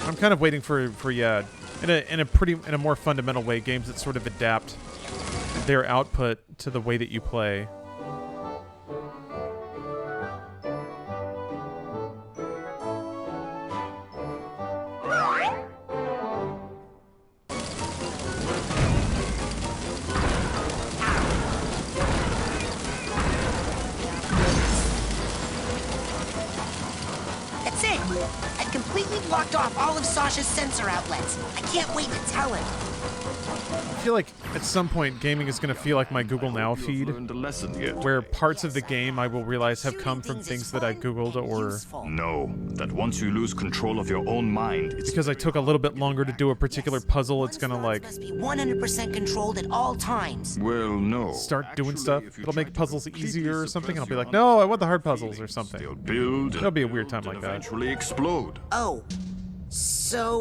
I'm kind of waiting for yeah, in a more fundamental way, games that sort of adapt their output to the way that you play. That's it! I've completely blocked off all of Sasha's sensor outlets. I can't wait to tell him. I feel like at some point gaming is going to feel like my Google Now feed, where parts of the game I will realize have come from things that I Googled or... No, that once you lose control of your own mind, it's... Because I took a little bit longer to do a particular puzzle, it's going to like... Must be 100% controlled at all times. Well, no. Start doing stuff. It'll make puzzles easier or something, and I'll be like, no, I want the hard puzzles or something. It'll be a weird time like that. Eventually explode. Oh, so,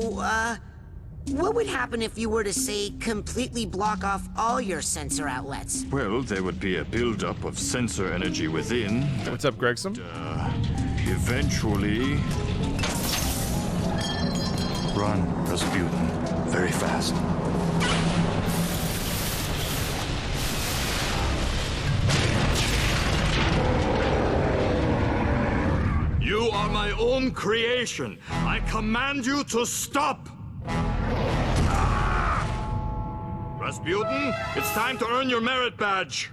what would happen if you were to, say, completely block off all your sensor outlets? Well, there would be a buildup of sensor energy within. What's up, Gregson? Eventually... Run, Rasputin. Very fast. You are my own creation. I command you to stop! Rasputin, it's time to earn your merit badge.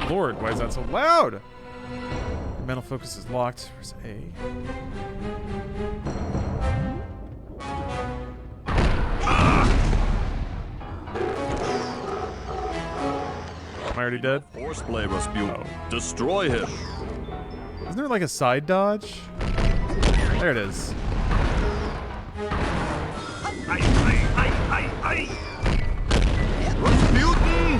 Lord, why is that so loud? Your mental focus is locked. Where's A? Am I already dead? Force play, Rasputin. Oh. Destroy him. Isn't there like a side dodge? There it is. Rasputin!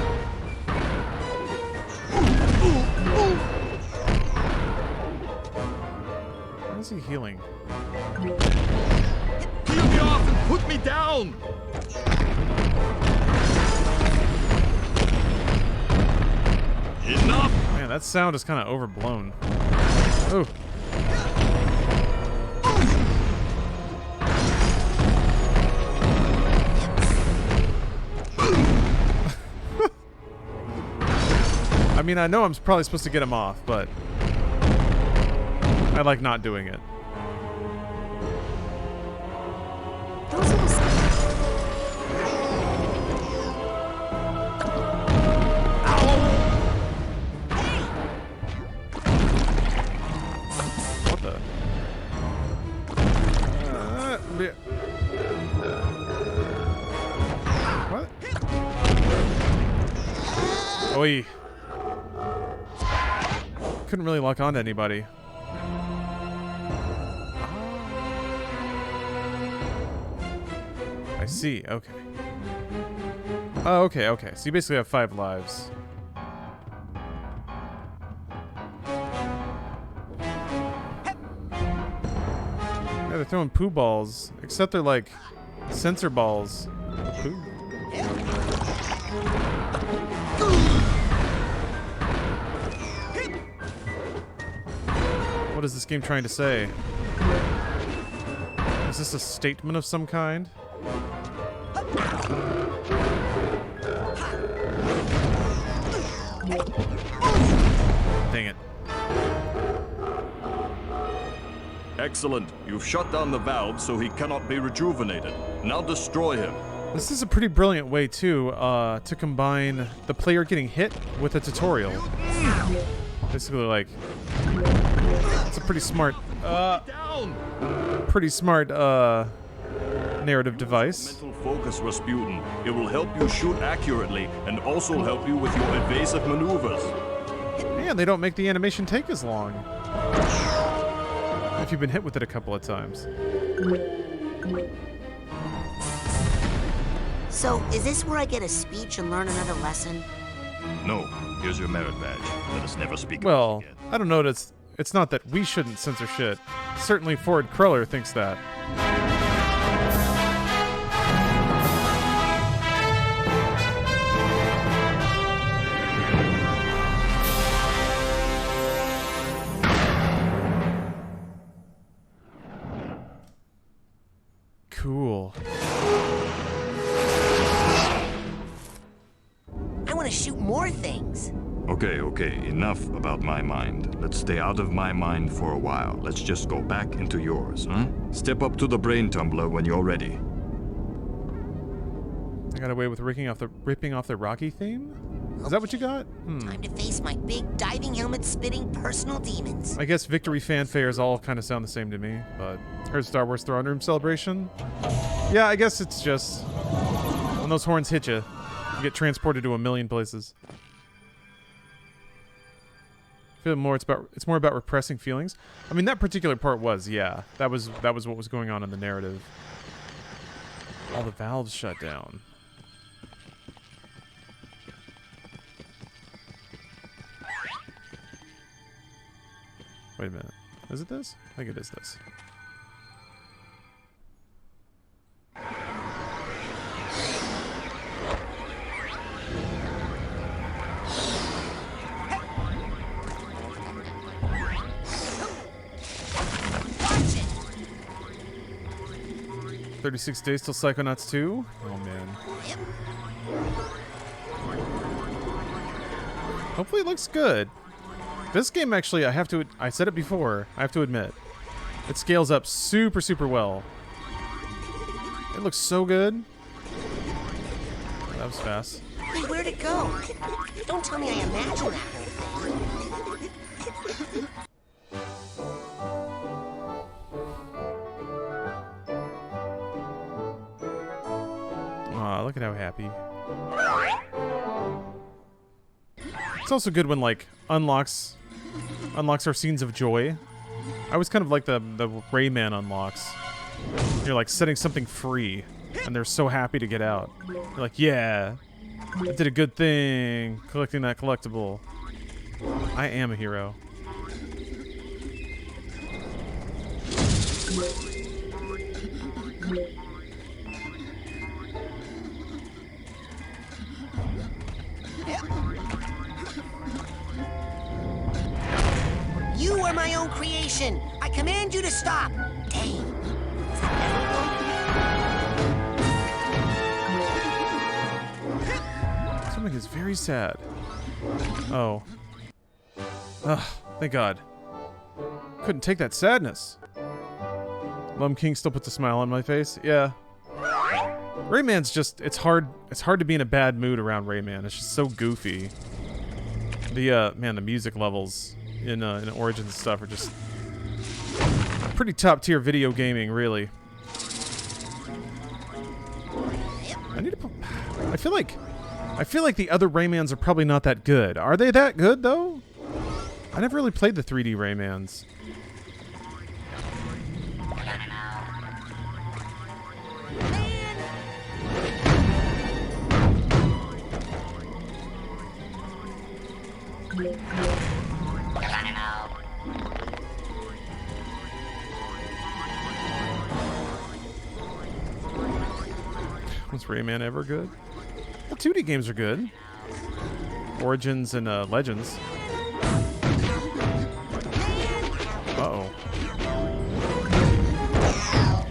How is he healing? Peel me off and put me down! Enough! Man, that sound is kind of overblown. Oh. I mean, I know I'm probably supposed to get him off, but I like not doing it. What the? What? Oi. Couldn't really lock onto anybody. I see, okay. Oh, okay, okay. So you basically have 5 lives. Yeah, they're throwing poo balls. Except they're like sensor balls. Poo. What is this game trying to say? Is this a statement of some kind? Dang it. Excellent. You've shut down the valve so he cannot be rejuvenated. Now destroy him. This is a pretty brilliant way, too, to combine the player getting hit with a tutorial. Basically, like... It's a pretty smart, narrative device. Mental focus, Rasputin. It will help you shoot accurately and also help you with your evasive maneuvers. Man, they don't make the animation take as long. If you've been hit with it a couple of times. So, is this where I get a speech and learn another lesson? No. Here's your merit badge. Let us never speak Well, about it again. I don't know. It's not that we shouldn't censor shit. Certainly Ford Cruller thinks that. Cool. I want to shoot more things. Okay, enough about my mind. Let's stay out of my mind for a while. Let's just go back into yours, huh? Step up to the brain tumbler when you're ready. I got away with ripping off the Rocky theme? Is that what you got? Time to face my big diving helmet spitting personal demons. I guess victory fanfares all kind of sound the same to me, but here's Star Wars Throne Room celebration. Yeah, I guess it's just when those horns hit you, you get transported to a million places. I feel more it's more about repressing feelings. I mean, that particular part was, yeah. That was what was going on in the narrative. All the valves shut down. Wait a minute. Is it this? I think it is this. Watch it. 36 days till Psychonauts 2? Oh man. Hopefully it looks good. This game actually, I said it before, I have to admit, it scales up super, super well. It looks so good. That was fast. Hey, where'd it go? Don't tell me I imagined that. Aw, look at how happy. It's also good when, like, unlocks our scenes of joy. I always kind of like the Rayman unlocks. You're, like, setting something free, and they're so happy to get out. You're like, yeah, I did a good thing, collecting that collectible. I am a hero. You are my own creation. I command you to stop. Dang. Something is very sad. Oh. Ugh, thank God. Couldn't take that sadness. Lum King still puts a smile on my face. Yeah. Rayman's just, it's hard to be in a bad mood around Rayman. It's just so goofy. The man, the music levels in Origins and stuff are just pretty top tier video gaming, really. I need to put, I feel like the other Raymans are probably not that good. Are they that good though? I never really played the 3D Raymans. Was Rayman ever good? The 2D games are good. Origins and Legends. Uh-oh.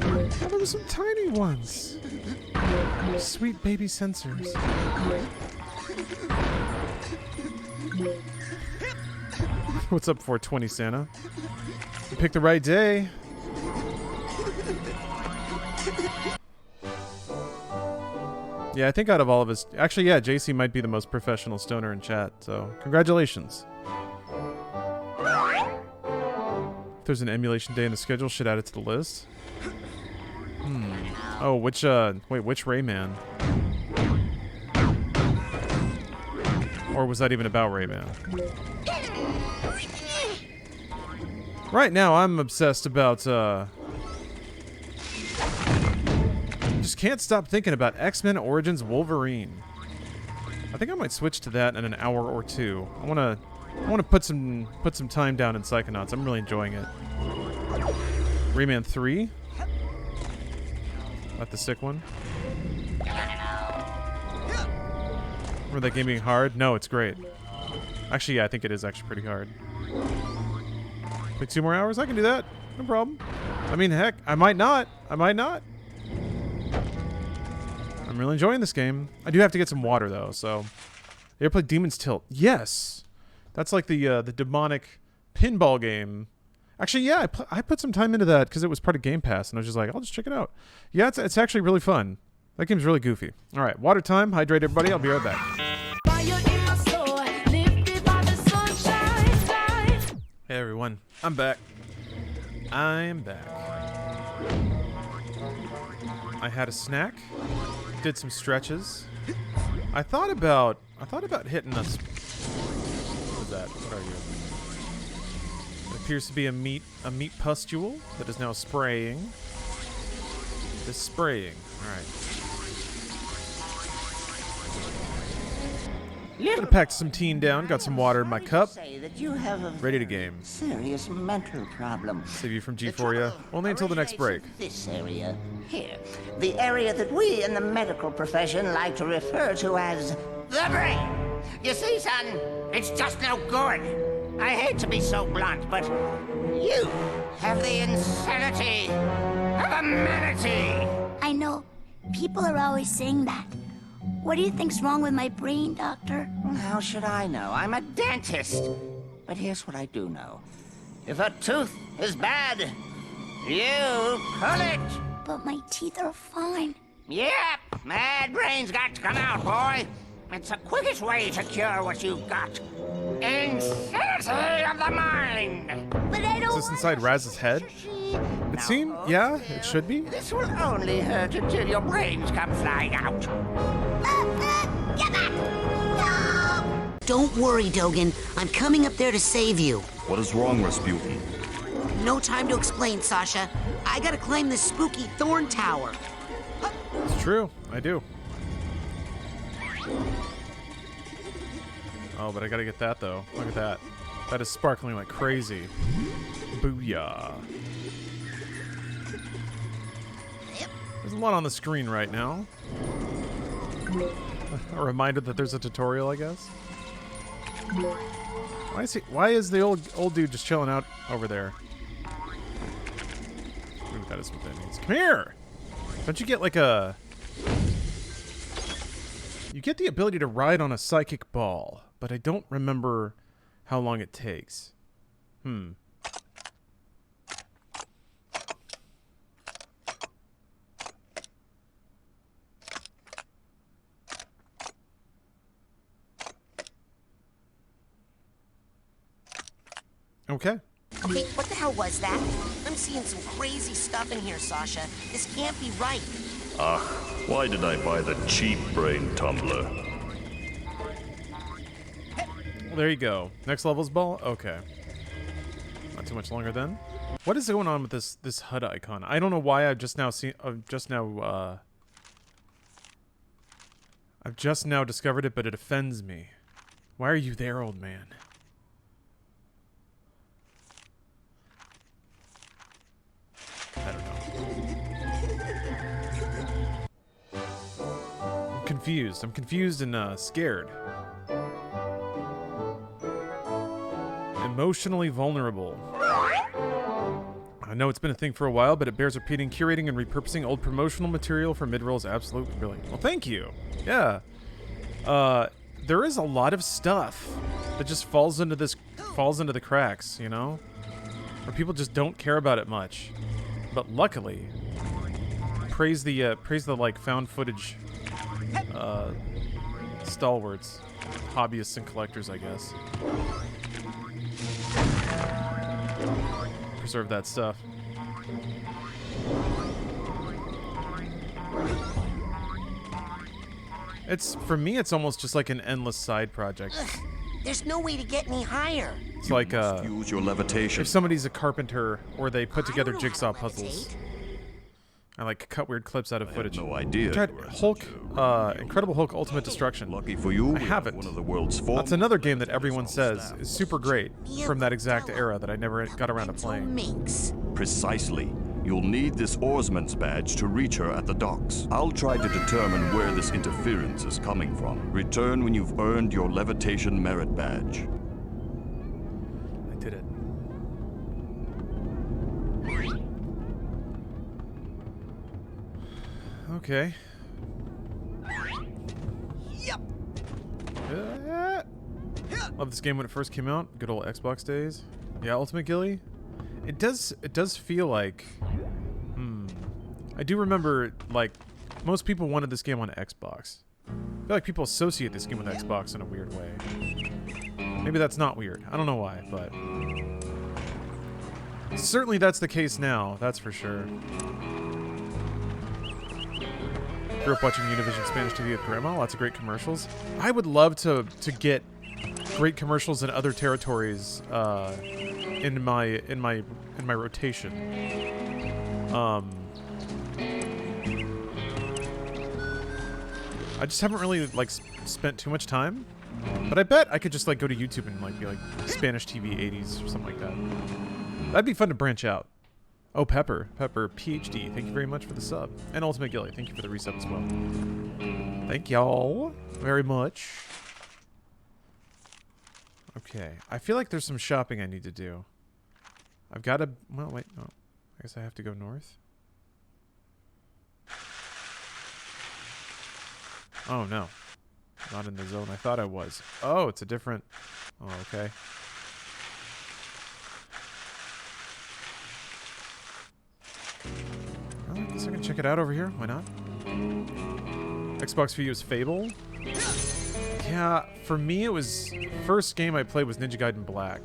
Oh, there were some tiny ones. Sweet baby sensors. What's up, 420 Santa? You picked the right day. Yeah, I think out of all of us... Actually, yeah, JC might be the most professional stoner in chat, so congratulations. If there's an emulation day in the schedule, should add it to the list. Oh, which, wait, which Rayman? Or was that even about Rayman? Right now, I'm obsessed about, just can't stop thinking about X-Men Origins Wolverine. I think I might switch to that in an hour or two. I wanna put some time down in Psychonauts. I'm really enjoying it. Rayman 3. Not the sick one. Remember that game being hard? No, it's great. Actually, yeah, I think it is actually pretty hard. Play 2 more hours? I can do that. No problem. I mean, heck, I might not. I'm really enjoying this game. I do have to get some water, though, so... You ever play Demon's Tilt? Yes! That's like the demonic pinball game. Actually, yeah, I put some time into that because it was part of Game Pass, and I was just like, I'll just check it out. Yeah, it's actually really fun. That game's really goofy. All right, water time. Hydrate everybody. I'll be right back. Hey, everyone. I'm back. I'm back. I had a snack. Did some stretches. I thought about hitting us. What is that? What are you? It appears to be a meat pustule that is now spraying. It is spraying. All right. Gonna pack some teen down. Got some water in my cup. Ready to game. Serious mental problem. Save you from G4, only until the next break. This area here, the area that we in the medical profession like to refer to as the brain. You see, son, it's just no good. I hate to be so blunt, but you have the insanity of a manatee. I know. People are always saying that. What do you think's wrong with my brain, Doctor? How should I know? I'm a dentist. But here's what I do know. If a tooth is bad, you pull it. but my teeth are fine. Yep, mad brain's got to come out, boy. It's the quickest way to cure what you've got. Insanity of the mind. But I don't. Is this inside Raz's head? It seemed, yeah, it should be. This will only hurt until your brains come flying out. Get back! No! Don't worry, Dogen. I'm coming up there to save you. What is wrong, Rasputin? No time to explain, Sasha. I gotta climb this spooky thorn tower. It's true, I do. Oh, but I gotta get that though. Look at that. That is sparkling like crazy. Booyah. There's a lot on the screen right now. A reminder that there's a tutorial, I guess. Why is the old dude just chilling out over there? Maybe that is what that means. Come here! Don't you get like a... You get the ability to ride on a psychic ball, but I don't remember how long it takes. Okay. Okay, what the hell was that? I'm seeing some crazy stuff in here, Sasha. This can't be right. Ah, why did I buy the cheap brain tumbler? Well, there you go. Next level's ball? Okay. Not too much longer then. What is going on with this HUD icon? I don't know why I've just now discovered it, but it offends me. Why are you there, old man? I don't know. I'm confused. I'm confused and scared. Emotionally vulnerable. I know it's been a thing for a while, but it bears repeating. Curating and repurposing old promotional material for mid-rolls, absolutely brilliant. Well, thank you. Yeah. There is a lot of stuff that just falls into the cracks, you know? Where people just don't care about it much. But luckily, praise the like found footage stalwarts, hobbyists and collectors, I guess. Preserve that stuff. For me, it's almost just like an endless side project. Ugh, there's no way to get any higher. It's like use your levitation. If somebody's a carpenter or they put together jigsaw puzzles. I like cut weird clips out of footage. No idea. I tried Hulk, Incredible Hulk Ultimate Destruction. Lucky for you, I haven't. One of the world's That's another game that everyone says is super great from that exact era that I never got around to playing. Precisely. You'll need this oarsman's badge to reach her at the docks. I'll try to determine where this interference is coming from. Return when you've earned your levitation merit badge. I did it. Okay. Yep. Love this game when it first came out. Good old Xbox days. Yeah, Ultimate Ghillie. It does feel like... I do remember, like, most people wanted this game on Xbox. I feel like people associate this game with Xbox in a weird way. Maybe that's not weird. I don't know why, but... certainly that's the case now, that's for sure. Grew up watching Univision Spanish TV with Grandma. Lots of great commercials. I would love to get great commercials in other territories in my rotation. I just haven't really like spent too much time, but I bet I could just like go to YouTube and like be like Spanish TV 80s or something like that. That'd be fun to branch out. Oh, Pepper PhD, thank you very much for the sub. And Ultimate Ghillie, thank you for the resub as well. Thank y'all very much. Okay, I feel like there's some shopping I need to do. I've got to, well, wait, no. I guess I have to go north. Oh, no. Not in the zone I thought I was. Oh, it's a different, oh, okay. guess I can check it out over here. Why not? Xbox for you is Fable. Yeah, for me it was... First game I played was Ninja Gaiden Black.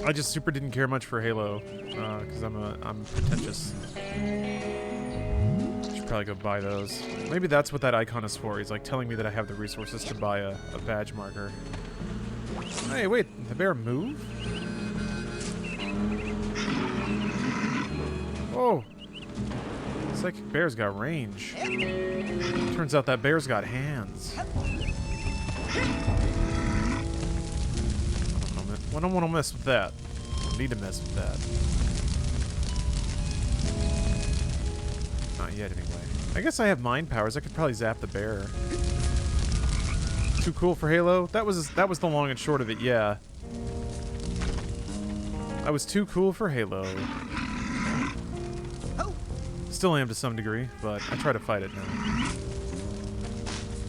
I just super didn't care much for Halo, because I'm pretentious. Should probably go buy those. Maybe that's what that icon is for. He's like telling me that I have the resources to buy a badge marker. Hey, wait, the bear move? Whoa! It's like bear's got range. Turns out that bear's got hands. I don't want to mess with that. I need to mess with that. Not yet, anyway. I guess I have mind powers. I could probably zap the bear. Too cool for Halo? That was the long and short of it, yeah. I was too cool for Halo. Still am to some degree, but I try to fight it now.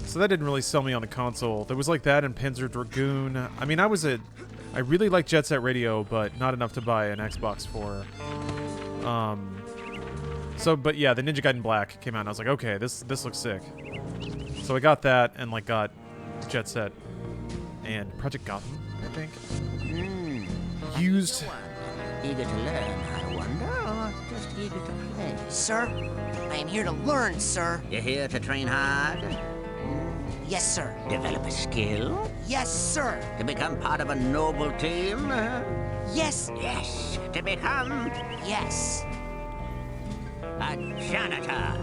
So that didn't really sell me on the console. There was like that and Panzer Dragoon. I mean, I really liked Jet Set Radio, but not enough to buy an Xbox for. But yeah, the Ninja Gaiden Black came out, and I was like, okay, this looks sick. So I got that, and like got Jet Set and Project Gotham, I think. Used. Eager to learn, I wonder, or just eager to play? Sir, I am here to learn, sir. You're here to train hard? Yes, sir. Develop a skill? Yes, sir. To become part of a noble team? Yes. Yes. To become? Yes. A janitor?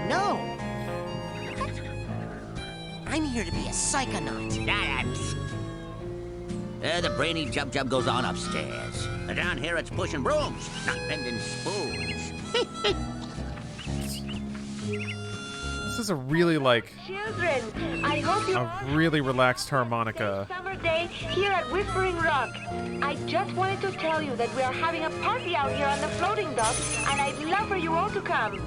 No. I'm here to be a psychonaut. Silence. The brainy jub goes on upstairs. Down here it's pushing brooms, not bending spoons. This is a really like Children, I hope you a really relaxed harmonica. summer day here at Whispering Rock. I just wanted to tell you that we are having a party out here on the floating dock, and I'd love for you all to come.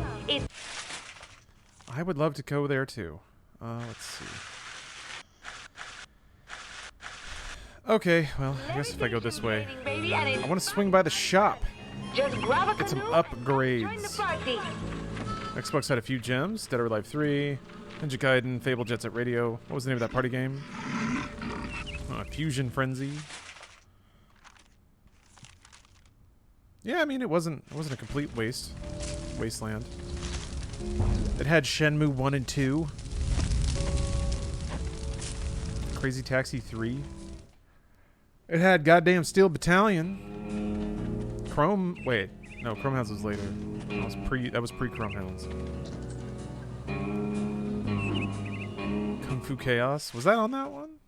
I would love to go there too. Let's see. Okay, well, I guess if I go this way, I want to swing by the shop. Just grab a Get some canoe, upgrades. join the party. Xbox had a few gems. Dead or Alive 3, Ninja Gaiden, Fable, Jet Set Radio. What was the name of that party game? Fusion Frenzy. Yeah, I mean it wasn't a complete wasteland. It had Shenmue 1 and 2. Crazy Taxi 3. It had goddamn Steel Battalion. Chrome. Wait, no, Chrome Hounds was later. That was pre Chrome Hounds. Kung Fu Chaos. Was that on that one?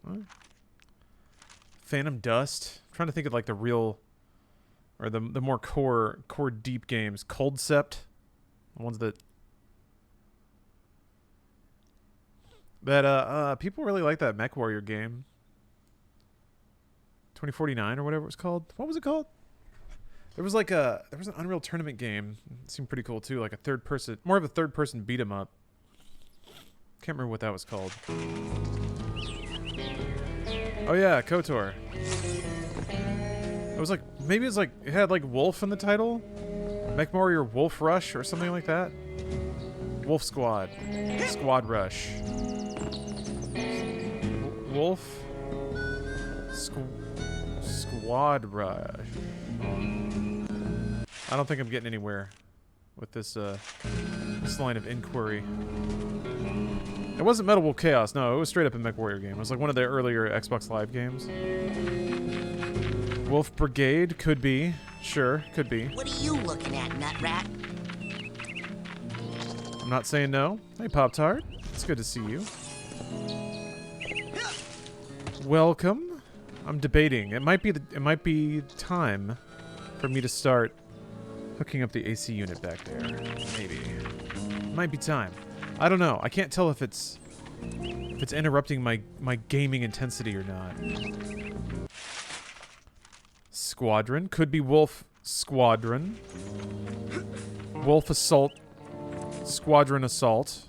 What? Phantom Dust. I'm trying to think of like the real, or the more core deep games. Cold Sept. The ones that people really like that Mech Warrior game. 2049 or whatever it was called. What was it called? There was like an Unreal Tournament game. It seemed pretty cool too, like more of a third person beat 'em up. Can't remember what that was called. Oh yeah, KOTOR. It was like, maybe it's like, it had like Wolf in the title? Mech Warrior Wolf Rush or something like that? Wolf Squad. Squad Rush. Wolf Squad Rush. I don't think I'm getting anywhere with this line of inquiry. It wasn't Metal Wolf Chaos, no, it was straight up a Mech Warrior game. It was like one of the earlier Xbox Live games. Wolf Brigade, could be. Sure, could be. What are you looking at, Nutrat? I'm not saying no. Hey, Pop-Tart. It's good to see you. Welcome. I'm debating. It might be time for me to start hooking up the AC unit back there. Maybe. Might be time. I don't know. I can't tell if it's interrupting my gaming intensity or not. Squadron. Could be Wolf Squadron. Wolf Assault. Squadron Assault.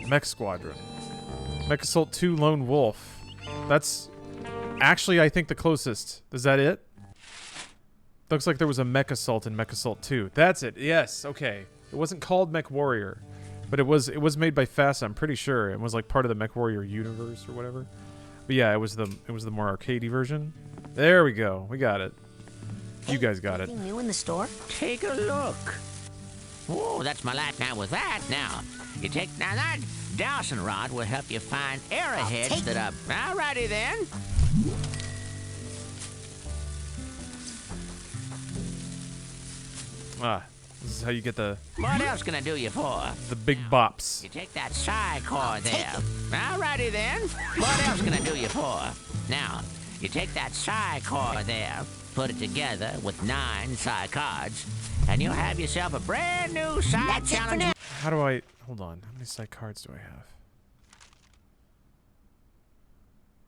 Mech Squadron. Mech Assault 2 Lone Wolf. That's actually, I think, the closest. Is that it? Looks like there was a Mech Assault in Mech Assault 2. That's it. Yes. Okay. It wasn't called Mech Warrior, but it was made by FASA, I'm pretty sure. It was like part of the Mech Warrior universe or whatever. But yeah, it was the more arcadey version. There we go. We got it. You guys got it. Anything new in the store? Take a look. Oh, that's my light now with that. Now, you take... Now, that dowsing rod will help you find arrowheads that are... Alrighty, then. Ah, this is how you get the... What else can I do you for? The big bops. You take that psi core there. Alrighty, then. What else can I do you for? Now, you take that psi core there, put it together with 9 psi cards, and you'll have yourself a brand new psi challenge. How do I... Hold on. How many psi cards do I have?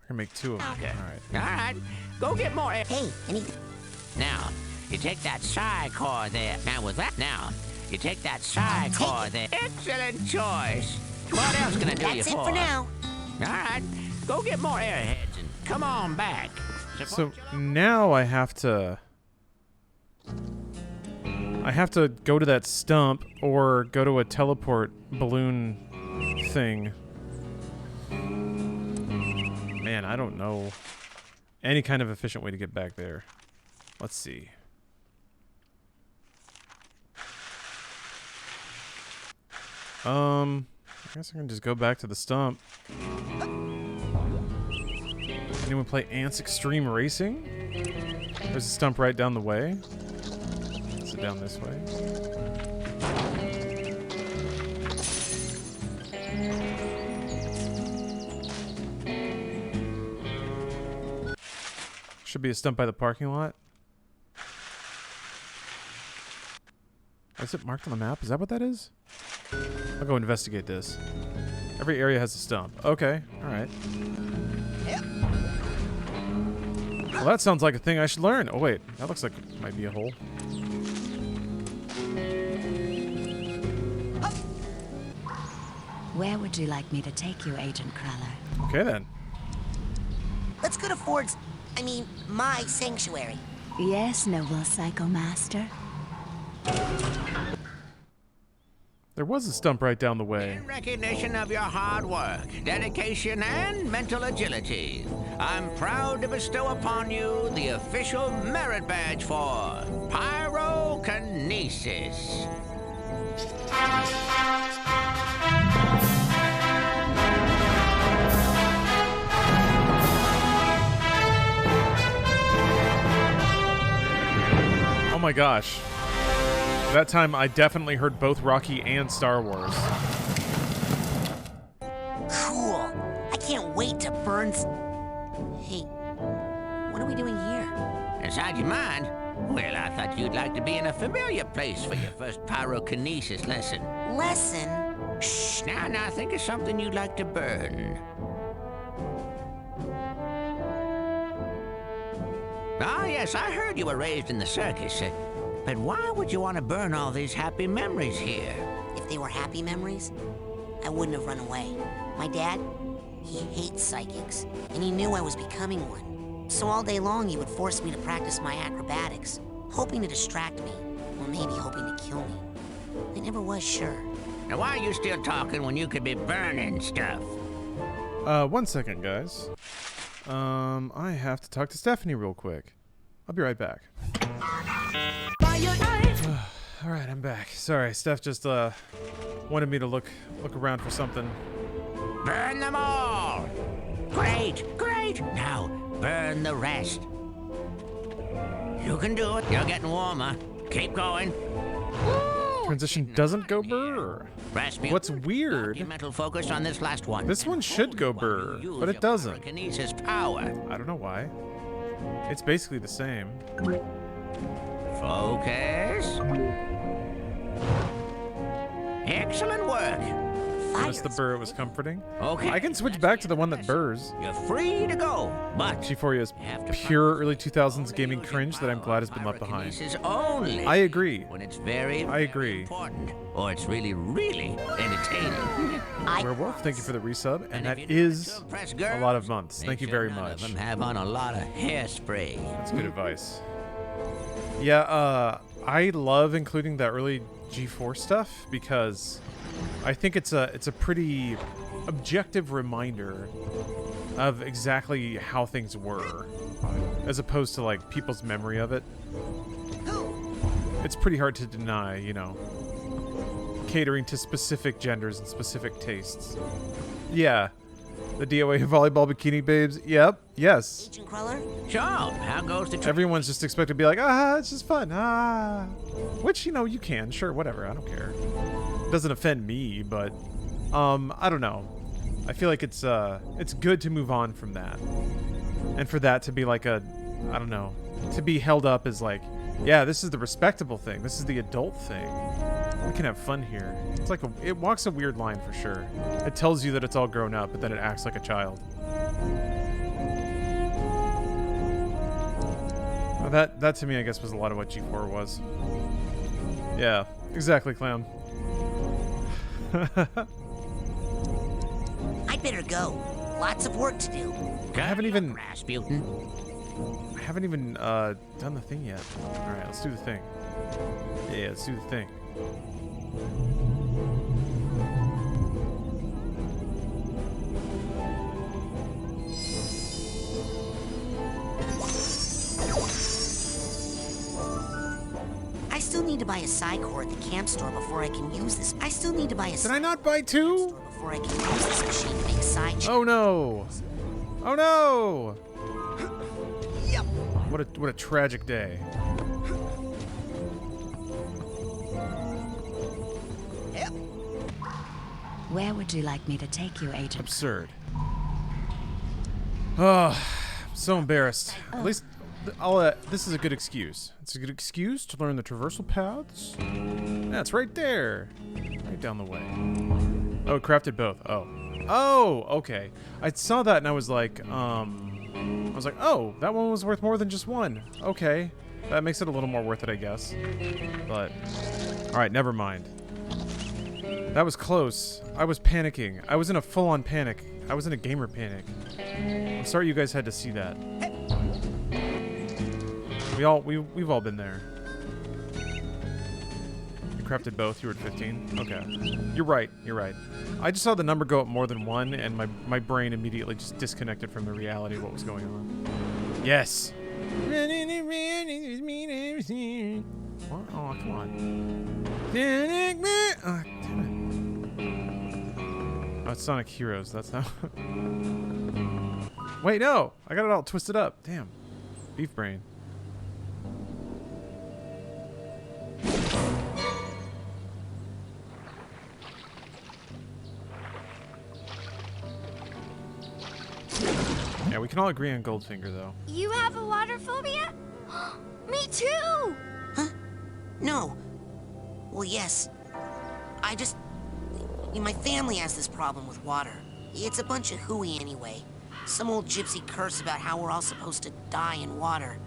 I can make 2 of them. Okay. Alright. Alright. Go get more... Hey, Now, you take that psi core there. Now, with that... Now, you take that psi core there. Excellent choice. What else can I do you for? That's it for now. Alright. Go get more airheads and come on back. So now I have to go to that stump or go to a teleport balloon thing. Man, I don't know any kind of efficient way to get back there. Let's see. I guess I can just go back to the stump. Anyone play Ants Extreme Racing? There's a stump right down the way. Is it down this way? Should be a stump by the parking lot. Is it marked on the map? Is that what that is? I'll go investigate this. Every area has a stump. Okay, alright. Well, that sounds like a thing I should learn. Oh, wait. That looks like it might be a hole. Where would you like me to take you, Agent Cruller? Okay, then. Let's go to Ford's... I mean, my sanctuary. Yes, noble Psycho Master. There was a stump right down the way. In recognition of your hard work, dedication, and mental agility, I'm proud to bestow upon you the official merit badge for pyrokinesis. Oh my gosh. That time I definitely heard both Rocky and Star Wars. Cool. I can't wait to burn... Hey, what are we doing here? Inside your mind? Well, I thought you'd like to be in a familiar place for your first pyrokinesis lesson. Lesson? Shh, now think of something you'd like to burn. Ah, yes, I heard you were raised in the circus. But why would you want to burn all these happy memories here? If they were happy memories, I wouldn't have run away. My dad, he hates psychics, and he knew I was becoming one. So all day long, he would force me to practice my acrobatics, hoping to distract me, or maybe hoping to kill me. I never was sure. Now, why are you still talking when you could be burning stuff? 1 second, guys. I have to talk to Stephanie real quick. I'll be right back. Alright, I'm back. Sorry, Steph just wanted me to look around for something. Burn them all! Great! Now, burn the rest. You can do it. You're getting warmer. Keep going. Transition doesn't go burr. What's weird? Mental focus on this last one. This one should go burr, but it doesn't. Pyrokinesis power. I don't know why. It's basically the same. Focus. Excellent work. Notice the burr was comforting. Okay. I can switch back to the one that burrs. You're free to go, but G4 is pure early 2000s gaming cringe that I'm glad has been left behind. Only I agree. when it's very important, or it's really entertaining. Werewolf, thank you for the resub, and that is a lot of months. Thank you very much. None of them have on a lot of hairspray. That's good advice. Yeah, I love including the early G4 stuff because I think it's a pretty objective reminder of exactly how things were, as opposed to like people's memory of it. It's pretty hard to deny, you know, catering to specific genders and specific tastes. Yeah. The DOA volleyball bikini babes. Yep. Yes. Agent Cruller? Sure. How goes the Everyone's just expected to be like, ah, it's just fun. Ah. Which, you know, you can. Sure, whatever. I don't care. It doesn't offend me, but I don't know. I feel like it's good to move on from that. And for that to be like a, I don't know, to be held up as like, yeah, this is the respectable thing. This is the adult thing. We can have fun here. It's like it walks a weird line for sure. It tells you that it's all grown up, but then it acts like a child. Well, that to me, I guess, was a lot of what G4 was. Yeah, exactly, Clown. I'd better go. Lots of work to do. I haven't even Rasputin. done the thing yet. All right, let's do the thing. Yeah, let's do the thing. I still need to buy a psi core at the camp store before I can use this. I still need to buy a. Did I not buy two? Before I can use this machine to make psi. Oh no! Oh no! Yep. What a tragic day. Yep. Where would you like me to take you, Agent? Absurd. Oh, I'm so embarrassed. At least this is a good excuse. It's a good excuse to learn the traversal paths. Yeah, it's right there. Right down the way. Oh, it crafted both. Oh. Oh, okay. I saw that and I was like, oh, that one was worth more than just one. Okay. That makes it a little more worth it, I guess. But, alright, never mind. That was close. I was panicking. I was in a full-on panic. I was in a gamer panic. I'm sorry you guys had to see that. We've all been there. You crafted both. You were at 15. Okay. You're right. You're right. I just saw the number go up more than one, and my brain immediately just disconnected from the reality of what was going on. Yes. What? Oh, come on. Oh, damn it. Oh, it's Sonic Heroes. That's not. Wait, no. I got it all twisted up. Damn. Beef brain. Yeah, we can all agree on Goldfinger, though. You have a water phobia? Me too! Huh? No. Well, yes. My family has this problem with water. It's a bunch of hooey anyway. Some old gypsy curse about how we're all supposed to die in water.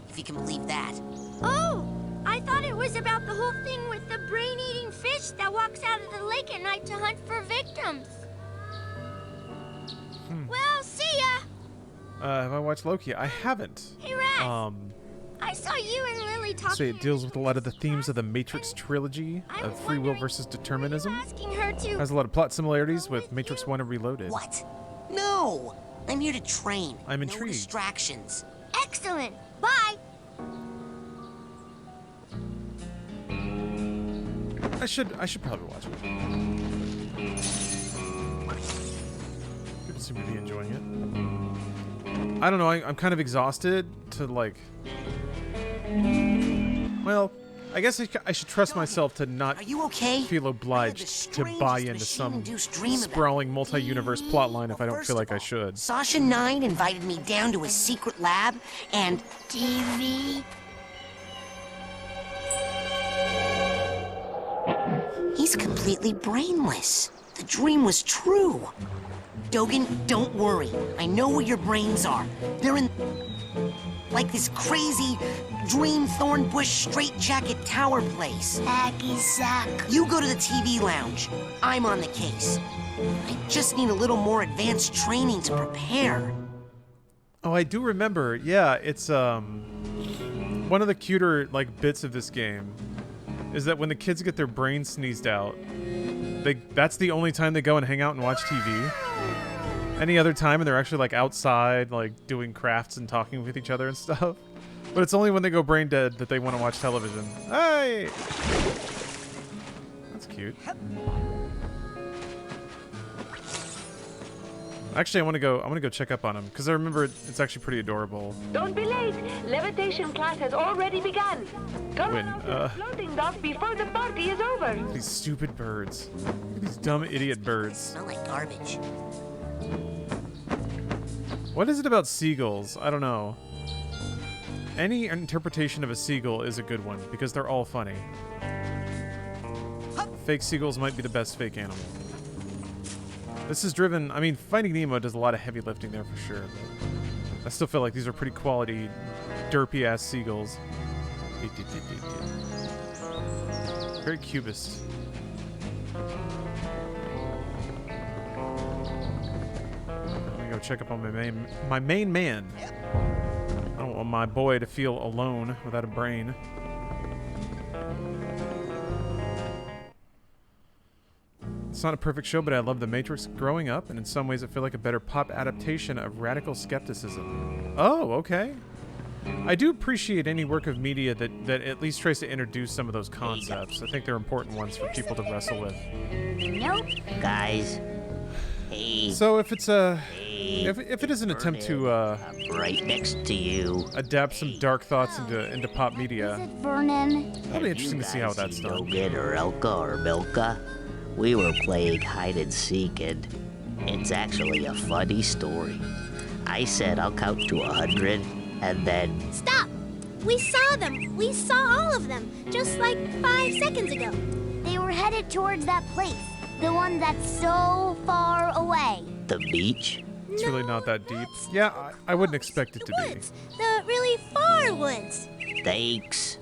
If you can believe that. Oh! I thought it was about the whole thing with the brain-eating fish that walks out of the lake at night to hunt for victims. Well, see ya! Have I watched Loki? I haven't. Hey, Raz! I saw you and Lily talking. Say it deals with a lot of the themes of the Matrix trilogy of free will versus determinism. Asking her to... Has a lot of plot similarities with Matrix 1 and Reloaded. What? No! I'm here to train. I'm intrigued. No distractions. Excellent! Bye! I should probably watch it. People seem to be enjoying it. I don't know, I'm kind of exhausted to like... Well, I guess I should trust myself to not feel obliged to buy into some sprawling multi-universe plotline if I don't feel like I should. Sasha 9 invited me down to his secret lab, and... TV? He's completely brainless. The dream was true. Dogen, don't worry. I know where your brains are. They're in... like this crazy dream thorn bush straitjacket tower place. Hacky sack. You go to the TV lounge. I'm on the case. I just need a little more advanced training to prepare. Oh, I do remember. Yeah, it's one of the cuter like bits of this game is that when the kids get their brains sneezed out, that's the only time they go and hang out and watch TV. Any other time and they're actually like outside, like doing crafts and talking with each other and stuff. But it's only when they go brain dead that they want to watch television. Hey! That's cute. Actually, I want to go check up on him because I remember it's actually pretty adorable. Don't be late. Levitation class has already begun. Come around to the floating dock before the party is over. These stupid birds. Look at these dumb idiot birds. Smell like garbage. What is it about seagulls? I don't know. Any interpretation of a seagull is a good one because they're all funny. Fake seagulls might be the best fake animal. This is driven... I mean, Finding Nemo does a lot of heavy lifting there for sure, but I still feel like these are pretty quality, derpy-ass seagulls. Very cubist. I'm gonna go check up on my main man. I don't want my boy to feel alone without a brain. It's not a perfect show, but I love The Matrix growing up, and in some ways I feel like a better pop adaptation of radical skepticism. Oh, okay. I do appreciate any work of media that at least tries to introduce some of those concepts. I think they're important ones for people to wrestle with. Nope. Guys. Hey. So if it's a... If it is an attempt to right next to you, adapt some dark thoughts into pop media, Vernon. That'll be interesting to see how that's done. Dogen or Elka or Milka, we were playing hide and seek, and it's actually a funny story. I said I'll count to 100, and then... Stop! We saw them! We saw all of them, just like 5 seconds ago. They were headed towards that place, the one that's so far away. The beach? It's really not that deep. Yeah, I wouldn't expect it to be. The really far woods. Thanks.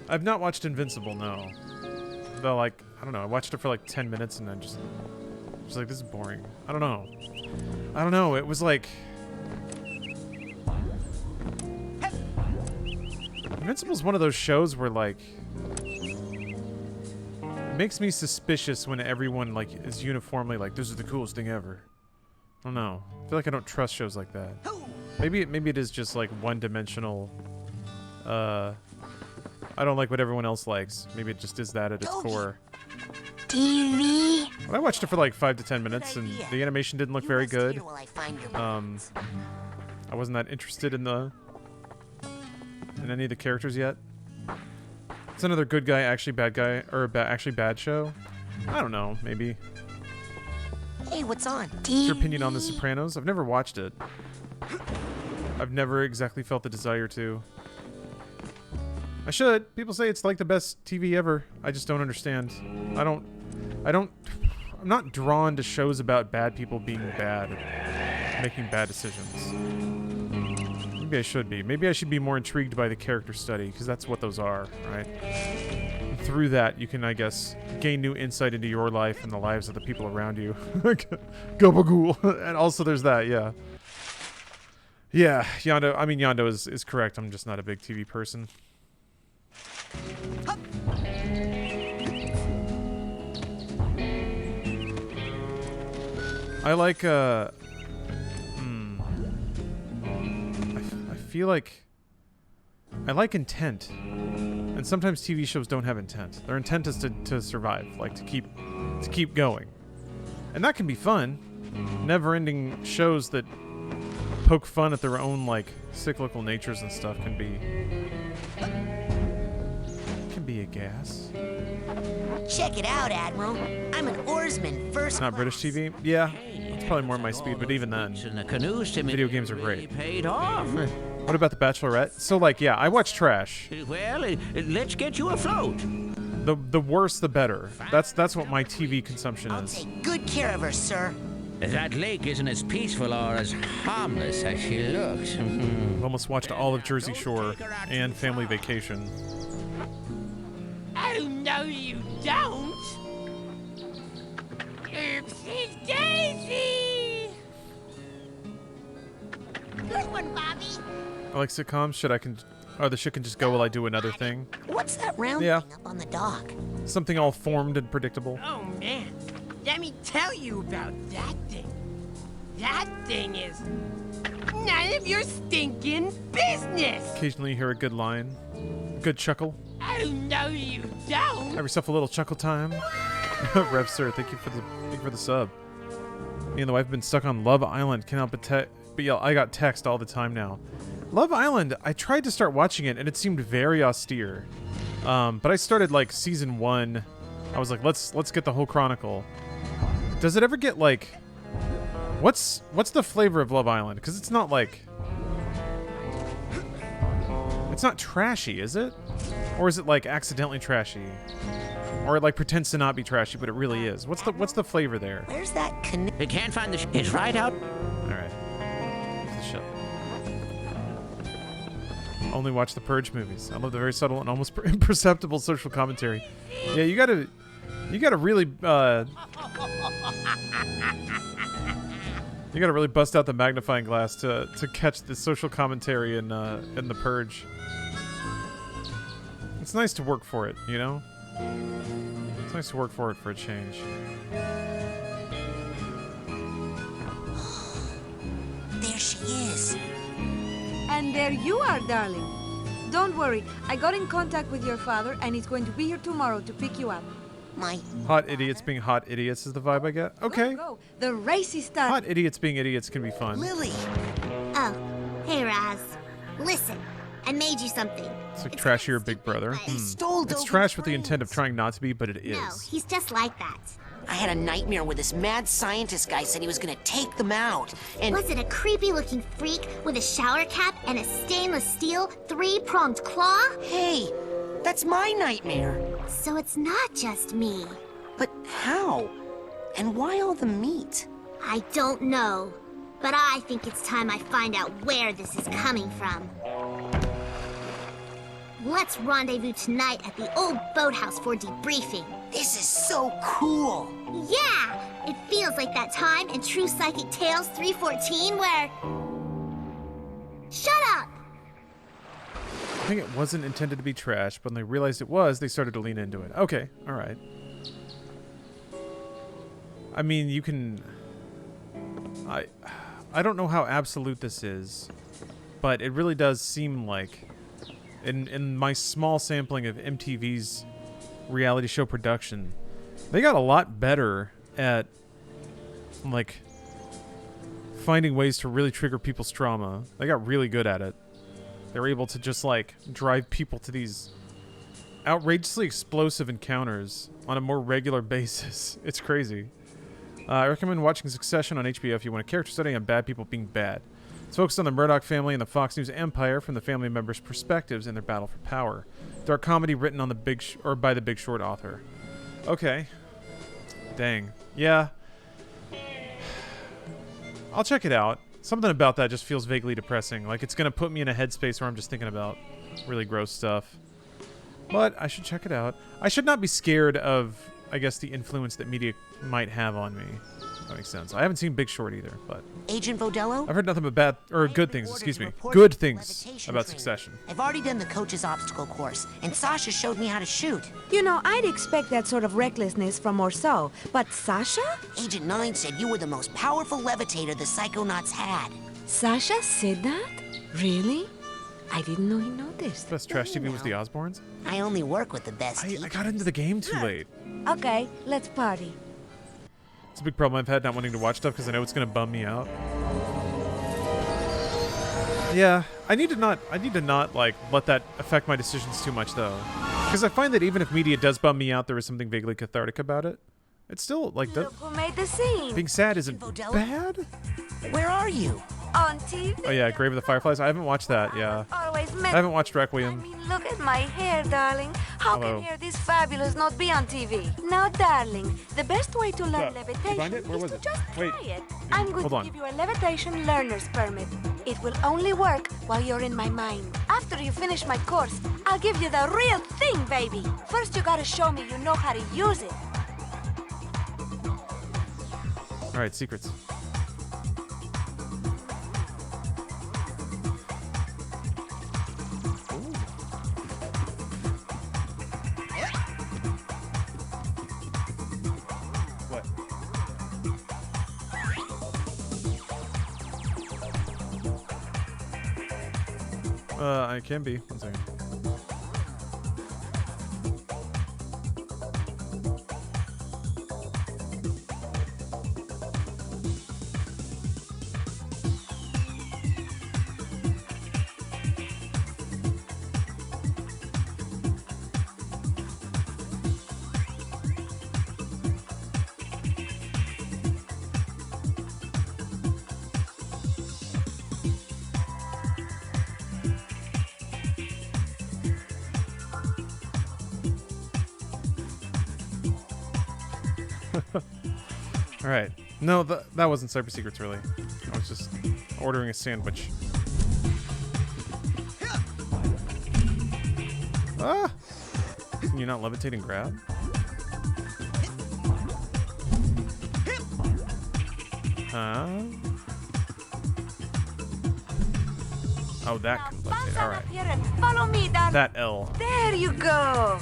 I've not watched Invincible, no. Though, like, I don't know, I watched it for like 10 minutes and then just like, this is boring. I don't know, it was like... Invincible's one of those shows where, like... It makes me suspicious when everyone, like, is uniformly like, this is the coolest thing ever. I don't know. I feel like I don't trust shows like that. Maybe it is just like one-dimensional. I don't like what everyone else likes. Maybe it just is that at its core. TV. But I watched it for like 5 to 10 minutes, and the animation didn't look very good. I wasn't that interested in any of the characters yet. It's another good guy, actually bad guy, or actually bad show. I don't know. Maybe. Hey, what's on? What's your opinion on The Sopranos? I've never watched it. I've never exactly felt the desire to. I should. People say it's like the best TV ever. I just don't understand. I'm not drawn to shows about bad people being bad, making bad decisions. Maybe I should be. Maybe I should be more intrigued by the character study, because that's what those are, right? And through that, you can, I guess, gain new insight into your life and the lives of the people around you. Gabagool. And also there's that, yeah. Yeah, Yondo is correct. I'm just not a big TV person. I like, I feel like I like intent, and sometimes TV shows don't have intent. Their intent is to survive, like to keep going, and that can be fun. Never-ending shows that poke fun at their own like cyclical natures and stuff can be a gas. Check it out, Admiral. I'm an oarsman first. Not British TV? Yeah, it's probably more my speed, but even then, video games are great. Paid off. What about The Bachelorette? So, like, yeah, I watch trash. Well, let's get you afloat. The worse, the better. That's what my TV consumption is. Take good care of her, sir. That lake isn't as peaceful or as harmless as she looks. I've almost watched all of Jersey Shore and Family Vacation. Oh, no, you don't. Oopsie daisy. Good one, Bobby. I like sitcoms. The shit can just go while I do another thing. What's that round Yeah. thing up on the dock? Something all formed and predictable. Oh man, let me tell you about that thing. That thing is none of your stinking business. Occasionally you hear a good line. A good chuckle. Oh no, you don't. Have yourself a little chuckle time. Rev Sir, thank you for the sub. Me and the wife have been stuck on Love Island. Cannot but yeah, I got text all the time now. Love Island, I tried to start watching it and it seemed very austere. But I started like season 1. I was like, let's get the whole chronicle. Does it ever get like what's the flavor of Love Island? Because it's not like it's not trashy, is it? Or is it like accidentally trashy? Or it like pretends to not be trashy, but it really is. What's the flavor there? Where's that connection? You can't find the It's right out. Alright. Here's the ship. Only watch the Purge movies. I love the very subtle and almost imperceptible social commentary. Yeah, you gotta really you gotta really bust out the magnifying glass to catch the social commentary in the Purge. It's nice to work for it, you know? It's nice to work for it for a change. There she is. And there you are, darling. Don't worry, I got in contact with your father and he's going to be here tomorrow to pick you up. Hot idiots being hot idiots is the vibe I get. Okay. Go. The race is starting. Hot idiots being idiots can be fun. Lily! Oh, hey Raz. Listen, I made you something. It's like trashier Big Brother. It's trash with the intent of trying not to be, but it is. No, he's just like that. I had a nightmare where this mad scientist guy said he was gonna take them out, and... Was it a creepy-looking freak with a shower cap and a stainless steel three-pronged claw? Hey, that's my nightmare. So it's not just me. But how? And why all the meat? I don't know, but I think it's time I find out where this is coming from. Let's rendezvous tonight at the old boathouse for debriefing. This is so cool! Yeah! It feels like that time in True Psychic Tales 314 where... Shut up! I think it wasn't intended to be trash, but when they realized it was, they started to lean into it. Okay, alright. I mean, you can... I don't know how absolute this is, but it really does seem like, in my small sampling of MTV's reality show production, they got a lot better at, like, finding ways to really trigger people's trauma. They got really good at it. They were able to just, like, drive people to these outrageously explosive encounters on a more regular basis. It's crazy. I recommend watching Succession on HBO if you want a character study on bad people being bad. It's focused on the Murdoch family and the Fox News empire from the family members' perspectives in their battle for power. Dark comedy written on the by the Big Short author. Okay. Dang. Yeah. I'll check it out. Something about that just feels vaguely depressing. Like it's gonna put me in a headspace where I'm just thinking about really gross stuff. But I should check it out. I should not be scared of, I guess, the influence that media might have on me. That makes sense. I haven't seen Big Short either, but... Agent Vodello? I've heard nothing but bad, or good things, excuse me. Good things about Succession. I've already done the coach's obstacle course, and Sasha showed me how to shoot. You know, I'd expect that sort of recklessness from Orso, but Sasha? Agent 9 said you were the most powerful levitator the Psychonauts had. Sasha said that? Really? I didn't know he noticed. Best trash TV was the Osbournes? I only work with the best I got into the game too late. Okay, let's party. It's a big problem I've had not wanting to watch stuff because I know it's going to bum me out. Yeah, I need to not like let that affect my decisions too much though. Because I find that even if media does bum me out, there is something vaguely cathartic about it. It's still like Look who made the scene. being sad isn't bad. Where are you? On TV. Oh yeah, Grave of the Fireflies. I haven't watched that. Yeah, Always I haven't watched Requiem. I mean, look at my hair, darling. How Hello. can hair this fabulous not be on TV? Now, darling, the best way to learn levitation find it? Where is was to it? just Wait. try it. I'm going Hold to on. give you a levitation learner's permit. It will only work while you're in my mind. After you finish my course, I'll give you the real thing, baby. First, you gotta show me you know how to use it. All right, secrets. I can be. One second. Alright. No, that wasn't Cyber Secrets, really. I was just ordering a sandwich. Ah! Can you not levitate and grab? Huh? Oh, that can levitate. Alright. Follow me, darling. That L. There you go.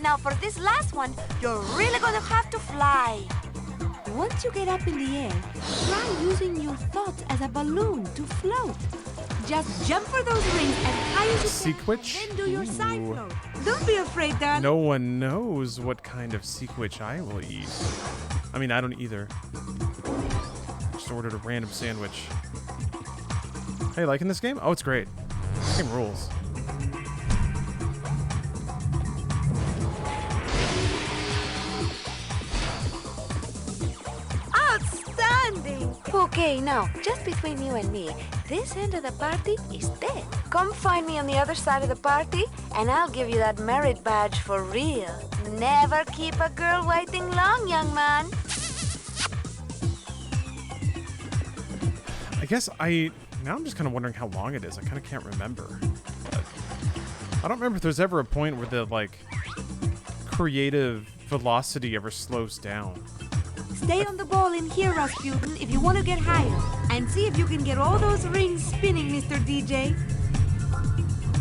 Now for this last one, you're really gonna have to fly. Once you get up in the air, try using your thoughts as a balloon to float. Just jump for those rings as high as you can, and then do your side float. Don't be afraid, darling. No one knows what kind of sequich I will eat. I mean, I don't either. Just ordered a random sandwich. Hey, liking this game? Oh, it's great. This game rules. Outstanding! Okay, now, just between you and me, this end of the party is dead. Come find me on the other side of the party, and I'll give you that merit badge for real. Never keep a girl waiting long, young man. I guess now I'm just kind of wondering how long it is. I kind of can't remember. But I don't remember if there's ever a point where the, like, creative velocity ever slows down. Stay on the ball in here, Rasputin, if you want to get higher. And see if you can get all those rings spinning, Mr. DJ.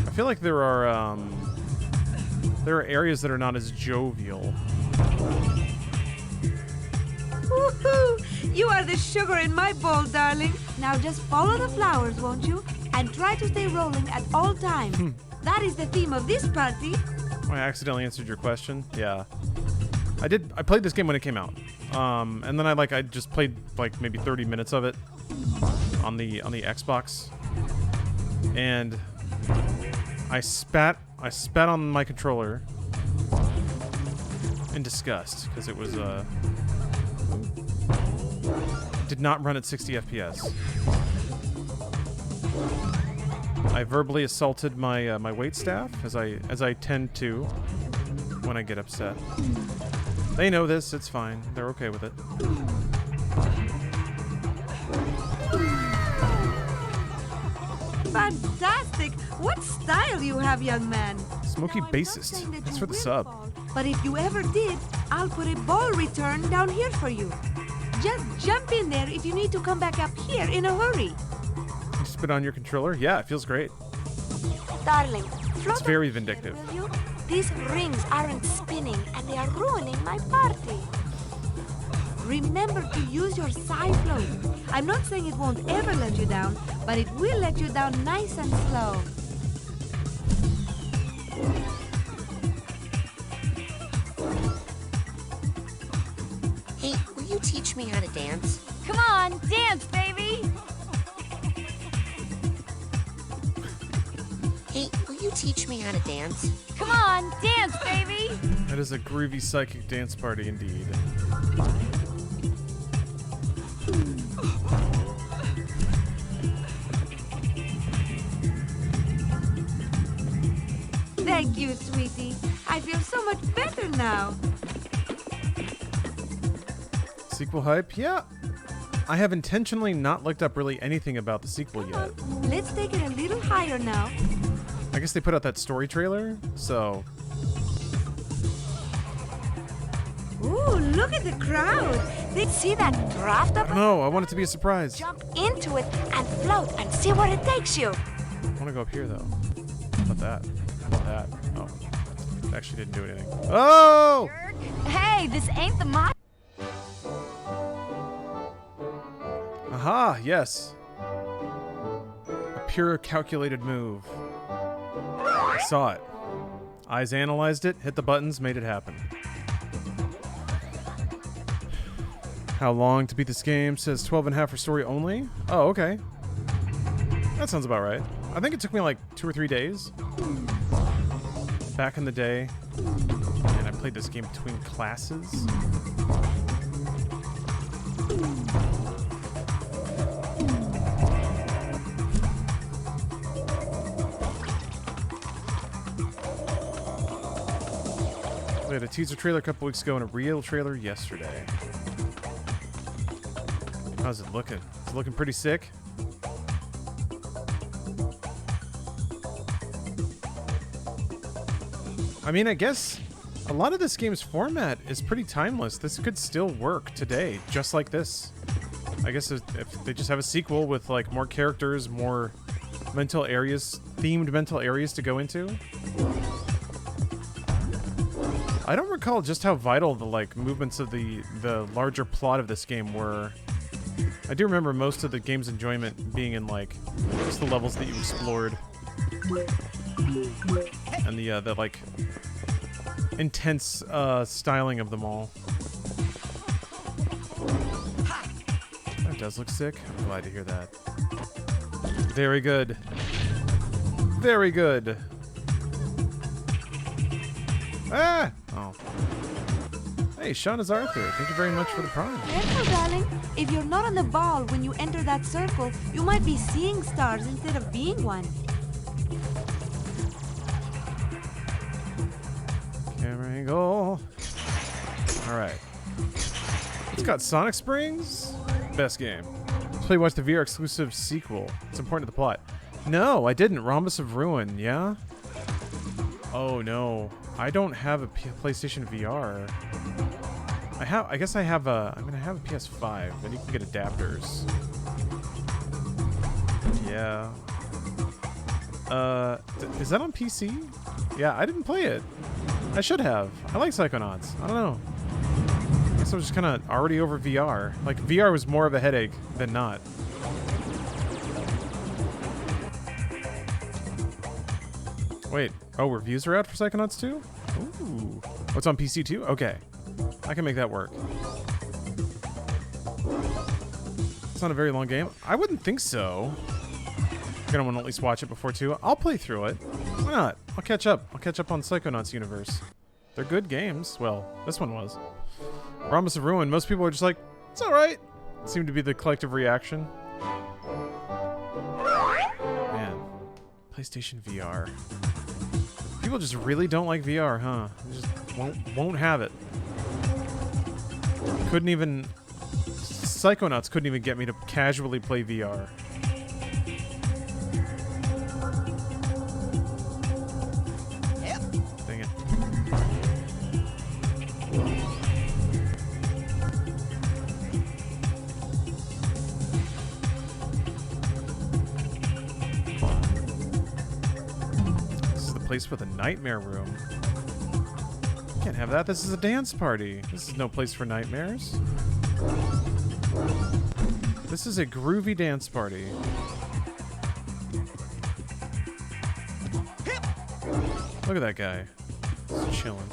I feel like there are areas that are not as jovial. Woohoo! You are the sugar in my bowl, darling. Now just follow the flowers, won't you? And try to stay rolling at all times. That is the theme of this party. Oh, I accidentally answered your question. Yeah. I played this game when it came out. And then I just played like maybe 30 minutes of it on the Xbox. And I spat on my controller in disgust because it was did not run at 60 FPS. I verbally assaulted my my waitstaff as I tend to when I get upset. They know this, it's fine. They're okay with it. Fantastic! What style you have, young man. Smoky bassist. Thanks for the sub. But if you ever did, I'll put a ball return down here for you. Just jump in there if you need to come back up here in a hurry. You spit on your controller? Yeah, it feels great. Darling, it's very vindictive. These rings aren't spinning and they are ruining my party. Remember to use your side float. I'm not saying it won't ever let you down, but it will let you down nice and slow. Hey, will you teach me how to dance? Come on, dance, baby! Hey, will you teach me how to dance? Come on, dance, baby! That is a groovy psychic dance party indeed. Thank you, sweetie. I feel so much better now. Sequel hype? Yeah. I have intentionally not looked up really anything about the sequel yet. Let's take it a little higher now. I guess they put out that story trailer, so... Ooh, look at the crowd. They see that draft up? No, I want it to be a surprise. Jump into it and float and see where it takes you. I want to go up here, though. How about that? How about that? Oh. It actually didn't do anything. Oh! hit the mark. Aha, yes. A pure calculated move. I saw it. Eyes analyzed it, hit the buttons, made it happen. How long to beat this game? Says 12.5 for story only. Oh, okay. That sounds about right. I think it took me like 2 or 3 days. Back in the day. And I played this game between classes. We had a teaser trailer a couple weeks ago and a real trailer yesterday. How's it looking? It's looking pretty sick. I mean, I guess a lot of this game's format is pretty timeless. This could still work today, just like this. I guess if they just have a sequel with like more characters, more mental areas, themed mental areas to go into. I don't recall just how vital the like movements of the larger plot of this game were. I do remember most of the game's enjoyment being in like just the levels that you explored and the like intense styling of them all. That does look sick. I'm glad to hear that. Very good. Very good. Ah! Oh. Hey, Sean is Arthur. Thank you very much for the prime. Careful, darling. If you're not on the ball when you enter that circle, you might be seeing stars instead of being one. Camera angle. Alright. It's got Sonic Springs. Best game. Let's play watch the VR exclusive sequel. It's important to the plot. No, I didn't. Rhombus of Ruin, yeah? Oh no. I don't have a PlayStation VR. I guess I have a... I'm gonna have a PS5, and you can get adapters. Yeah. Is that on PC? Yeah, I didn't play it. I should have. I like Psychonauts. I don't know. I guess I was just kind of already over VR. Like, VR was more of a headache than not. Wait. Oh, reviews are out for Psychonauts 2? Ooh. Oh, it's on PC too? Okay. I can make that work. It's not a very long game. I wouldn't think so. You're gonna want to at least watch it before 2. I'll play through it. Why not? I'll catch up. I'll catch up on Psychonauts universe. They're good games. Well, this one was. Rhombus of Ruin, most people are just like, it's alright. Seemed to be the collective reaction. Man. PlayStation VR. People just really don't like VR, huh? They just won't have it. Couldn't even... Psychonauts couldn't even get me to casually play VR. Dang it. This is the place for the nightmare room. Can't have that. This is a dance party. This is no place for nightmares. This is a groovy dance party. Look at that guy. Just chilling.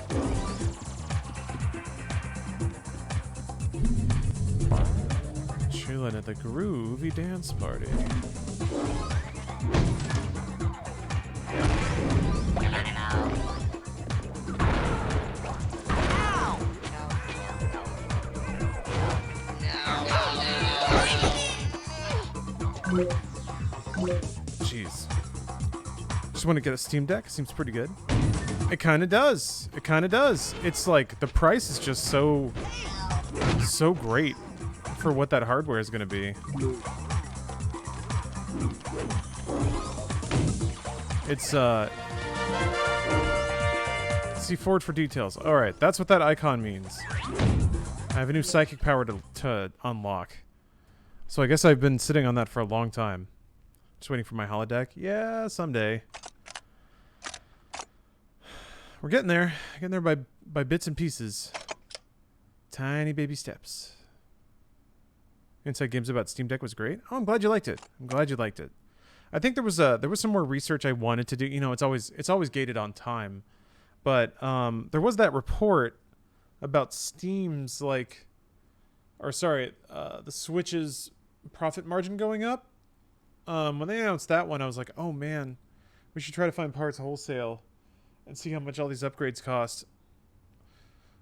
Chilling at the groovy dance party. Jeez. Just want to get a Steam Deck. Seems pretty good. It kind of does. It kind of does. It's like the price is just so great for what that hardware is going to be. It's see forward for details. All right, that's what that icon means. I have a new psychic power to unlock. So I guess I've been sitting on that for a long time. Just waiting for my holodeck. Yeah, someday. We're getting there. Getting there by bits and pieces. Tiny baby steps. Inside Games about Steam Deck was great. Oh, I'm glad you liked it. I'm glad you liked it. I think there was some more research I wanted to do. You know, it's always gated on time, but there was that report about Steam's the Switch's profit margin going up. When they announced that one, I was like, oh man, we should try to find parts wholesale and see how much all these upgrades cost.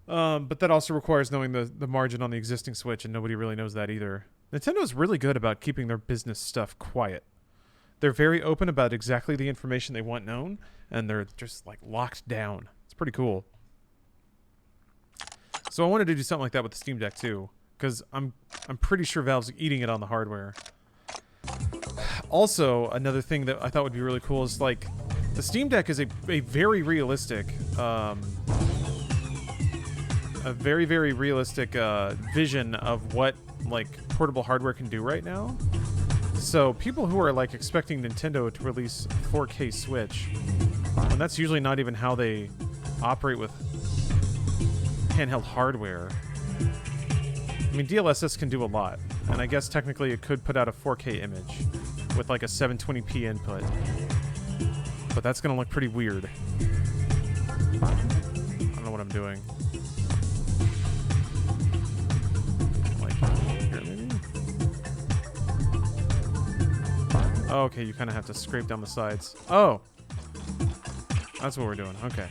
But that also requires knowing the margin on the existing Switch, and nobody really knows that either. Nintendo's really good about keeping their business stuff quiet. They're very open about exactly the information they want known, and they're just like locked down. It's pretty cool. So I wanted to do something like that with the Steam Deck too, because I'm pretty sure Valve's eating it on the hardware. Also, another thing that I thought would be really cool is like the Steam Deck is a very realistic, a very realistic vision of what like portable hardware can do right now. So people who are like expecting Nintendo to release 4K Switch, and that's usually not even how they operate with handheld hardware. I mean, DLSS can do a lot, and I guess technically it could put out a 4K image with like a 720p input, but that's gonna look pretty weird. I don't know what I'm doing. Like here, maybe? Oh, okay, you kind of have to scrape down the sides. Oh, that's what we're doing. Okay.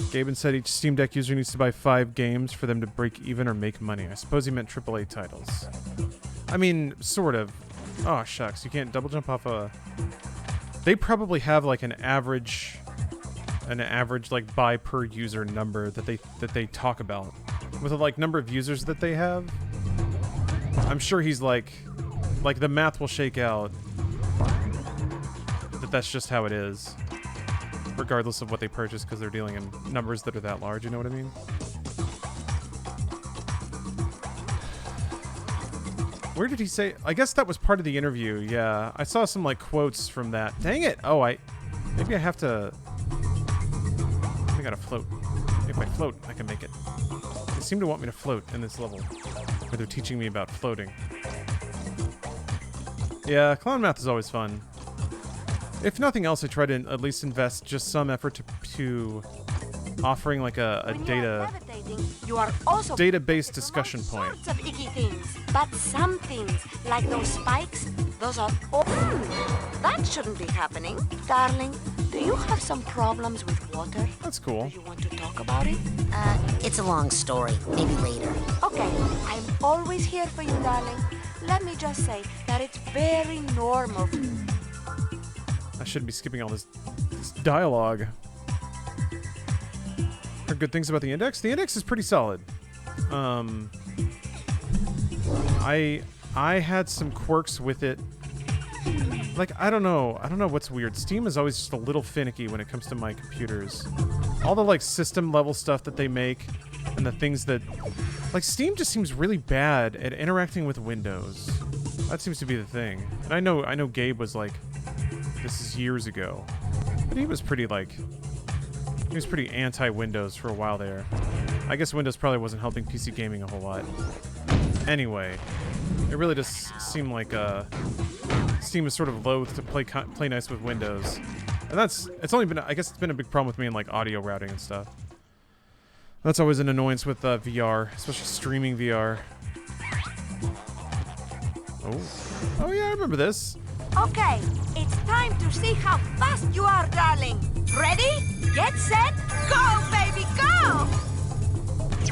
Gaben said each Steam Deck user needs to buy 5 games for them to break even or make money. I suppose he meant AAA titles. I mean, sort of. Oh, shucks. You can't double jump off a... They probably have like an average like buy per user number that they talk about. With the like number of users that they have, I'm sure he's like the math will shake out that's just how it is. Regardless of what they purchase, because they're dealing in numbers that are that large, you know what I mean? Where did he say? I guess that was part of the interview, yeah. I saw some, like, quotes from that. Dang it! Oh, maybe I have to... I gotta float. If I float, I can make it. They seem to want me to float in this level, where they're teaching me about floating. Yeah, clown math is always fun. If nothing else, I try to at least invest just some effort to offering like a data-based discussion point. Sorts of icky things, but some things, like those spikes, those are all... That shouldn't be happening. Darling, do you have some problems with water? That's cool. Do you want to talk about it? It's a long story. Maybe later. Okay, I'm always here for you, darling. Let me just say that it's very normal. I shouldn't be skipping all this dialogue. Heard good things about the index. The index is pretty solid. I had some quirks with it. Like, I don't know what's weird. Steam is always just a little finicky when it comes to my computers. All the like system level stuff that they make and the things that like Steam just seems really bad at interacting with Windows. That seems to be the thing. And I know Gabe was like, this is years ago, but he was pretty anti-Windows for a while there. I guess Windows probably wasn't helping PC gaming a whole lot. Anyway, it really does seem like Steam is sort of loath to play nice with Windows, and it's only been, I guess it's been a big problem with me in like audio routing and stuff. That's always an annoyance with VR, especially streaming VR. Oh yeah, I remember this. Okay, it's time to see how fast you are, darling. Ready? Get set, go, baby, go!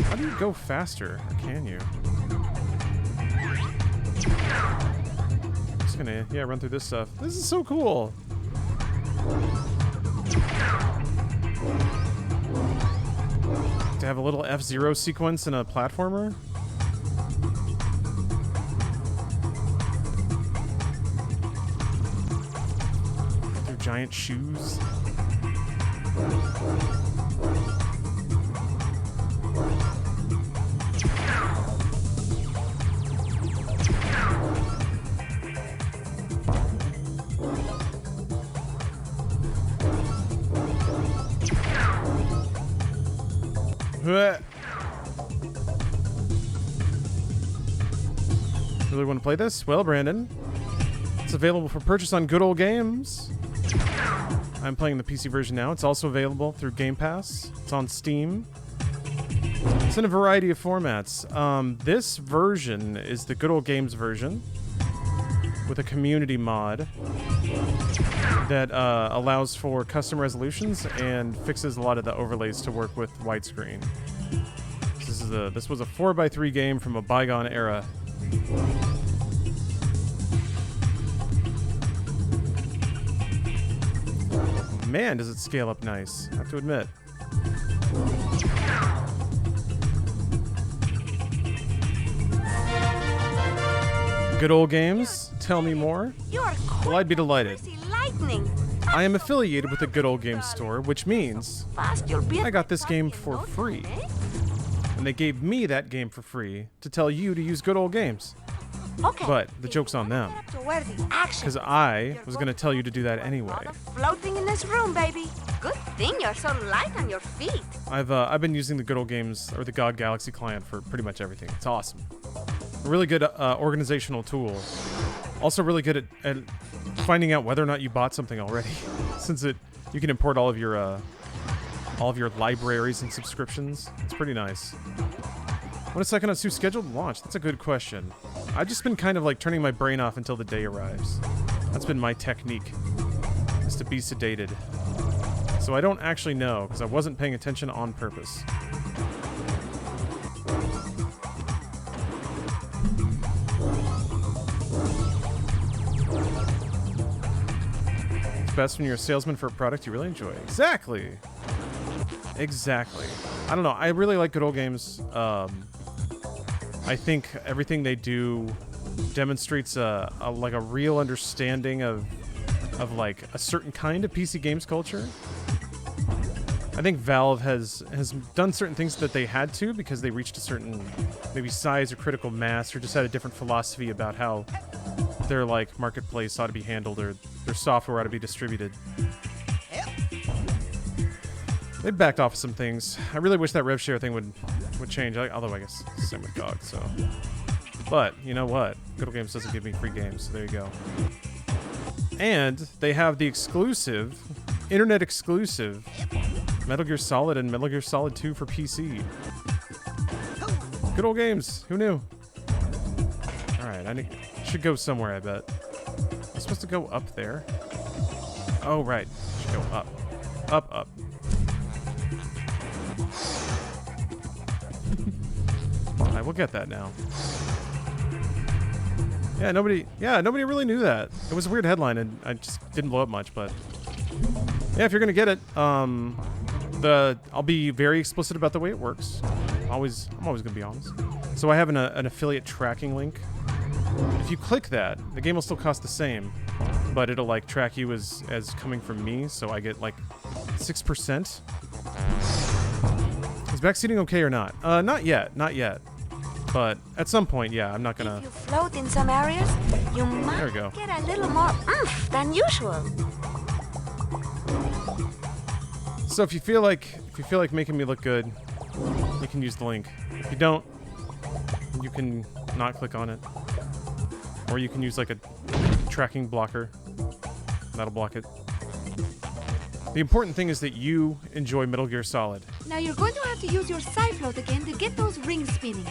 How do you go faster? Or can you? Just gonna, run through this stuff. This is so cool. To have a little F-Zero sequence in a platformer. Giant shoes. Really want to play this? Well, Brandon, it's available for purchase on Good Old Games. I'm playing the PC version now. It's also available through Game Pass. It's on Steam. It's in a variety of formats. This version is the Good Old Games version with a community mod that allows for custom resolutions and fixes a lot of the overlays to work with widescreen. This was a 4x3 game from a bygone era. Man, does it scale up nice, I have to admit. Good Old Games, tell me more. Well, I'd be delighted. I am affiliated with the Good Old Games store, which means I got this game for free. And they gave me that game for free to tell you to use Good Old Games. But the joke's on them. Because I was going to tell you to do that anyway. Floating in this room, baby. Good thing you're so light on your feet. I've been using the Good Old Games, or the God Galaxy client, for pretty much everything. It's awesome. A really good organizational tool. Also really good at finding out whether or not you bought something already. Since you can import all of your libraries and subscriptions. It's pretty nice. When is Psychonauts 2 scheduled to launch? That's a good question. I've just been kind of like turning my brain off until the day arrives. That's been my technique, is to be sedated. So I don't actually know, because I wasn't paying attention on purpose. It's best when you're a salesman for a product you really enjoy. Exactly. Exactly. I don't know. I really like Good Old Games. I think everything they do demonstrates a real understanding of like a certain kind of PC games culture. I think Valve has done certain things that they had to because they reached a certain maybe size or critical mass, or just had a different philosophy about how their like marketplace ought to be handled, or their software ought to be distributed. They backed off some things. I really wish that rev share thing would change. Although I guess it's the same with GOG. So, but you know what? Good Old Games doesn't give me free games. So there you go. And they have the exclusive, internet exclusive, Metal Gear Solid and Metal Gear Solid 2 for PC. Good Old Games. Who knew? All right, I should go somewhere. I bet. I'm supposed to go up there. Oh right, should go up, up. We'll get that now. Yeah, nobody really knew that. It was a weird headline, and I just didn't blow up much. But yeah, if you're gonna get it, I'll be very explicit about the way it works. I'm always gonna be honest. So I have an affiliate tracking link. If you click that, the game will still cost the same, but it'll like track you as coming from me. So I get like 6%. Is backseating okay or not? Not yet. But at some point, yeah, I'm not gonna... If you float in some areas, you might get a little more oomph than usual. So if you feel like making me look good, you can use the link. If you don't, you can not click on it. Or you can use like a tracking blocker. That'll block it. The important thing is that you enjoy Metal Gear Solid. Now you're going to have to use your Psyfloat again to get those rings spinning.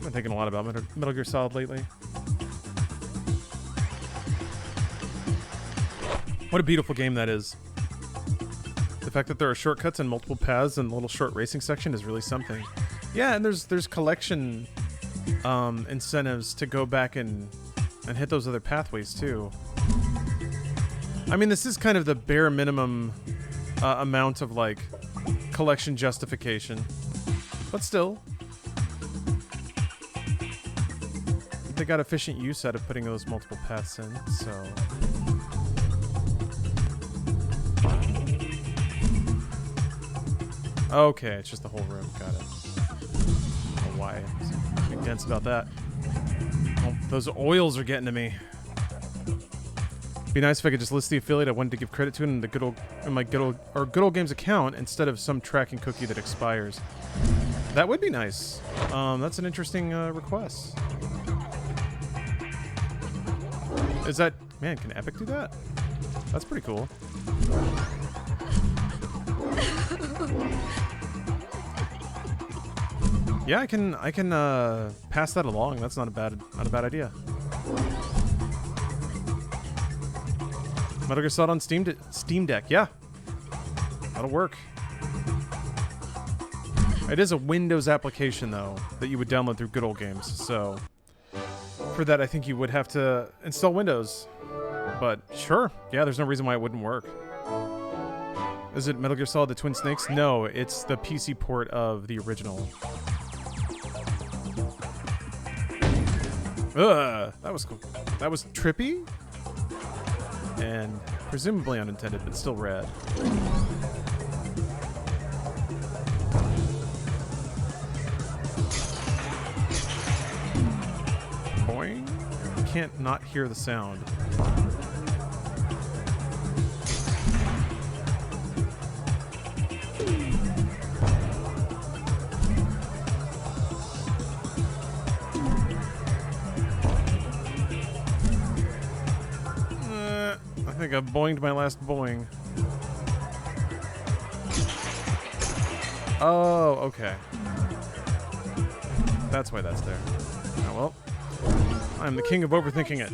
I've been thinking a lot about Metal Gear Solid lately. What a beautiful game that is. The fact that there are shortcuts and multiple paths and the little short racing section is really something. Yeah, and there's collection incentives to go back and hit those other pathways too. I mean, this is kind of the bare minimum amount of like collection justification, but still, they got efficient use out of putting those multiple paths in. So, okay, it's just the whole room. Got it. I don't know why I'm being dense about that. Oh, those oils are getting to me. Be nice if I could just list the affiliate I wanted to give credit to in the my good old games account instead of some tracking cookie that expires. That would be nice. That's an interesting request. Is that, man? Can Epic do that? That's pretty cool. Yeah, I can pass that along. That's not a bad idea. Metal Gear Solid on Steam Deck. Yeah, that'll work. It is a Windows application though that you would download through Good Old Games. So for that, I think you would have to install Windows. But sure, yeah, there's no reason why it wouldn't work. Is it Metal Gear Solid: The Twin Snakes? No, it's the PC port of the original. That was cool. That was trippy and presumably unintended, but still rad. Boing. I can't not hear the sound. I think I've boinged my last boing. Oh, okay. That's why that's there. Oh, well. I'm the king of overthinking it.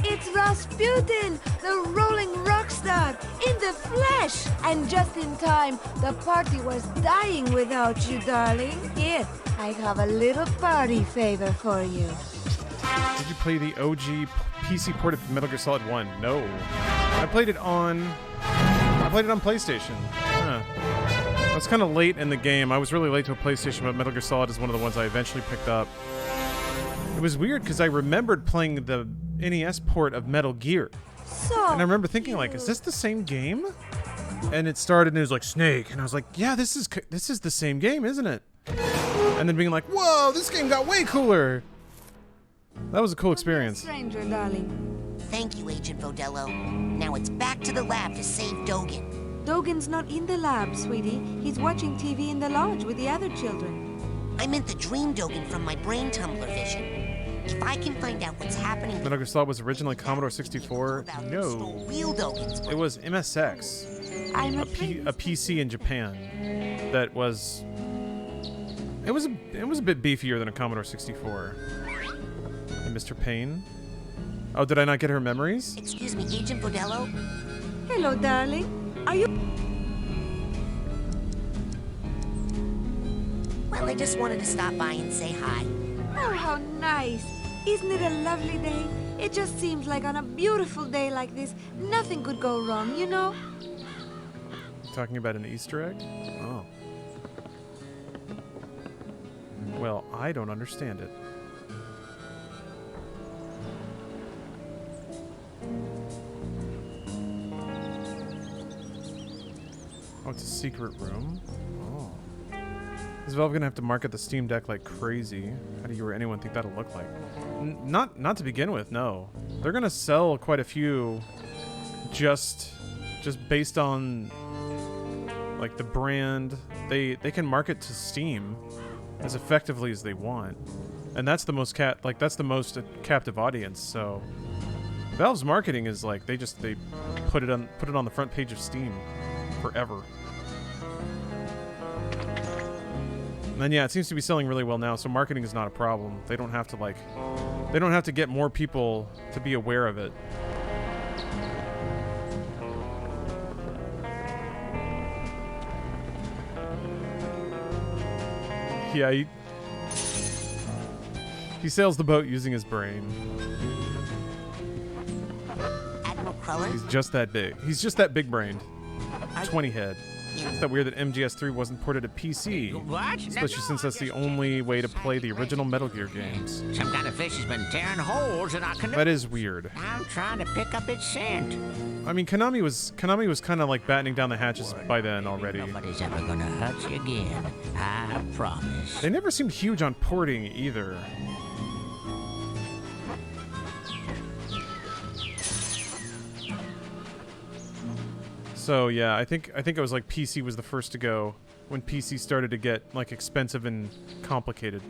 It's Rasputin, the rolling rock star, in the flesh! And just in time, the party was dying without you, darling. Here, I have a little party favor for you. Did you play the OG PC port of Metal Gear Solid 1? No. I played it on PlayStation. Huh. I was kind of late in the game. I was really late to a PlayStation, but Metal Gear Solid is one of the ones I eventually picked up. It was weird because I remembered playing the NES port of Metal Gear. And I remember thinking, like, is this the same game? And it started and it was like, Snake. And I was like, yeah, this is the same game, isn't it? And then being like, whoa, this game got way cooler. That was a cool experience. Stranger, darling. Thank you, Agent Vodello. Now it's back to the lab to save Dogen. Dogen's not in the lab, sweetie. He's watching TV in the lodge with the other children. I meant the dream Dogen from my brain tumbler vision. If I can find out what's happening... Metal Gear Solid was originally Commodore 64. No. It was MSX. A PC in Japan that was... It was a bit beefier than a Commodore 64. And Mr. Payne. Oh, did I not get her memories? Excuse me, Agent Vodello? Hello, darling. Are you... Well, I just wanted to stop by and say hi. Oh, how nice. Isn't it a lovely day? It just seems like on a beautiful day like this, nothing could go wrong, you know? Talking about an Easter egg? Oh. Well, I don't understand it. Oh, it's a secret room? Oh. Is Valve gonna have to market the Steam Deck like crazy? How do you or anyone think that'll look like? Not to begin with, no. They're gonna sell quite a few just based on like the brand. They can market to Steam as effectively as they want. And that's the most captive audience, so Valve's marketing is like they put it on the front page of Steam forever. And then yeah, it seems to be selling really well now, so marketing is not a problem. They don't have to get more people to be aware of it. Yeah, he sails the boat using his brain. Admiral Cruller? He's just that big. He's just that big-brained. 20 head. It's that weird that MGS3 wasn't ported to PC. What? Especially since that's the only way to play the original Metal Gear games. Some kind of fish has been tearing holes in our canoe. That is weird. I'm trying to pick up its scent. I mean, Konami was kind of like battening down the hatches by then already. Nobody's ever gonna hurt you again. I promise. They never seemed huge on porting either. So yeah, I think it was like PC was the first to go when PC started to get like expensive and complicated.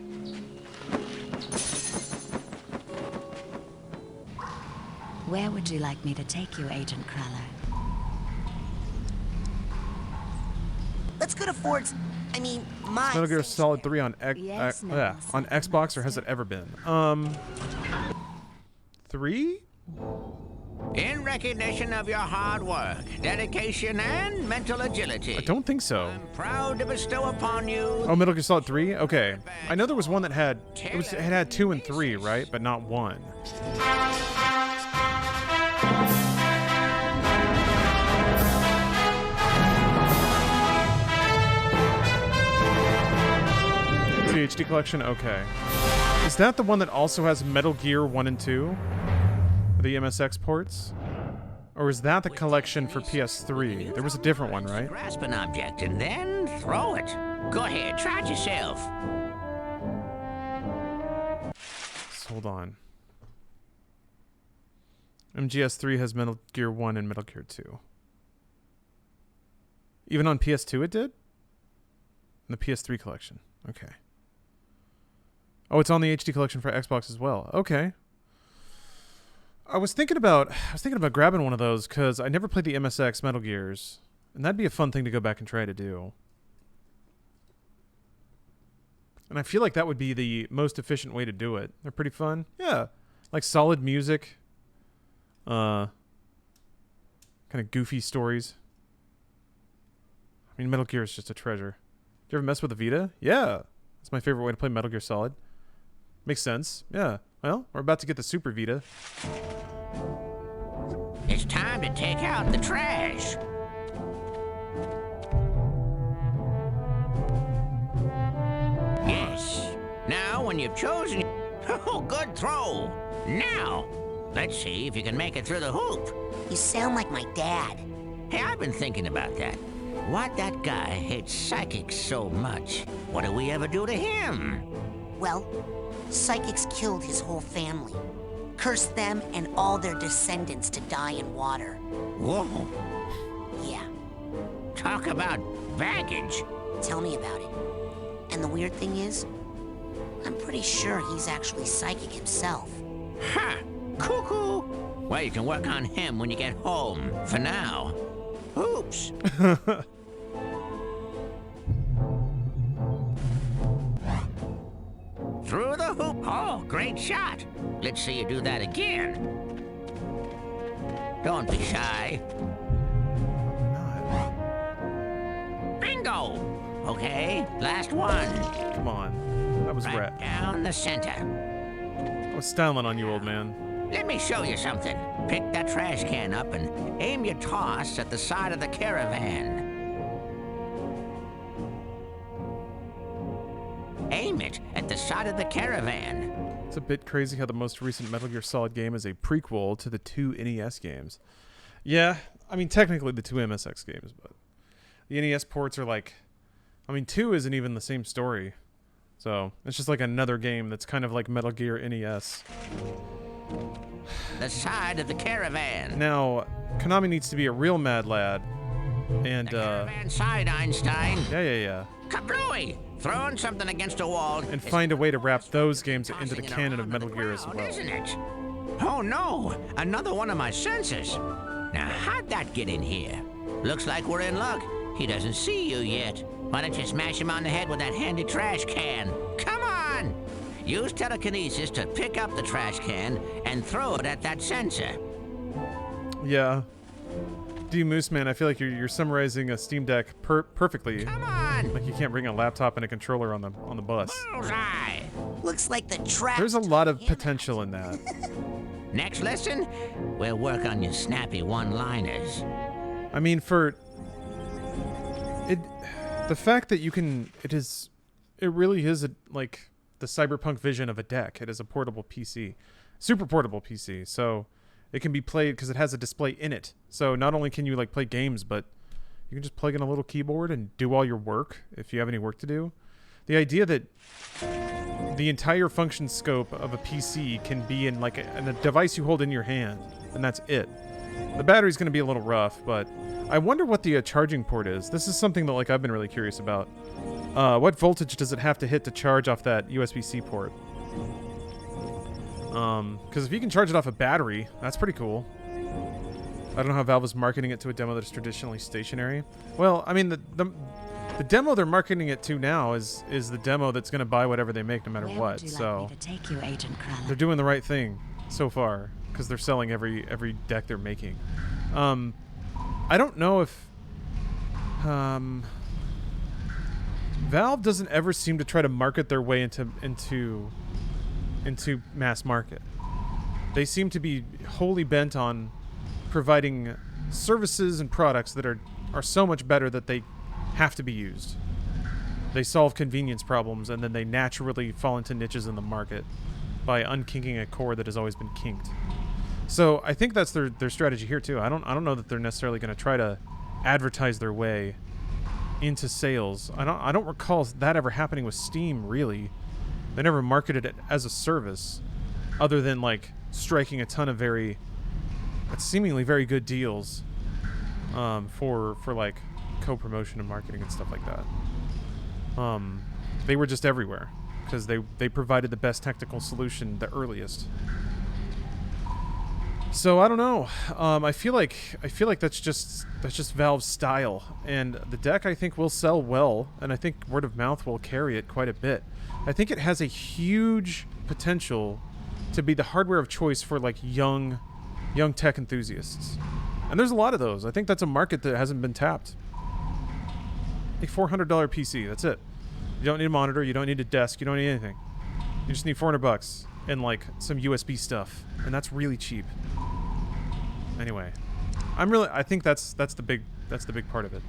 Where would you like me to take you, Agent Cruller? Let's go to Ford's. I mean, my. Metal Gear Solid 3 on Yes, on Xbox, or has it ever been? 3? In recognition of your hard work, dedication, and mental agility, I don't think so. I'm proud to bestow upon you. Oh, Metal Gear Solid 3? Okay. I know there was one that had it had 2 and 3, right? But not 1. The HD collection? Okay. Is that the one that also has Metal Gear 1 and 2? The MSX ports? Or is that the collection for PS3? There was a different one, right? Grasp an object and then throw it. Go ahead, try it yourself. Hold on. MGS3 has Metal Gear 1 and Metal Gear 2. Even on PS2 it did? In the PS3 collection. Okay. Oh, it's on the HD collection for Xbox as well. Okay. I was thinking about grabbing one of those because I never played the MSX Metal Gears, and that'd be a fun thing to go back and try to do. And I feel like that would be the most efficient way to do it. They're pretty fun. Yeah. Like solid music. Kind of goofy stories. I mean, Metal Gear is just a treasure. Did you ever mess with the Vita? Yeah. That's my favorite way to play Metal Gear Solid. Makes sense. Yeah. Well, we're about to get the Super Vita. It's time to take out the trash. Yes. Now, when you've chosen... Oh, good throw. Now, let's see if you can make it through the hoop. You sound like my dad. Hey, I've been thinking about that. Why'd that guy hate psychics so much? What did we ever do to him? Well, psychics killed his whole family. Cursed them and all their descendants to die in water. Whoa. Yeah. Talk about baggage. Tell me about it. And the weird thing is, I'm pretty sure he's actually psychic himself. Ha! Cuckoo! Well, you can work on him when you get home. For now. Oops. Through the hoop. Oh, great shot. Let's see you do that again. Don't be shy. Bingo! Okay, last one. Come on. That was right rat. Down the center. I was styling on you, old man. Let me show you something. Pick that trash can up and aim your toss at the side of the caravan. Aim it at the side of the caravan. It's a bit crazy how the most recent Metal Gear Solid game is a prequel to the 2 NES games. Yeah, I mean, technically the 2 MSX games, but the NES ports are like... I mean, 2 isn't even the same story. So, it's just like another game that's kind of like Metal Gear NES. The side of the caravan. Now, Konami needs to be a real mad lad. And, the caravan side, Einstein. Yeah. Kablooey! Throwing something against a wall. And find a way to wrap those games into the canon of Metal Gear as well. Isn't it? Oh no! Another one of my sensors. Now, how'd that get in here? Looks like we're in luck. He doesn't see you yet. Why don't you smash him on the head with that handy trash can? Come on! Use telekinesis to pick up the trash can and throw it at that sensor. Yeah. D Moose Man, I feel like you're summarizing a Steam Deck perfectly. Come on! Like you can't bring a laptop and a controller on the bus. Bullseye! Looks like the trash. There's a lot of potential in that. Next lesson, we'll work on your snappy one-liners. I mean, the fact that you can, it really is like the cyberpunk vision of a deck. It is a portable PC, super portable PC. So it can be played because it has a display in it. So not only can you like play games, but you can just plug in a little keyboard and do all your work if you have any work to do. The idea that the entire function scope of a PC can be in like in a device you hold in your hand, and that's it. The battery's going to be a little rough, but I wonder what the charging port is. This is something that like I've been really curious about. What voltage does it have to hit to charge off that USB-C port? Because if you can charge it off a battery, that's pretty cool. I don't know how Valve is marketing it to a demo that is traditionally stationary. Well, I mean, the demo they're marketing it to now is the demo that's going to buy whatever they make no matter what. So Take you, Agent Kruller. they're doing the right thing so far because they're selling every deck they're making. I don't know if Valve doesn't ever seem to try to market their way into mass market. They seem to be wholly bent on providing services and products that are so much better that they have to be used. They solve convenience problems and then they naturally fall into niches in the market by unkinking a core that has always been kinked. So I think that's their strategy here too. I don't know that they're necessarily going to try to advertise their way into sales. I don't recall that ever happening with Steam really. They never marketed it as a service other than like striking a ton of seemingly very good deals for like co-promotion and marketing and stuff like that. They were just everywhere because they provided the best technical solution the earliest. So I don't know. I feel like that's just Valve's style, and the deck I think will sell well, and I think word of mouth will carry it quite a bit. I think it has a huge potential to be the hardware of choice for like young tech enthusiasts, and there's a lot of those. I think that's a market that hasn't been tapped. A $400 PC, that's it. You don't need a monitor, you don't need a desk, you don't need anything. You just need $400 and like some USB stuff, and that's really cheap. Anyway, I think that's the big part of it.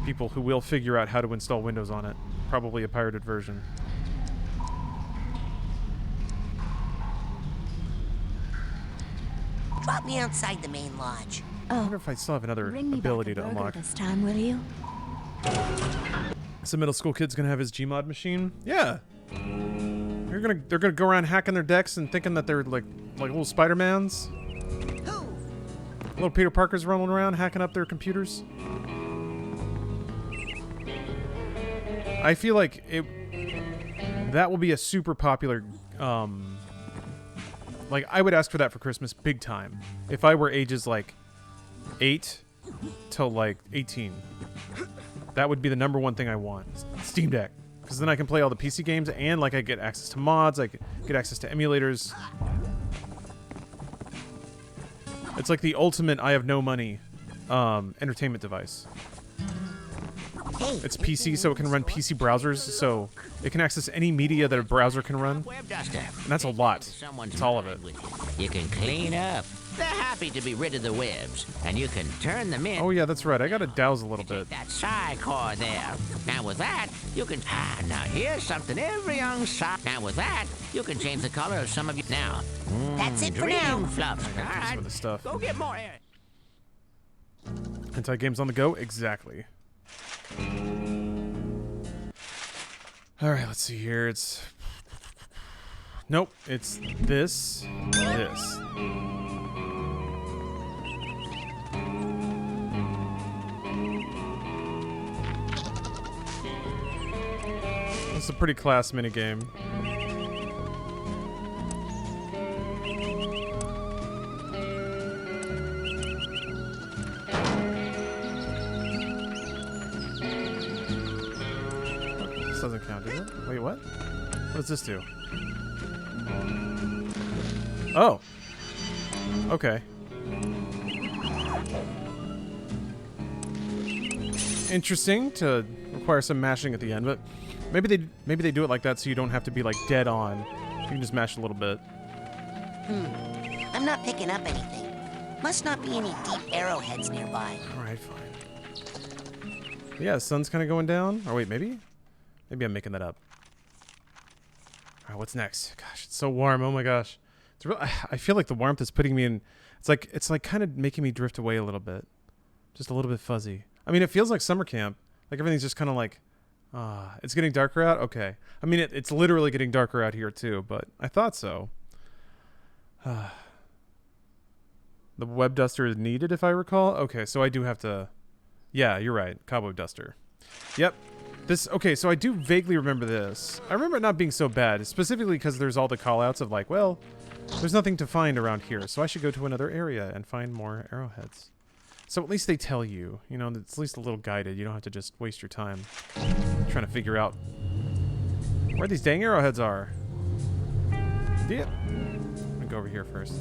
People who will figure out how to install Windows on it, probably a pirated version. Drop me outside the main lodge. I wonder if I still have another ability to unlock. This time, will you? Some middle school kid's gonna have his Gmod machine. Yeah. They're gonna go around hacking their decks and thinking that they're like little Spider-Mans. Little Peter Parkers rolling around hacking up their computers. I feel like that will be a super popular. Like I would ask for that for Christmas, big time. If I were ages like 8 till like 18, that would be the #1 thing I want. Steam Deck. Because then I can play all the PC games and like I get access to mods, I get access to emulators. It's like the ultimate I have no money entertainment device. It's PC, so it can run PC browsers, so it can access any media that a browser can run. And that's a lot. It's all of it. You can clean up. They're happy to be rid of the webs, and you can turn them in. Oh yeah, that's right. I gotta douse a little bit. That psi core there. Now with that, you can. Now here's something every young psi. Now with that, you can change the color of some of you. Now. That's it for now. Fluff. All right. Some of this stuff. Go get more air. Anti-games on the go? Exactly. Alright, let's see here. It's... Nope. It's this. This. This is a pretty class minigame. Doesn't count, does it? Wait, what? What does this do? Oh. Okay. Interesting to require some mashing at the end, but maybe they do it like that so you don't have to be like dead on. You can just mash a little bit. I'm not picking up anything. Must not be any deep arrowheads nearby. Alright, fine. Yeah, the sun's kind of going down. Or wait, maybe? Maybe I'm making that up. Alright, what's next? Gosh, it's so warm. Oh my gosh. It's real, I feel like the warmth is putting me in... It's like kind of making me drift away a little bit. Just a little bit fuzzy. I mean, it feels like summer camp. Like everything's just kind of like... it's getting darker out? Okay. I mean, it's literally getting darker out here too, but I thought so. The web duster is needed, if I recall. Okay, so I do have to... Yeah, you're right. Cobweb duster. Yep. Okay, so I do vaguely remember this. I remember it not being so bad, specifically because there's all the callouts of like, well, there's nothing to find around here, so I should go to another area and find more arrowheads. So at least they tell you, you know, it's at least a little guided. You don't have to just waste your time trying to figure out where these dang arrowheads are. Yeah. I'm gonna go over here first.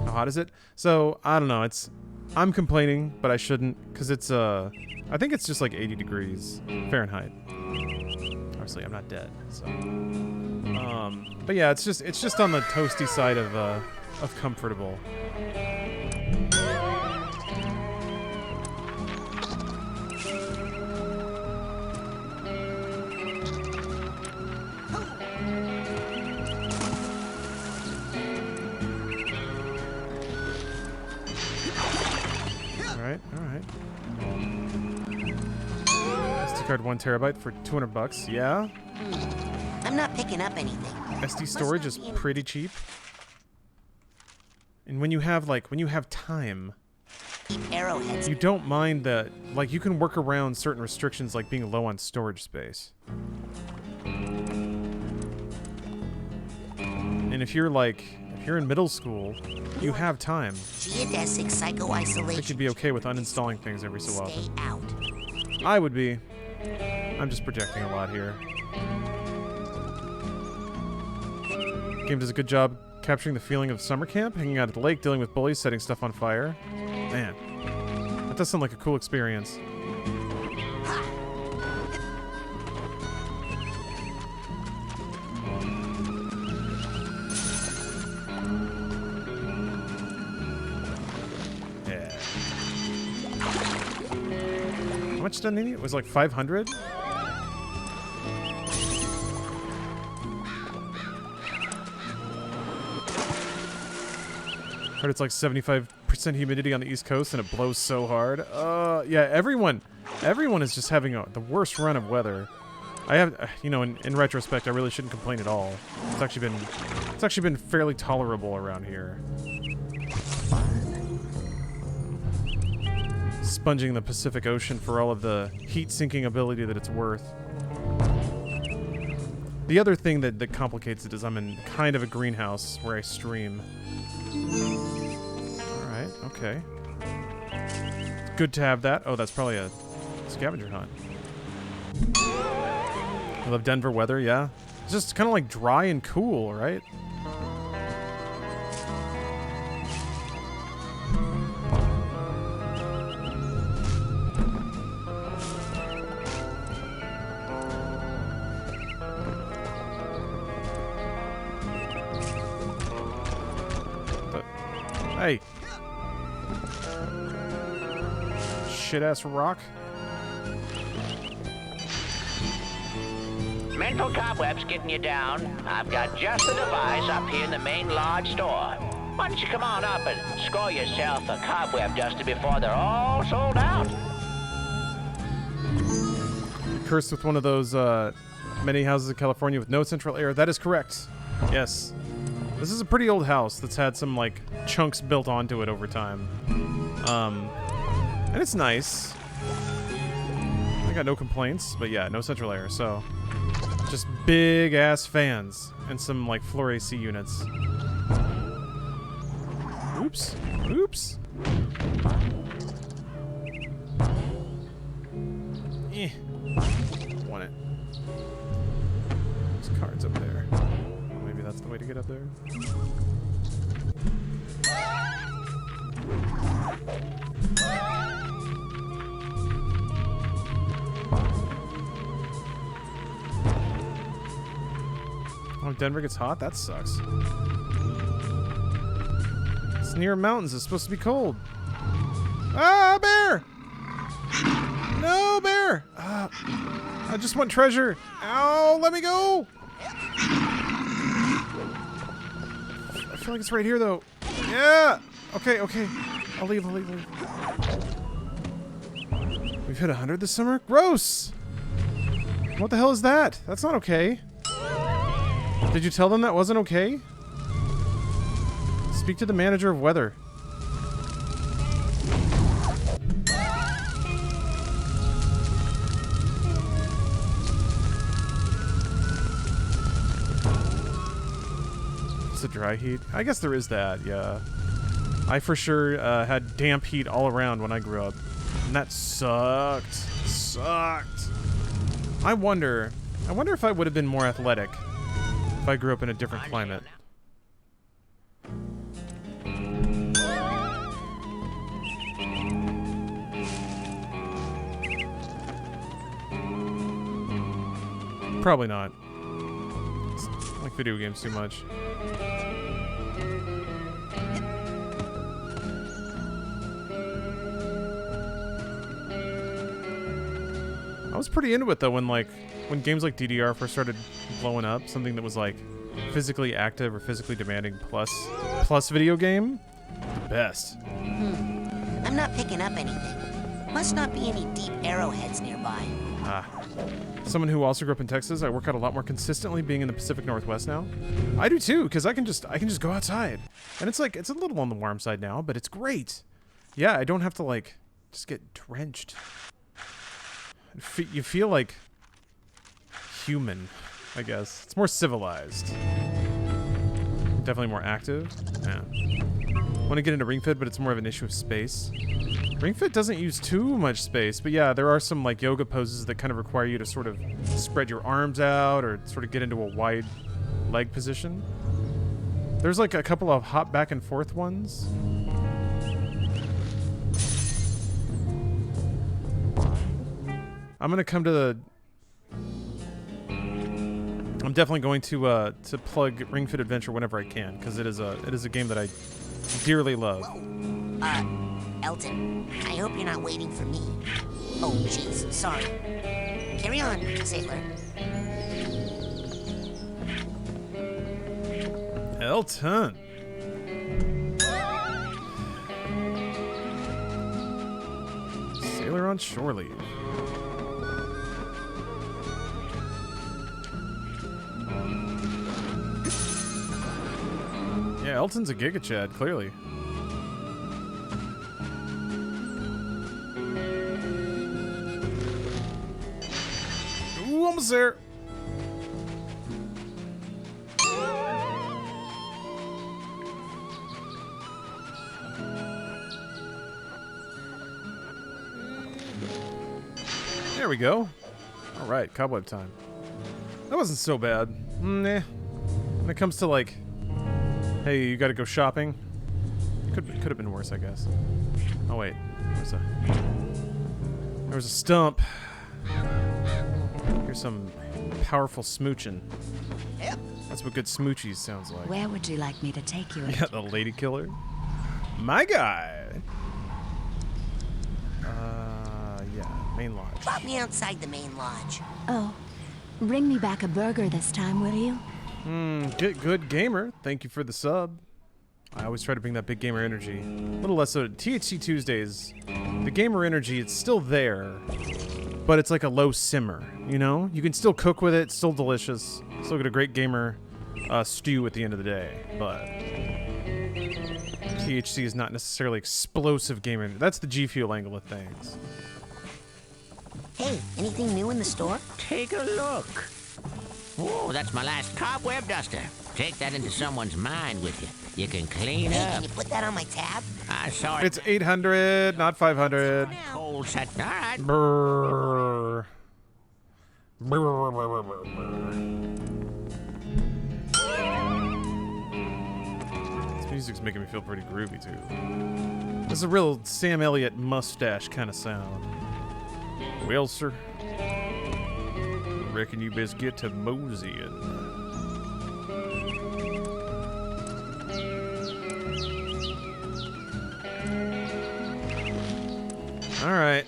How hot is it? So, I don't know, I'm complaining, but I shouldn't, because it's, I think it's just like 80 degrees Fahrenheit. Obviously, I'm not dead, so. But yeah, it's just on the toasty side of comfortable. Alright. SD card 1 terabyte for $200. Yeah. I'm not picking up anything. SD storage is pretty cheap. And when you have time, Arrowheads. you don't mind that, like, you can work around certain restrictions like being low on storage space. And if you're in middle school, you have time. Geodesic psycho-isolation. I think you'd be okay with uninstalling things every so often. Stay out. I would be. I'm just projecting a lot here. Game does a good job capturing the feeling of summer camp, hanging out at the lake, dealing with bullies, setting stuff on fire. Man, that does sound like a cool experience. Yeah. How much did I need? It was like 500? Heard it's like 75% humidity on the East Coast and it blows so hard. Yeah, everyone is just having the worst run of weather. I have, you know, in retrospect, I really shouldn't complain at all. It's actually been fairly tolerable around here. Sponging the Pacific Ocean for all of the heat-sinking ability that it's worth. The other thing that complicates it is I'm in kind of a greenhouse where I stream. Alright, okay. Good to have that. Oh, that's probably a scavenger hunt. I love Denver weather, yeah. It's just kind of like dry and cool, right? Hey. Shit-ass rock. Mental cobwebs getting you down. I've got just the device up here in the main lodge store. Why don't you come on up and score yourself a cobweb duster before they're all sold out? Cursed with one of those many houses in California with no central air. That is correct. Yes. This is a pretty old house that's had some, like, chunks built onto it over time. And it's nice. I got no complaints, but yeah, no central air, so... Just big-ass fans and some, like, floor AC units. Oops. Oops. Eh. Want it. There's cards up there. Maybe that's the way to get up there. Oh, Denver gets hot? That sucks. It's near mountains. It's supposed to be cold. Ah, bear! No, bear! I just want treasure. Ow, let me go! I feel like it's right here, though. Yeah! Okay, okay. I'll leave. We've hit 100 this summer? Gross! What the hell is that? That's not okay. Did you tell them that wasn't okay? Speak to the manager of weather. It's a dry heat. I guess there is that, yeah. I for sure had damp heat all around when I grew up. And that sucked. Sucked. I wonder if I would have been more athletic if I grew up in a different climate. Probably not. I like video games too much. I was pretty into it though when games like DDR first started blowing up, something that was like physically active or physically demanding plus video game. The best. I'm not picking up anything. Must not be any deep arrowheads nearby. Ah. Someone who also grew up in Texas, I work out a lot more consistently being in the Pacific Northwest now. I do too, because I can just go outside. And it's like, it's a little on the warm side now, but it's great. Yeah, I don't have to like just get drenched. You feel like human, I guess. It's more civilized. Definitely more active. Yeah. Want to get into Ring Fit, but it's more of an issue of space. Ring Fit doesn't use too much space, but yeah, there are some like yoga poses that kind of require you to sort of spread your arms out or sort of get into a wide leg position. There's like a couple of hop back and forth ones. I'm gonna come to the. I'm definitely going to plug Ring Fit Adventure whenever I can, because it is a game that I dearly love. Elton, I hope you're not waiting for me. Oh, jeez, sorry. Carry on, Sailor. Elton. Sailor on shore leave. Yeah, Elton's a Giga Chad, clearly. Ooh, almost there. There we go. All right, cobweb time. That wasn't so bad. Nah. When it comes to like, hey, you gotta go shopping. Could have been worse, I guess. Oh wait, there was a stump. Here's some powerful smooching. Yep. That's what good smoochies sounds like. Where would you like me to take you? Yeah, the lady killer. My guy. Yeah, main lodge. Drop me outside the main lodge. Oh, bring me back a burger this time, will you? Get good gamer. Thank you for the sub. I always try to bring that big gamer energy. A little less so. THC Tuesdays, the gamer energy, it's still there, but it's like a low simmer, you know? You can still cook with it, it's still delicious. Still get a great gamer stew at the end of the day, but THC is not necessarily explosive gamer. That's the G Fuel angle of things. Hey, anything new in the store? Take a look. Oh, that's my last cobweb duster. Take that into someone's mind with you. You can clean Hey, up. can you put that on my tab? I saw it. It's 800, not 500. Cold set. All right. Brrr. Brrr. This music's making me feel pretty groovy too. This is a real Sam Elliott mustache kind of sound. Well, sir, reckon you best get to moseying. All right.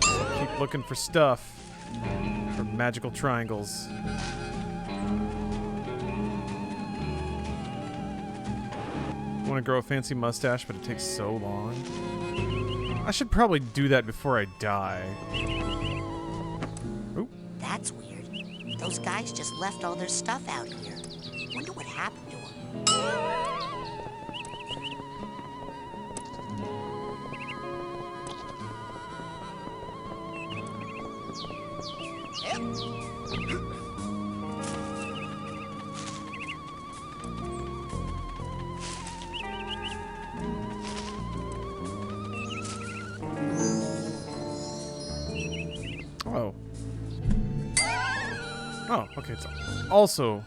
Keep looking for stuff. For magical triangles. Want to grow a fancy mustache, but it takes so long. I should probably do that before I die. Ooh. That's weird. Those guys just left all their stuff out here. Wonder what happened to him. Oh. Oh, okay. It's also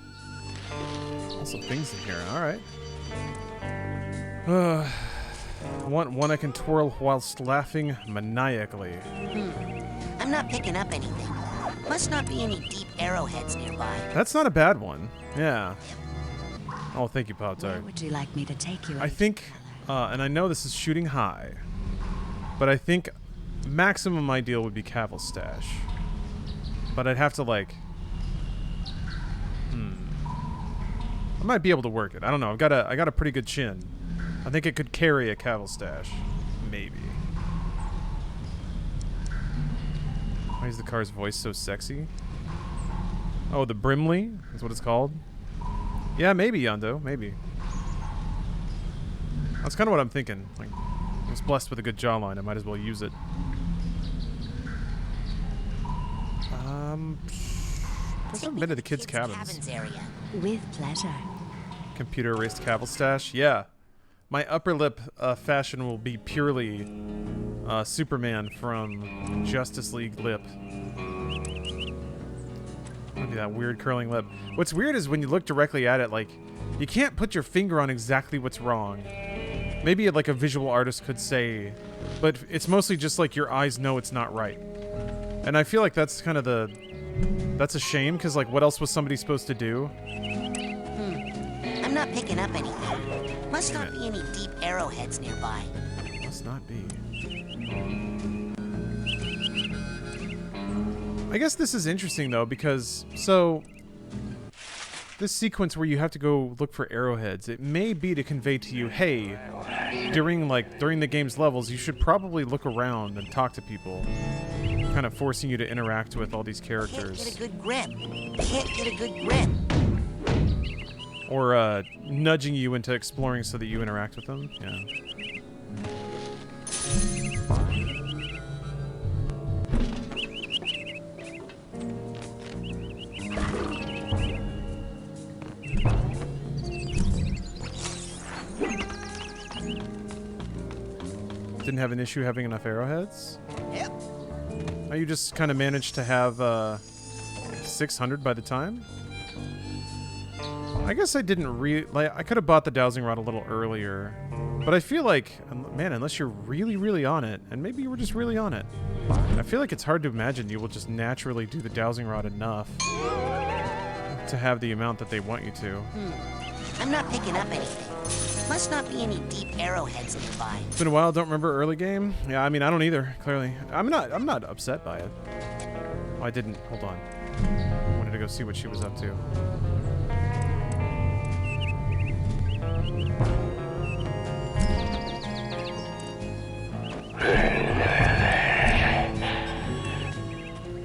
things in here. All right. One I can twirl whilst laughing maniacally. I'm not picking up anything. Must not be any deep arrowheads nearby. That's not a bad one. Yeah. Oh, thank you, Pop-Tart. Where would you like me to take you? I think, and I know this is shooting high, but I think maximum ideal would be Cavill Stash. But I'd have to, like... I might be able to work it. I don't know. I got a pretty good chin. I think it could carry a Cavill Stash. Maybe. Why is the car's voice so sexy? Oh, the Brimley? That's what it's called? Yeah, maybe, Yondo. Maybe. That's kind of what I'm thinking. Like, I was blessed with a good jawline. I might as well use it. I haven't been to the kids' cabins. With pleasure. Computer erased Cavill Stash? Yeah. My upper lip fashion will be purely Superman from Justice League lip. Maybe that weird curling lip. What's weird is when you look directly at it, like, you can't put your finger on exactly what's wrong. Maybe like a visual artist could say, but it's mostly just like your eyes know it's not right. And I feel like that's kind of the... That's a shame, because, like, what else was somebody supposed to do? I'm not picking up anything. Must not be any deep arrowheads nearby. Must not be. I guess this is interesting, though, because, so... This sequence where you have to go look for arrowheads, it may be to convey to you, hey, during the game's levels, you should probably look around and talk to people. Kind of forcing you to interact with all these characters. Can't get a good grip. Can't get a good grip. Or nudging you into exploring so that you interact with them. Yeah. Didn't have an issue having enough arrowheads? Yep. Oh, you just kind of managed to have 600 by the time? I guess I didn't I could have bought the dowsing rod a little earlier. But I feel like, man, unless you're really, really on it, and maybe you were just really on it, I feel like it's hard to imagine you will just naturally do the dowsing rod enough to have the amount that they want you to. I'm not picking up anything. Must not be any deep arrowheads nearby. It's been a while. Don't remember early game. Yeah, I mean, I don't either. Clearly, I'm not upset by it. Oh, I didn't. Hold on. I wanted to go see what she was up to.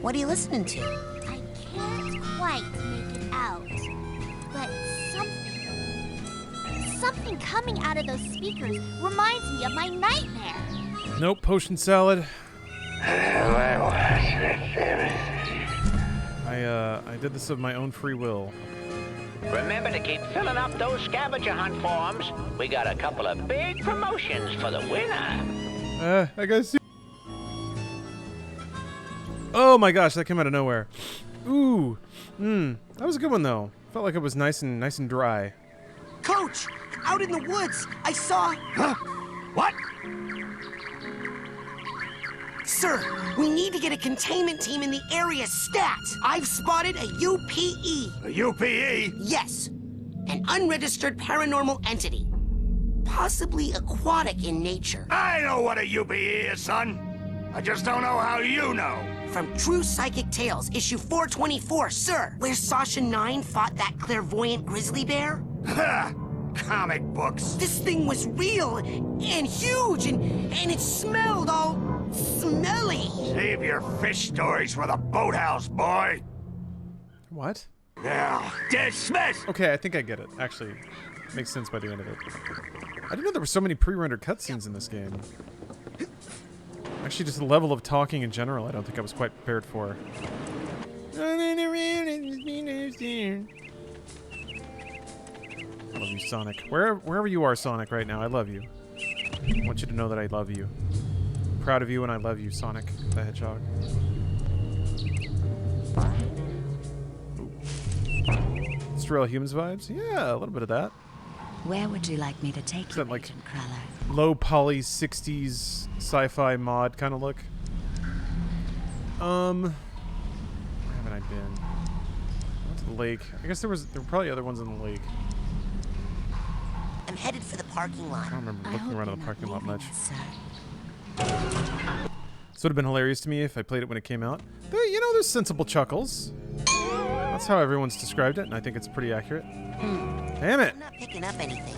What are you listening to? I can't quite make it out, but something coming out of those speakers reminds me of my nightmare. Nope, potion salad. I did this of my own free will. Remember to keep filling up those scavenger hunt forms. We got a couple of big promotions for the winner. I gotta see. Oh my gosh, that came out of nowhere. Ooh, that was a good one though. Felt like it was nice and dry. Coach, out in the woods, I saw... Huh? What? Sir, we need to get a containment team in the area stat. I've spotted a UPE. A UPE? Yes. An unregistered paranormal entity. Possibly aquatic in nature. I know what a UPE is, son. I just don't know how you know. From True Psychic Tales, issue 424, sir. Where Sasha 9 fought that clairvoyant grizzly bear. Ha! Comic books. This thing was real and huge and it smelled all smelly. Save your fish stories for the boathouse, boy. What? Now, dismiss! Okay, I think I get it. Actually, makes sense by the end of it. I didn't know there were so many pre-rendered cutscenes in this game. Actually, just the level of talking in general, I don't think I was quite prepared for. I love you, Sonic. Wherever you are, Sonic, right now, I love you. I want you to know that I love you. I'm proud of you, and I love you, Sonic the Hedgehog. Surreal Humans vibes? Yeah, a little bit of that. Where would you like me to take you, that like Agent Cruller? low poly 60s sci-fi mod kind of look? Where haven't I been? I went to the lake. I guess there were probably other ones in the lake. I'm headed for the parking lot. I don't remember looking around in the parking lot much. This would have been hilarious to me if I played it when it came out. You know, there's sensible chuckles. That's how everyone's described it, and I think it's pretty accurate. Damn it! I'm not picking up anything.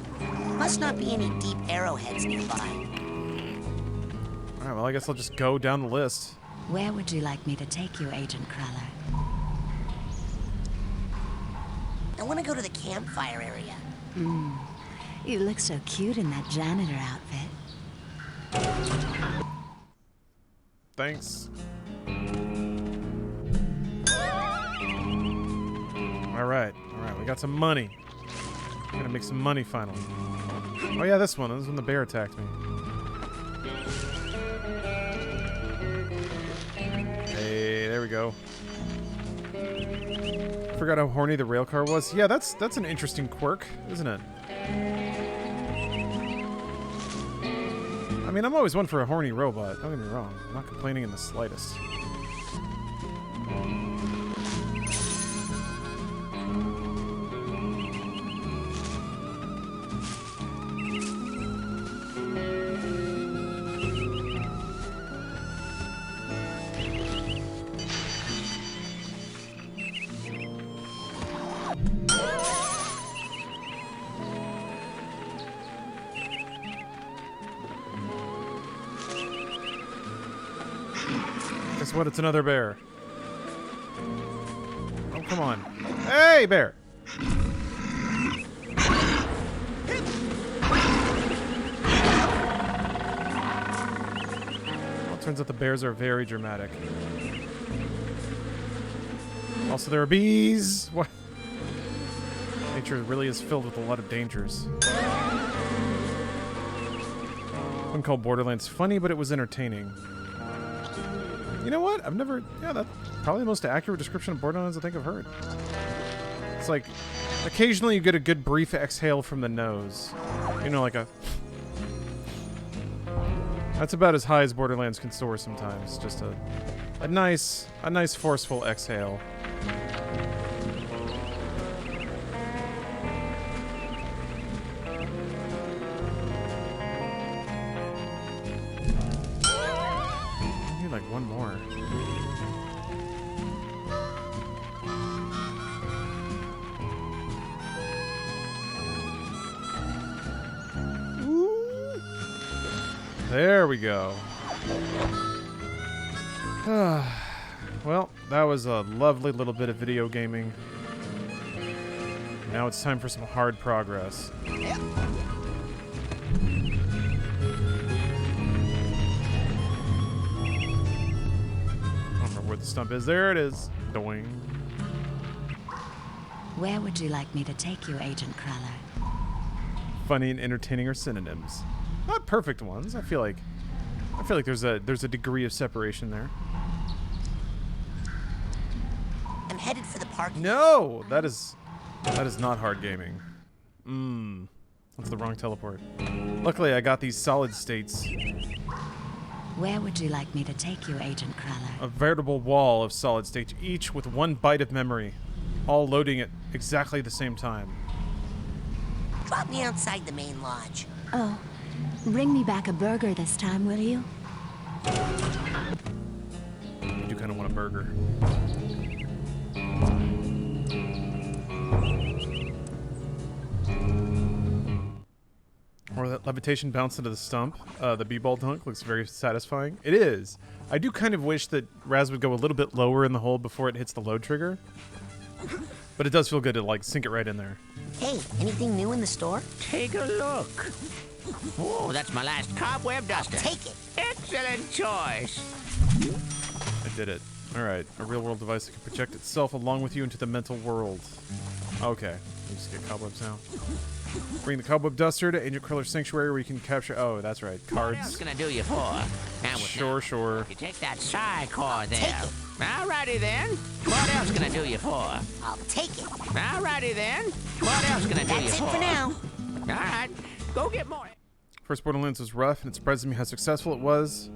Must not be any deep arrowheads nearby. Alright, well, I guess I'll just go down the list. Where would you like me to take you, Agent Cruller? I want to go to the campfire area. You look so cute in that janitor outfit. Thanks. Alright, we got some money. We're gonna make some money finally. Oh yeah, this one. This is when the bear attacked me. Hey, there we go. Forgot how horny the rail car was. Yeah, that's an interesting quirk, isn't it? I mean, I'm always one for a horny robot. Don't get me wrong. I'm not complaining in the slightest. Guess what? It's another bear. Oh, come on. Hey, bear! Well, it turns out the bears are very dramatic. Also, there are bees! What? Nature really is filled with a lot of dangers. One called Borderlands funny, but it was entertaining. You know what? I've never... Yeah, that's probably the most accurate description of Borderlands I think I've heard. It's like, occasionally you get a good brief exhale from the nose. You know, like a... That's about as high as Borderlands can soar sometimes. Just a nice forceful exhale. Like one more. Ooh. There we go. Well, that was a lovely little bit of video gaming. Now it's time for some hard progress. Where the stump is. There it is. Doing. Where would you like me to take you, Agent Cruller? Funny and entertaining are synonyms. Not perfect ones. I feel like there's a degree of separation there. I'm headed for the park. No, that is not hard gaming. That's the wrong teleport. Luckily, I got these solid states. Where would you like me to take you, Agent Cruller? A veritable wall of solid states, each with one byte of memory, all loading at exactly the same time. Drop me outside the main lodge. Oh, bring me back a burger this time, will you? I do kind of want a burger. Or that levitation bounce into the stump. The b-ball dunk looks very satisfying. It is. I do kind of wish that Raz would go a little bit lower in the hole before it hits the load trigger. But it does feel good to like sink it right in there. Hey, anything new in the store? Take a look. Oh, that's my last cobweb duster. Take it. Excellent choice. I did it. All right, a real-world device that can project itself along with you into the mental world. Okay, you just get cobwebs now. Bring the cobweb duster to Agent Kriller's sanctuary where you can capture. Oh, that's right, cards. What else can I do you for? Now, Sure. You take that psi cord there. Alrighty then. What else can I do you for? I'll take it. Alrighty then. What else can I do you That's for? it for now. Alright, go get more. First Borderlands was rough, and it surprised me how successful it was.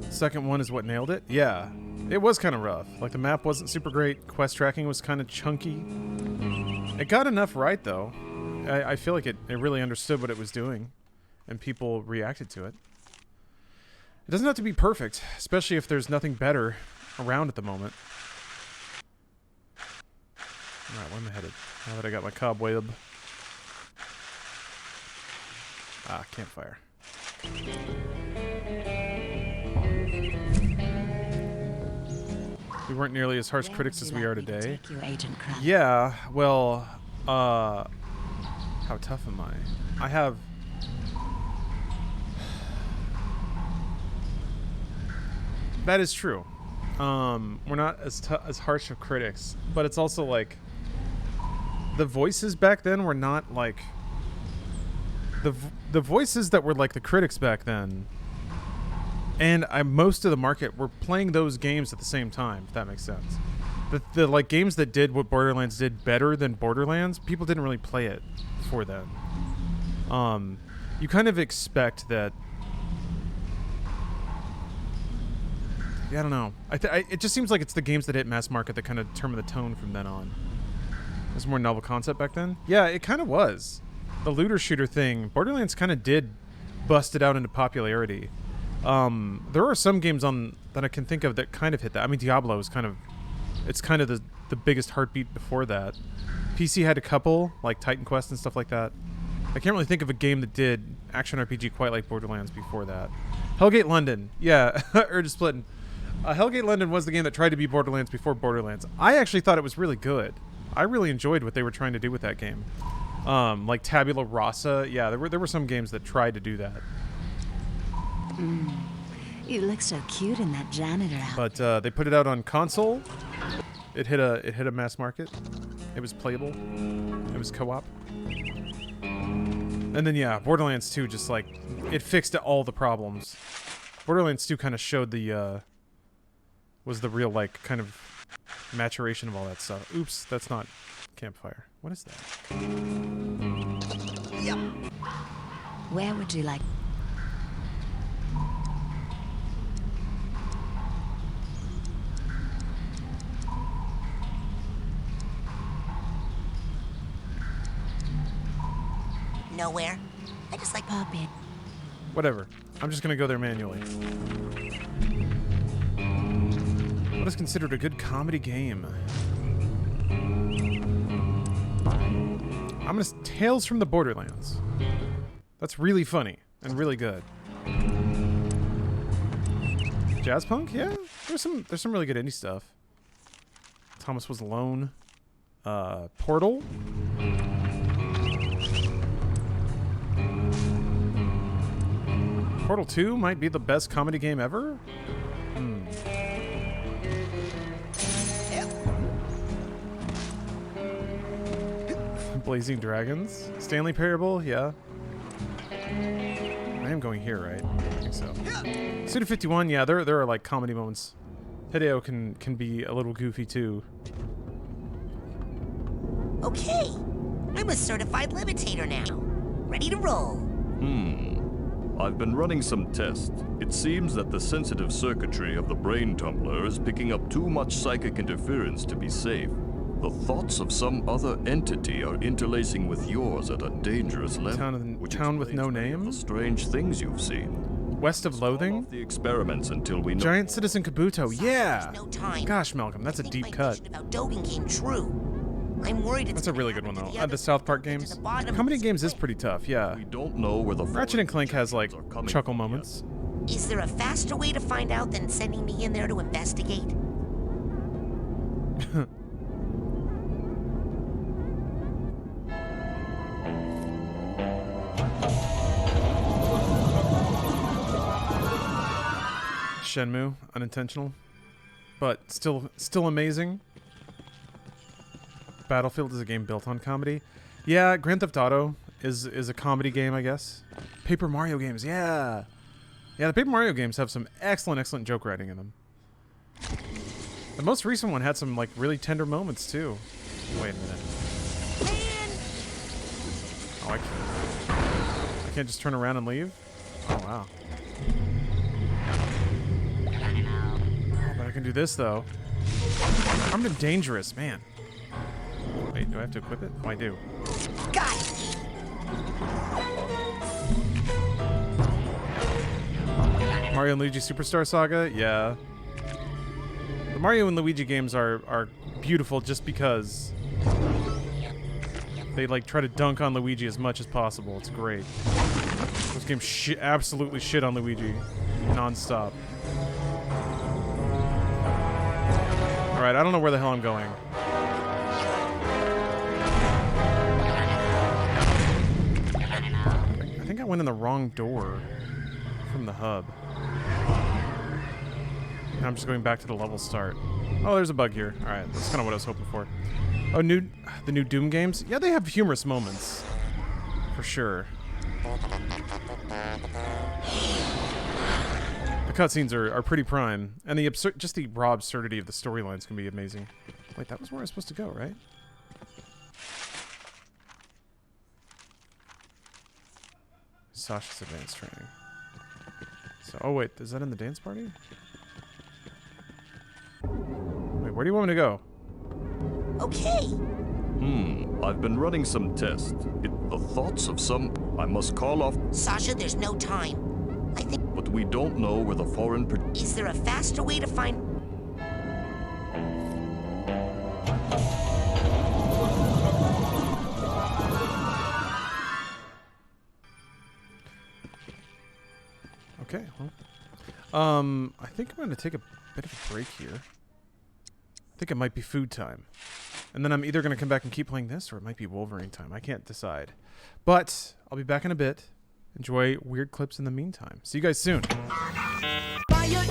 The second one is what nailed it. Yeah, it was kind of rough. Like, the map wasn't super great. Quest tracking was kind of chunky. It got enough right, though. I feel like it really understood what it was doing, and people reacted to it. It doesn't have to be perfect, especially if there's nothing better around at the moment. Alright, where am I headed? Now that I got my cobweb. Ah, campfire. We weren't nearly as harsh critics as we are today. Yeah, well, how tough am I? I have... That is true. We're not as harsh of critics, but it's also like... The voices back then were not like... The voices that were like the critics back then, and most of the market were playing those games at the same time, if that makes sense. The like games that did what Borderlands did better than Borderlands, people didn't really play it before then. You kind of expect that. Yeah, I don't know. It just seems like it's the games that hit mass market that kind of determine the tone from then on. It was more novel concept back then. Yeah, it kind of was. The looter shooter thing, Borderlands kind of did bust it out into popularity. There are some games that I can think of that kind of hit that. I mean, Diablo is kind of the biggest heartbeat before that. PC had a couple, like Titan Quest and stuff like that. I can't really think of a game that did action RPG quite like Borderlands before that. Hellgate London, yeah, Urge is splitting. Hellgate London was the game that tried to be Borderlands before Borderlands. I actually thought it was really good. I really enjoyed what they were trying to do with that game. Like Tabula Rasa, yeah, there were some games that tried to do that. You look so cute in that janitor outfit. But they put it out on console. It hit a mass market. It was playable. It was co-op. And then yeah, Borderlands 2 just like it fixed all the problems. Borderlands 2 kind of showed the was the real like kind of maturation of all that stuff. Oops, that's not campfire. What is that? Yep. Where would you like? Nowhere. I just like pop in. Whatever. I'm just gonna go there manually. What is considered a good comedy game? I'm gonna Tales from the Borderlands. That's really funny and really good. Jazz punk, yeah. There's some really good indie stuff. Thomas Was Alone. Portal. Portal 2 might be the best comedy game ever. Blazing Dragons. Stanley Parable, yeah. I am going here, right? I think so. Suda 51, yeah, there are like comedy moments. Hideo can be a little goofy too. Okay, I'm a certified levitator now. Ready to roll. I've been running some tests. It seems that the sensitive circuitry of the brain tumbler is picking up too much psychic interference to be safe. The thoughts of some other entity are interlacing with yours at a dangerous level. Town with no name? The strange things you've seen. West of Loathing? The experiments until we know. Giant Citizen Kabuto, yeah! No time. Gosh, Malcolm, that's a deep cut. About Dogen came true. I'm worried it's That's a really good one, though. The South Park games. Comedy games is pretty tough, yeah. We don't know where the Ratchet & Clank has, like, chuckle moments. Is there a faster way to find out than sending me in there to investigate? Shenmue, unintentional, but still amazing. Battlefield is a game built on comedy. Yeah, Grand Theft Auto is a comedy game, I guess. Paper Mario games, yeah. Yeah, the Paper Mario games have some excellent joke writing in them. The most recent one had some like really tender moments too. Wait a minute. Oh, I can't just turn around and leave? Oh, wow. Oh, but I can do this, though. Armed and dangerous, man. Wait, do I have to equip it? Oh, I do. Got it. Mario and Luigi Superstar Saga? Yeah. The Mario and Luigi games are beautiful just because they like try to dunk on Luigi as much as possible. It's great. Those games absolutely shit on Luigi non-stop. Alright, I don't know where the hell I'm going. I think I went in the wrong door from the hub. And I'm just going back to the level start. Oh, there's a bug here. Alright, that's kind of what I was hoping for. Oh, the new Doom games? Yeah, they have humorous moments. For sure. The cutscenes are pretty prime. And just the raw absurdity of the storylines can be amazing. Wait, that was where I was supposed to go, right? Sasha's advanced training. So, oh wait, is that in the dance party? Wait, where do you want me to go? Okay. I've been running some tests. The thoughts of some... I must call off... Sasha, there's no time. I think... But we don't know where the foreign... Is there a faster way to find... Okay, well... I think I'm going to take a bit of a break here. I think it might be food time. And then I'm either going to come back and keep playing this, or it might be Wolverine time. I can't decide. But I'll be back in a bit. Enjoy weird clips in the meantime. See you guys soon. Fire